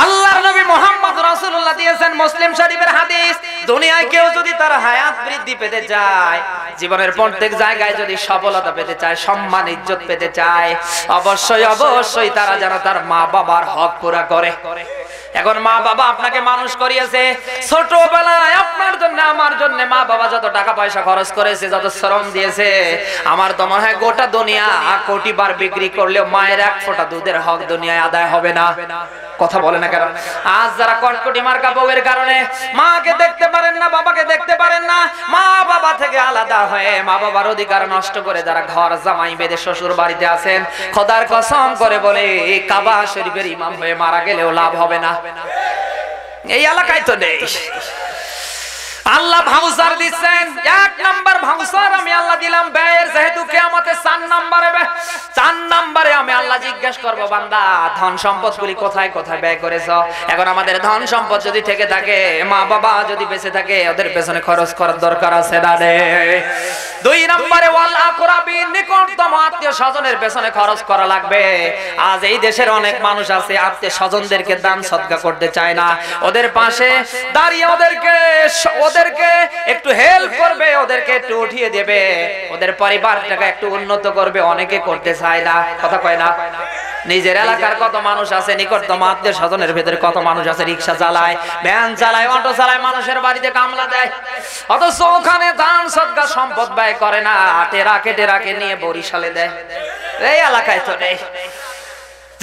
আল্লাহর নবী মুহাম্মদ রাসূলুল্লাহ দিয়েছেন মুসলিম শরীফের হাদিস, দুনিয়ায় কেউ যদি তার হায়াত বৃদ্ধি পেতে চায়, জীবনের প্রত্যেক জায়গায় যদি সফলতা পেতে চায়, সম্মান ইজ্জত পেতে চায়, অবশ্যই অবশ্যই তারা যেন তার মা বাবার হক পুরা করে। এখন মা বাবা আপনাকে মানুষ করিয়েছে, ছোটবেলায় আপনার জন্য আমার জন্য মা বাবা যত টাকা পয়সা খরচ করেছে, যত শ্রম দিয়েছে, আমার তো মনে হয় গোটা দুনিয়া কোটি বার বিক্রি করলেও মায়ের এক ফোঁটা দুধের হক দুনিয়ায় আদায় হবে না। কথা বলে না কেন? আজ যারা কটকটি মার্কা বউয়ের কারণে মাকে দেখতে পারেন না, বাবাকে দেখতে পারেন না, মা বাবা থেকে আলাদা হয়ে মা বাবার অধিকার নষ্ট করে যারা ঘর জামাই বেঁধে শ্বশুর বাড়িতে আছেন, খোদার কসম করে বলে কাবা শরীফের ইমাম হয়ে মারা গেলেও লাভ হবে না। এই এলাকায় তো নেই। আল্লাহ ভাউচার দিচ্ছেন, 1 নাম্বার ভাউচার আমি আল্লাহ দিলাম ব্যয়ের, যেহেতু কিয়ামতে 4 নম্বরে আমি আল্লাহ জিজ্ঞেস করব, বান্দা ধন সম্পদগুলি কোথায় কোথায় ব্যয় করেছো? এখন আমাদের ধন সম্পদ যদি থেকে থাকে, মা বাবা যদি বেঁচে থাকে, ওদের পেছনে খরচ করার দরকার আছে না রে? 2 নম্বরে ওয়াল আকরাবিন, নিকটতম আত্মীয় স্বজনের পেছনে খরচ করা লাগবে। আজ এই দেশের অনেক মানুষ আছে আত্মীয় স্বজনদেরকে দান সদকা করতে চায় না, ওদের পাশে দাঁড়িয়ে ওদেরকে একটু হেল্প করবে, ওদেরকে একটু উঠিয়ে দেবে, ওদের পরিবারটাকে একটু উন্নত করবে, অনেকে করতে চায় না। কথা কয় না? নিজের এলাকার কত মানুষ আছে, নিকটতম আত্মীয় স্বজনের ভেতরে কত মানুষ আছে রিকশা চালায়, ভ্যান চালায়, অটো চালায়, মানুষের বাড়িতে কামলা দেয়, অথচ ওখানে দান সদকা সম্পদ ব্যয় করে না, টেরাকে নিয়ে বরিশালে দেয়। এই এলাকায় তো নেই।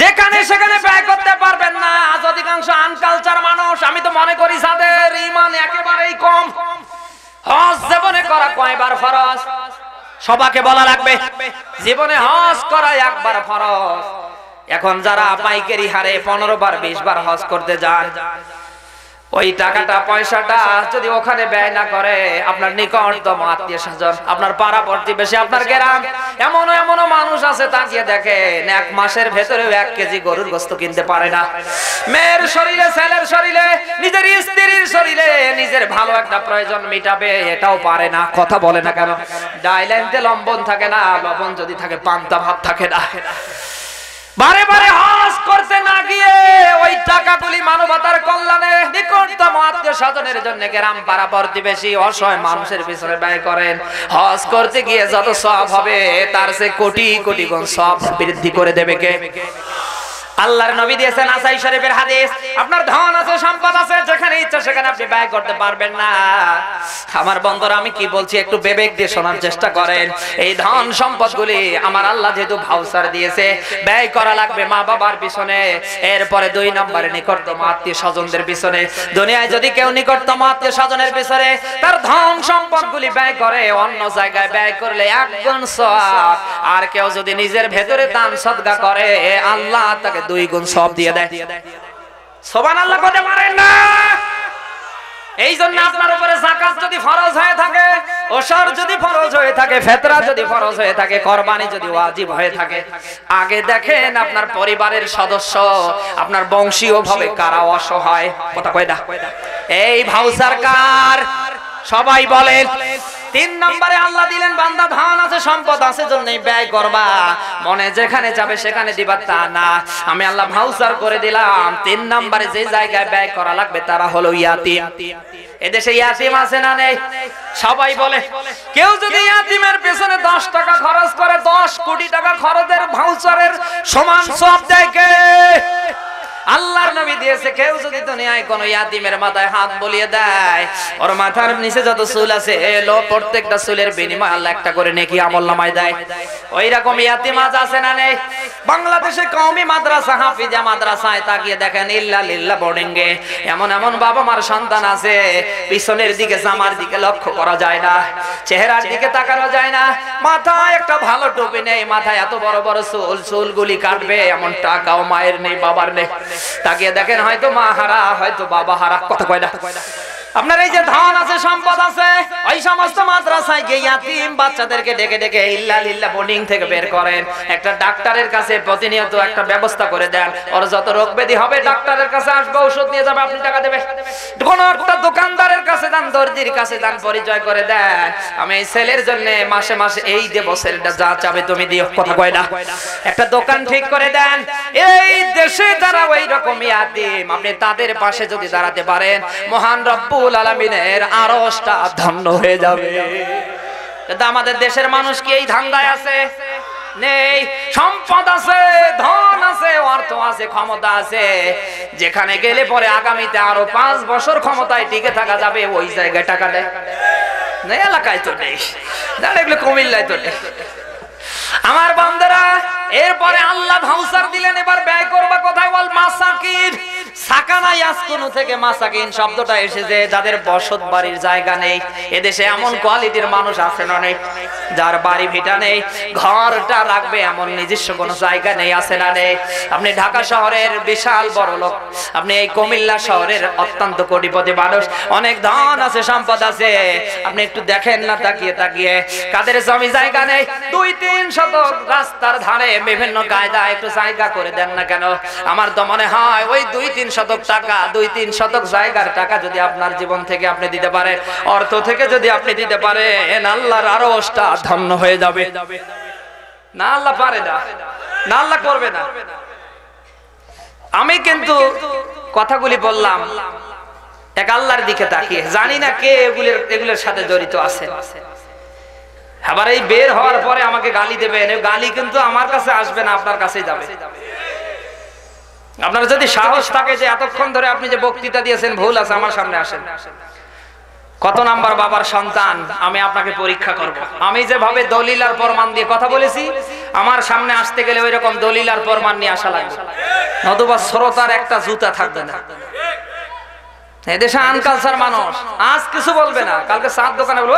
যেখানে সেখানে ব্যয় করতে পারবেন না। আজ অধিকাংশ আনকালচার মানুষ, আমি তো মনে করি যাদের ঈমান একেবারেই কম, হজ জীবনে করা কয়বার ফরজ? সবাইকে বলা লাগবে, জীবনে হজ করা একবার ফরজ। এখন যারা পাইকারি হারে 15 বার 20 বার হজ করতে যান, ওই টাকাটা পয়সাটা যদি ওখানে ব্যয় না করে, আপনার নিকটতম আত্মীয় স্বজন, আপনার পাড়া প্রতিবেশী, আপনার গ্রাম, এমন মানুষ আছে, তাকিয়ে দেখেন 1 মাসের ভেতরে 1 কেজি গরুর গোশত কিনতে পারে না। মেয়ের শরীরে, ছেলের শরীরে, নিজের স্ত্রীর শরীরে নিজের ভালো একটা প্রয়োজন মিটাবে, এটাও পারে না। কথা বলে না কেন? ডাইল আনতে লবণ থাকে না, লবণ যদি থাকে পান্তা ভাত থাকে না। বারে বারে হজ করতে না গিয়ে ওই টাকাগুলি মানবতার কল্যাণে, নিকটতম আত্মীয় স্বজনের জন্য, গ্রাম পাড়া প্রতিবেশী অসহায় মানুষের পিছনে ব্যয় করেন। হজ করতে গিয়ে যত সওয়াব হবে, তার চেয়ে কোটি কোটি গুণ সওয়াব বৃদ্ধি করে দেবে কে? আল্লাহর নবী দিয়েছেন নাসাই শরীফের হাদিস, আপনার ধন আছে, সম্পদ আছে, যেখানে ইচ্ছা সেখানে আপনি ব্যয় করতে পারবেন না। আমার বন্ধুরা, আমি কি বলছি একটু বিবেক দিয়ে শোনার চেষ্টা করেন। এই ধন সম্পদগুলি আমার আল্লাহ যেহেতু ভাউচার দিয়েছে, ব্যয় করা লাগবে মা বাবার পিছনে, এরপরে 2 নম্বরে নিকটতম আত্মীয় স্বজনদের পিছনে। দুনিয়ায় যদি কেউ নিকটতম আত্মীয় স্বজনের পিছনে তার ধন সম্পদগুলি ব্যয় করে, অন্য জায়গায় ব্যয় করলে 1 গুণ সওয়াব। আর কেউ যদি নিজের ভেতরে দান সদকা করে, আল্লাহ তাকে 2 গুণ সওয়াব দিয়ে দেয়। সুবহানাল্লাহ বলতে পারেন না? এই জন্য আপনার উপরে যাকাত যদি ফরজ হয়ে থাকে, ওশর যদি ফরজ হয়ে থাকে, ফিতরা যদি ফরজ হয়ে থাকে, কুরবানি যদি ওয়াজিব হয়ে থাকে, আগে দেখেন আপনার পরিবারের সদস্য, আপনার বংশীয় ভাবে কারা অসহায়। কথা কয় না? এই ভাউচার কার? সবাই বলেন। 3 নম্বরে আল্লাহ দিলেন বান্দা ধন আছে সম্পদ আছে জন্যই ব্যয় করবা, মনে যেখানে যাবে সেখানে দিবা তা না। আমি আল্লাহ ভাউচার করে দিলাম 3 নম্বরে যে জায়গায় ব্যয় করা লাগবে তারা হলো ইয়াতিম। এদেশে ইয়াতিম আছে না নেই? সবাই বলে। কেউ যদি ইয়াতিমের পেছনে 10 টাকা খরচ করে 10 কোটি টাকা খরচের ভাউচারের সমান সওয়াব দেয় কে? আল্লাহর নবী দিয়েছে। কেউ যদি দুনিয়ায় কোন ইয়াতিমের মাথায় হাত বলিয়ে দেয়, ওর মাথার নিচে যত চুল আছে এলো প্রত্যেকটা চুলের বিনিময়ে আল্লাহ একটা করে নেকি আমলনামায় দেয়। ওই রকম ইয়াতিম আজ আছে না নেই? বাংলাদেশে কওমি মাদ্রাসা, হাফিজা মাদ্রাসায় তাকিয়ে দেখেন ইল্লা লিল্লাহ বোর্ডিং এ এমন এমন বাবা মার সন্তান আছে, পিছনের দিকে জামার দিকে লক্ষ্য করা যায় না, চেহারার দিকে তাকানো যায় না, মাথায় একটা ভালো টুপি নেই, মাথায় এত বড় বড় চুল, চুলগুলি কাটবে এমন টাকাও মায়ের নেই, বাবার নেই। তাকিয়ে দেখেন হয়তো মা হারা, হয়তো বাবা হারা। কথা কয় না? আপনার এই যে ধন আছে সম্পদ আছে, ওই সমস্ত মাদ্রাসায় গিয়ে ইয়াতিম বাচ্চাদেরকে ডেকে ডেকে ইল্লা লিল্লাহ বোর্ডিং থেকে বের করেন। একটা ডাক্তারের কাছে প্রতিনিয়ত একটা ব্যবস্থা করে দেন, ওর যত রোগ ব্যাধি হবে ডাক্তারের কাছে আসবে, ঔষধ নিয়ে যাবে, আপনি টাকা দেবেন। কোন একটা দোকানদারের কাছে যান, দর্জির কাছে যান, পরিচয় করে দেন, আমি এই ছেলের জন্য মাসে মাসে এই দেব, ছেলেটা যা চাবে তুমি দিও। কথা কয় না? একটা দোকান ঠিক করে দেন। এই দেশে যারা ওই রকম ইয়াতিম, আপনি তাদের পাশে যদি দাঁড়াতে পারেন, মহান রব্বুল আলামিনের আরশটা ধন্য হয়ে যাবে। কিন্তু আমাদের দেশের মানুষ কি এই ধান্দায় আছে? নেই। সম্পদ আছে, ধন আছে, অর্থ আছে, ক্ষমতা আছে, যেখানে গেলে পরে আগামীতে আরো 5 বছর ক্ষমতায় টিকে থাকা যাবে, ওই জায়গায় টাকা দেয় না। এলাকায় তো নেই, এগুলো কুমিল্লায় তো নেই। আমার বান্দারা, এরপরে আল্লাহ ভাউচার দিলেন, এবার ব্যয় করবা কোথায়? ওয়াল মাসাকিন। সাকানা ইয়াসকুনু থেকে মাসাকিন শব্দটা এসেছে, যাদের বসত বাড়ির জায়গা নেই। এদেশে এমন কোয়ালিটির মানুষ আছে না নেই? যার বাড়ি ভিটা নেই, ঘরটা রাখবে এমন নিজস্ব কোনো জায়গা নেই, আছে না নেই? আপনি ঢাকা শহরের বিশাল বড় লোক, আপনি এই কুমিল্লা শহরের অত্যন্ত কোটিপতি মানুষ, অনেক ধন আছে, সম্পদ আছে, আপনি একটু দেখেন না তাকিয়ে তাকিয়ে কাদের জমি জায়গা নেই? 2-3 শতক রাস্তার ধারে বিভিন্ন কায়দা একটু জায়গা করে দেন না কেন? আমার তো মনে হয় ওই 2-3 শতক টাকা, 2-3 শতক জায়গার টাকা যদি আপনার জীবন থেকে আপনি দিতে পারেন, অর্থ থেকে যদি আপনি দিতে পারেন, আল্লাহর আরশটা ধন্য হয়ে যাবে। না, আল্লাহ পারে না, না আল্লাহ করবে না। আমি কিন্তু কথাগুলি বললাম এক আল্লাহর দিকে তাকিয়ে, জানি না কে এগুলোর সাথে জড়িত আছে। আবার এই বের হওয়ার পরে আমাকে গালি দেবেন, গালি কিন্তু আমার কাছে আসবে না, আপনার কাছেই যাবে। আপনার যদি সাহস থাকে যে এতক্ষণ ধরে আপনি যে বক্তৃতা দিয়েছেন ভুল আছে, আমার সামনে আসেন। কত নাম্বার বাবার সন্তান আমি আপনাকে পরীক্ষা করব। আমি যেভাবে দলিল আর প্রমাণ দিয়ে কথা বলেছি, আমার সামনে আসতে গেলে ওই রকম দলিল আর প্রমাণ নিয়ে আসা লাগবে, নতুবা শ্রোতার একটা জুতা থাকবে না। এদেশে আনকালচার মানুষ আজ কিছু বলবে না, কালকে চার দোকানে বলবো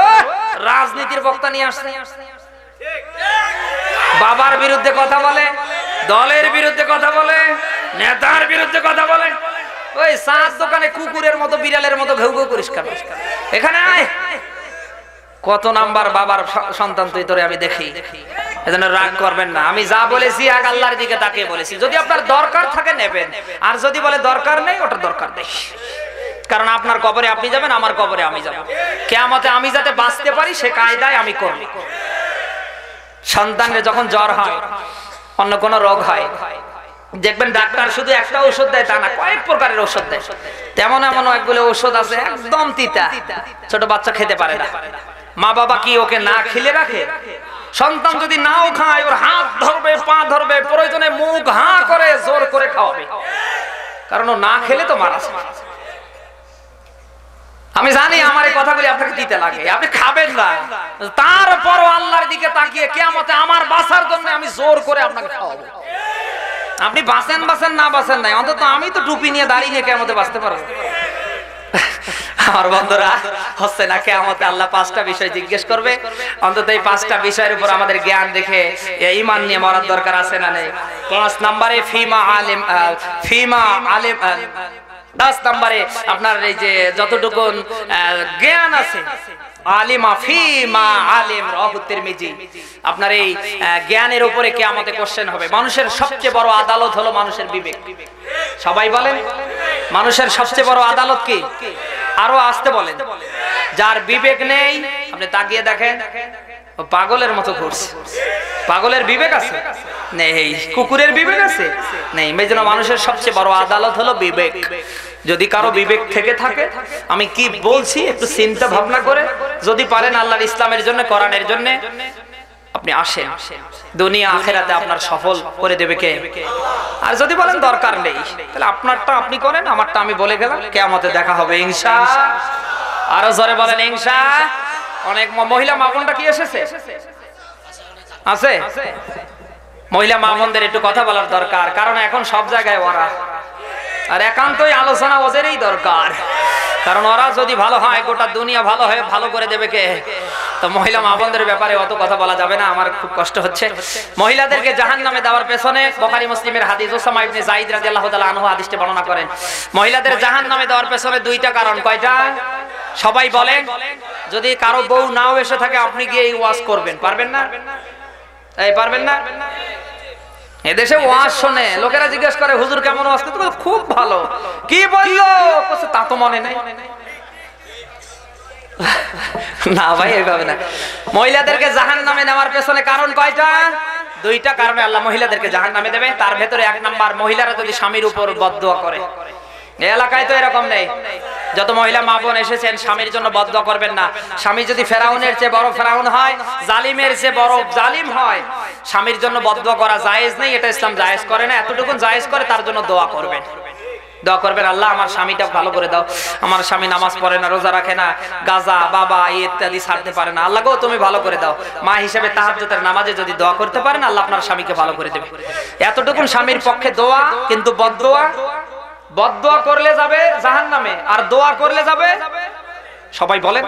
রাজনীতির বক্তা নিয়ে আসছে, বাবার বিরুদ্ধে কথা বলে, দলের বিরুদ্ধে কথা বলে, নেতার বিরুদ্ধে কথা বলে। ওই চার দোকানে কুকুরের মতো বিড়ালের মতো ঘেউ ঘেউ করিস কেন? এখানে আয়। কত নাম্বার বাবার সন্তান তুই, তোরে আমি দেখি। এজন্য রাগ করবেন না, আমি যা বলেছি এক আল্লাহর দিকে তাকিয়ে বলেছি। যদি আপনার দরকার থাকে নেবেন, আর যদি বলে দরকার নেই, ওটা দরকার নেই। কারণ আপনার কবরে আপনি যাবেন, আমার কবরে আমি যাব। কিয়ামতে আমি যাতে বাঁচতে পারি সে কায়দায় আমি করব। সন্তানের যখন জ্বর হয়, অন্য কোন রোগ হয়, দেখবেন ডাক্তার শুধু একটা ঔষধ দেয় তা না, কয়েক প্রকারের ঔষধ দেয়। তেমন এমন একগুলো ঔষধ আছে একদম তিতা, ছোট বাচ্চা খেতে পারে না। মা বাবা কি ওকে না খেলে রাখে? সন্তান যদি নাও খায়, ওর হাত ধরবে, পা ধরবে, প্রয়োজনে মুখ হাঁ করে জোর করে খাওয়াবে, কারণ ও না খেলে তো মারা যাবে। আমি জানি আমার এই কথাগুলি আপনাকে দিতে লাগে, আপনি খাবেন না, তারপরও আল্লাহর দিকে তাকিয়ে কিয়ামতে আমার বাঁচার জন্য আমি জোর করে আপনাকে খাওয়াবো। আপনি বাঁচেন বাঁচেন না বাঁচেন নাই, অন্তত আমি তো টুপি নিয়ে দাঁড়িয়ে নিয়ে কিয়ামতে বাঁচতে পারবো। আমার বন্ধুরা, হচ্ছে না কিয়ামতে আল্লাহ 5টা বিষয় জিজ্ঞেস করবে। অন্তত এই 5টা বিষয়ের উপর আমাদের জ্ঞান দেখে ঈমান নিয়ে মরার দরকার আছে না নেই? 5 নম্বরে ফিমা আলিম, 10 নম্বরে আপনার এই যে যতটুকু জ্ঞান আছে, আলিমা ফিমা আলিম, রাহু তিরমিজি। আপনার এই জ্ঞানের উপরে কিয়ামতে কোশ্চেন হবে। মানুষের সবচেয়ে বড় আদালত হলো মানুষের বিবেক। সবাই বলেন, মানুষের সবচেয়ে বড় আদালত কি? আরো আসতে বলেন। যার বিবেক নেই, আপনি তাকিয়ে দেখেন, পাগলের মতো ঘুরছে। পাগলের বিবেক আছে? নেই। কুকুরের বিবেক আছে? নেই। এই জন্য মানুষের সবচেয়ে বড় আদালত হলো বিবেক। যদি কারো বিবেক থেকে থাকে, আমি কি বলছি একটু চিন্তা ভাবনা করে যদি পারেন আল্লাহর ইসলামের জন্য, কোরআনের জন্য আপনি আসেন, দুনিয়া আখিরাতে আপনার সফল করে দেবে কে? আর যদি বলেন দরকার নেই, তাহলে আপনারটা আপনি করেন, আমারটা আমি বলে গেলাম, কিয়ামতে দেখা হবে ইনশাআল্লাহ। আরো জোরে বলেন ইনশাআল্লাহ। অনেক মহিলা মা বোনটা কি এসেছে? আছে? মহিলা মা বোনদের একটু কথা বলার দরকার, কারণ এখন সব জায়গায় ওরা, আর একান্তই আলোচনা ওদেরই দরকার। কারণ ওরা যদি ভালো হয়, গোটা দুনিয়া ভালো হয়ে ভালো করে দেবে কে? তো মহিলা মা বোনদের ব্যাপারে অত কথা বলা যাবে না, আমার খুব কষ্ট হচ্ছে। মহিলাদেরকে জাহান্নামে দেওয়ার পেছনে বুখারী মুসলিমের হাদিস, উসামা ইবনে যায়েদ রাদিয়াল্লাহু তাআলা আনহু হাদিসটি বর্ণনা করেন। মহিলাদের জাহান্নামে দেওয়ার পেছনে 2টা কারণ। কয়টা? সবাই বলেন। যদি কারো বউ নাও এসে থাকে, আপনি গিয়ে এই ওয়াজ করবেন, পারবেন না? এই পারবেন না? এদেশে ওয়াজ শুনে লোকেরা জিজ্ঞেস করে, হুজুর কেমন ওয়াজ করতে? খুব ভালো। কি বললো? তা তো মনে নাই। না ভাই, এইভাবে না। মহিলাদেরকে জাহান্নামে নেওয়ার পেছনে কারণ কয়টা? 2টা কারণে আল্লাহ মহিলাদেরকে জাহান্নামে দেবে। তার ভেতরে 1 নাম্বার, মহিলারা যদি স্বামীর উপর বদদুয়া করে। এই এলাকায় তো এরকম নেই। যত মহিলা মা বোন এসেছেন, স্বামীর জন্য বদদুয়া করবেন না। স্বামী যদি ফেরাউনের চেয়ে বড় ফেরাউন হয়, জালিমের চেয়ে বড় জালিম হয়, স্বামীর জন্য বদদুয়া করা জায়েজ নেই। এটা ইসলাম জায়েজ করে না। এতটুকু জায়েজ করে, তার জন্য দোয়া করবেন। দোয়া করবেন, আল্লাহ আমার স্বামীটা ভালো করে দাও। আমার স্বামী নামাজ পড়ে না, রোজা রাখে না, গাজা বাবা ইত্যাদি ছাড়তে পারে না, আল্লাহ গো তুমি ভালো করে দাও। মা হিসেবে তাহাজ্জুদের নামাজে যদি দোয়া করতে পারেন, আল্লাহ আপনার স্বামীকে ভালো করে দেবে। এতটুকু স্বামীর পক্ষে দোয়া। কিন্তু বদদোয়া করলে যাবে জাহান্নামে, আর দোয়া করলে যাবে, সবাই বলেন।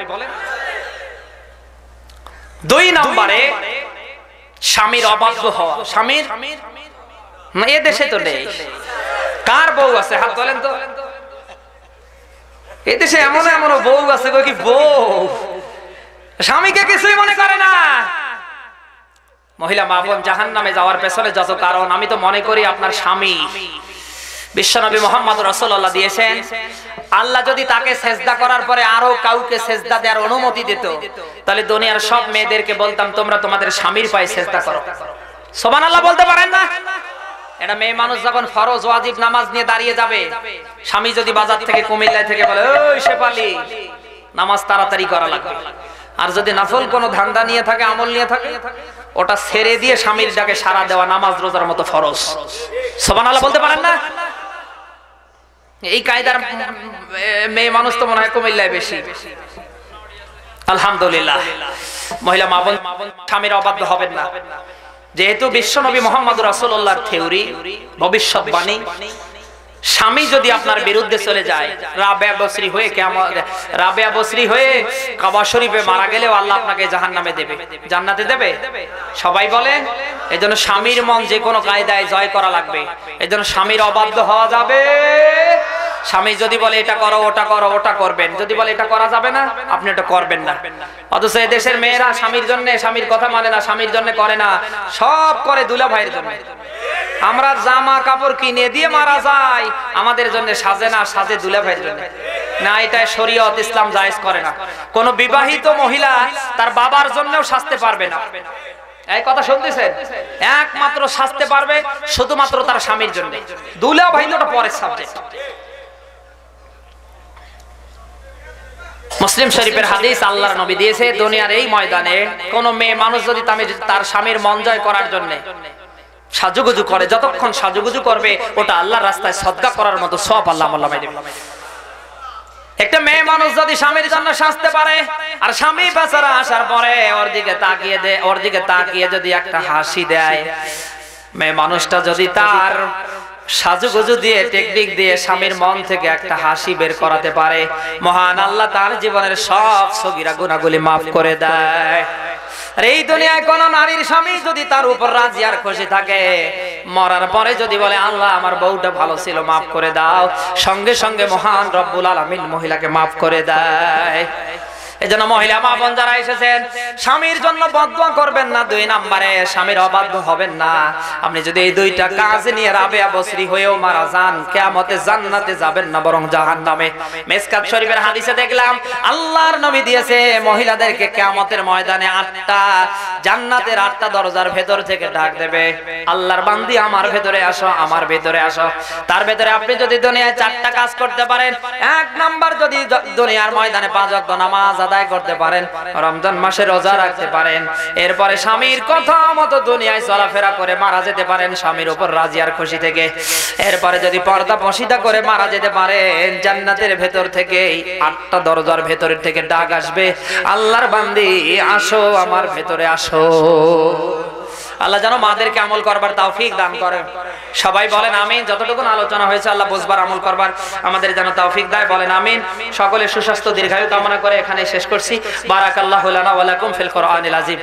2 নম্বরে স্বামীর অবাধ্য হওয়া। স্বামীর এ দেশে তো নেই। কার বউ আছে? হাত তোলেন তো। এই দেশে এমন এমন বউ আছে, কি বউ স্বামীকে কিছুই মনে করে না। মহিলা মা বোন জাহান্নামে যাওয়ার পেছনে যত কারণ, আমি তো মনে করি আপনার স্বামী। বিশ্বনবী মুহাম্মদ রাসূলুল্লাহ দিয়েছেন, আল্লাহ যদি তাকে সেজদা করার পরে আরো কাউকে সেজদা দেওয়ার অনুমতি দিত, তাহলে দুনিয়ার সব মেয়েদেরকে বলতাম, তোমরা তোমাদের স্বামীর পায়ে সেজদা করো। সুবহানাল্লাহ বলতে পারেন না? এটা মেয়ে মানুষ যখন ফরজ ওয়াজিব নামাজ নিয়ে দাঁড়িয়ে যাবে, স্বামী যদি বাজার থেকে কুমিল্লা থেকে বলে, ওই শেফালি নামাজ তাড়াতাড়ি করা লাগবে, আর যদি নফল কোনো ধান্দা নিয়ে থাকে, আমল নিয়ে থাকে, ওটা ছেড়ে দিয়ে স্বামীর ডাকে সাড়া দেওয়া নামাজ রোজার মতো ফরজ। সুবহানাল্লাহ বলতে পারেন না? এই কায়দার মেয়ে মানুষ তো মনে হয় কুমিল্লায় বেশি। আলহামদুলিল্লাহ। মহিলা মা বোন স্বামীর অবাধ্য হবেন না। যেহেতু বিশ্বনবী মুহাম্মদ রাসূলুল্লাহর থিওরি, ভবিষ্যৎবাণী, স্বামী যদি আপনার বিরুদ্ধে চলে যায়, রাবেয়া বসরি হয়ে কাবা শরীফে মারা গেলেও আল্লাহ আপনাকে জাহান্নামে দেবে, জান্নাতে দেবে। সবাই বলেন। এজন্য স্বামীর মন যে কোনো কায়দায় জয় করা লাগবে। এজন্য স্বামীর অবাধ্য হওয়া যাবে। স্বামী যদি বলে এটা করো, ওটা করো, ওটা করবেন। যদি বলে এটা করা যাবে না, আপনি এটা করবেন না। অথচ এই দেশের মেয়েরা স্বামীর জন্য, স্বামীর কথা মানে না, স্বামীর জন্য করে না, সব করে দুলা ভাইয়ের জন্য। আমরা জামা কাপড় কিনে দিয়ে মারা যায়, আমাদের জন্য সাজে না, সাজে দুলা ভাইয়ের জন্য। না, এটা শরীয়ত ইসলাম জায়েজ করে না। কোন বিবাহিত মহিলা তার বাবার জন্যও সাজতে পারবে না। এই কথা শুনতেছেন? একমাত্র সাজতে পারবে শুধুমাত্র তার স্বামীর জন্য। দুলা ভাই তো ওটা পরের সাবজেক্ট। মুসলিম শরীফের হাদিস, আল্লাহর নবী দিয়েছে, দুনিয়ার এই ময়দানে কোন মেয়ে মানুষ যদি তার স্বামীর মন জয় করার জন্য সাজুগুজু করে, যতক্ষণ সাজুগুজু করবে, ওটা আল্লাহর রাস্তায় সদকা করার মতো সওয়াব আল্লাহ মাওলা দেবে। একটা মেয়ে মানুষ যদি স্বামীর জন্য সাজতে পারে, আর স্বামী বেচারা আসার পরে ওর দিকে তাকিয়ে যদি একটা হাসি দেয়, মেয়ে মানুষটা যদি তার সাজুগুজু দিয়ে টেকনিক দিয়ে স্বামীর মন থেকে একটা হাসি বের করাতে পারে, মহান আল্লাহ তার জীবনের সব সগীরা গুনাহগুলি মাফ করে দেয়। আর এই দুনিয়ায় কোন নারীর স্বামী যদি তার উপর রাজি আর খুশি থাকে, মরার পরে যদি বলে আল্লাহ আমার বউটা ভালো ছিল মাফ করে দাও, সঙ্গে সঙ্গে মহান রব্বুল আলামিন মহিলাকে মাফ করে দেয়। এজন্য মহিলা মা বোন যারা এসেছেন, স্বামীর জন্য বদদোয়া করবেন না, 2 নম্বরে স্বামীর অবাধ্য হবেন না। আপনি যদি এই 2টা কাজ নিয়ে রাবেয়া বসরি হয়েও মারা যান, কিয়ামতে জান্নাতে যাবেন না বরং জাহান্নামে। মিসকাত শরীফের হাদিসে দেখলাম আল্লাহর নবী দিয়েছে মহিলাদেরকে কিয়ামতের ময়দানে 8টা জান্নাতের 8টা দরজার ভেতর থেকে ডাক দেবে, আল্লাহর বান্দি আমার ভেতরে আসো, আমার ভেতরে আসো। তার ভেতরে আপনি যদি দুনিয়ায় 4টা কাজ করতে পারেন, 1 নাম্বার যদি দুনিয়ার ময়দানে 5 ওয়াক্ত নামাজ আদায় করতে পারেন, রমজান মাসে রোজা রাখতে পারেন, এরপরে স্বামীর কথা মতো দুনিয়ায় চলাফেরা করে মারা যেতে পারেন স্বামীর উপর রাজি আর খুশি থেকে, এরপরে যদি পর্দা পশিদা করে মারা যেতে পারেন, জান্নাতের ভেতর থেকে 8টা দরজার ভেতর থেকে ডাক আসবে, আল্লাহর বান্দি আসো, আমার ভেতরে আসো। আল্লাহ যেন মাদেরকে আমল করবার তৌফিক দান করেন। সবাই বলেন আমিন। যতটুকু আলোচনা হয়েছে আল্লাহ বুঝবার আমল করবার আমাদের যেন তৌফিক দেয়, বলেন আমিন। সকলের সুস্বাস্থ্য দীর্ঘায়ু কামনা করে এখানে শেষ করছি। বারাকাল্লাহু লানা ওয়া লাকুম ফিল কোরআনিল আযীম।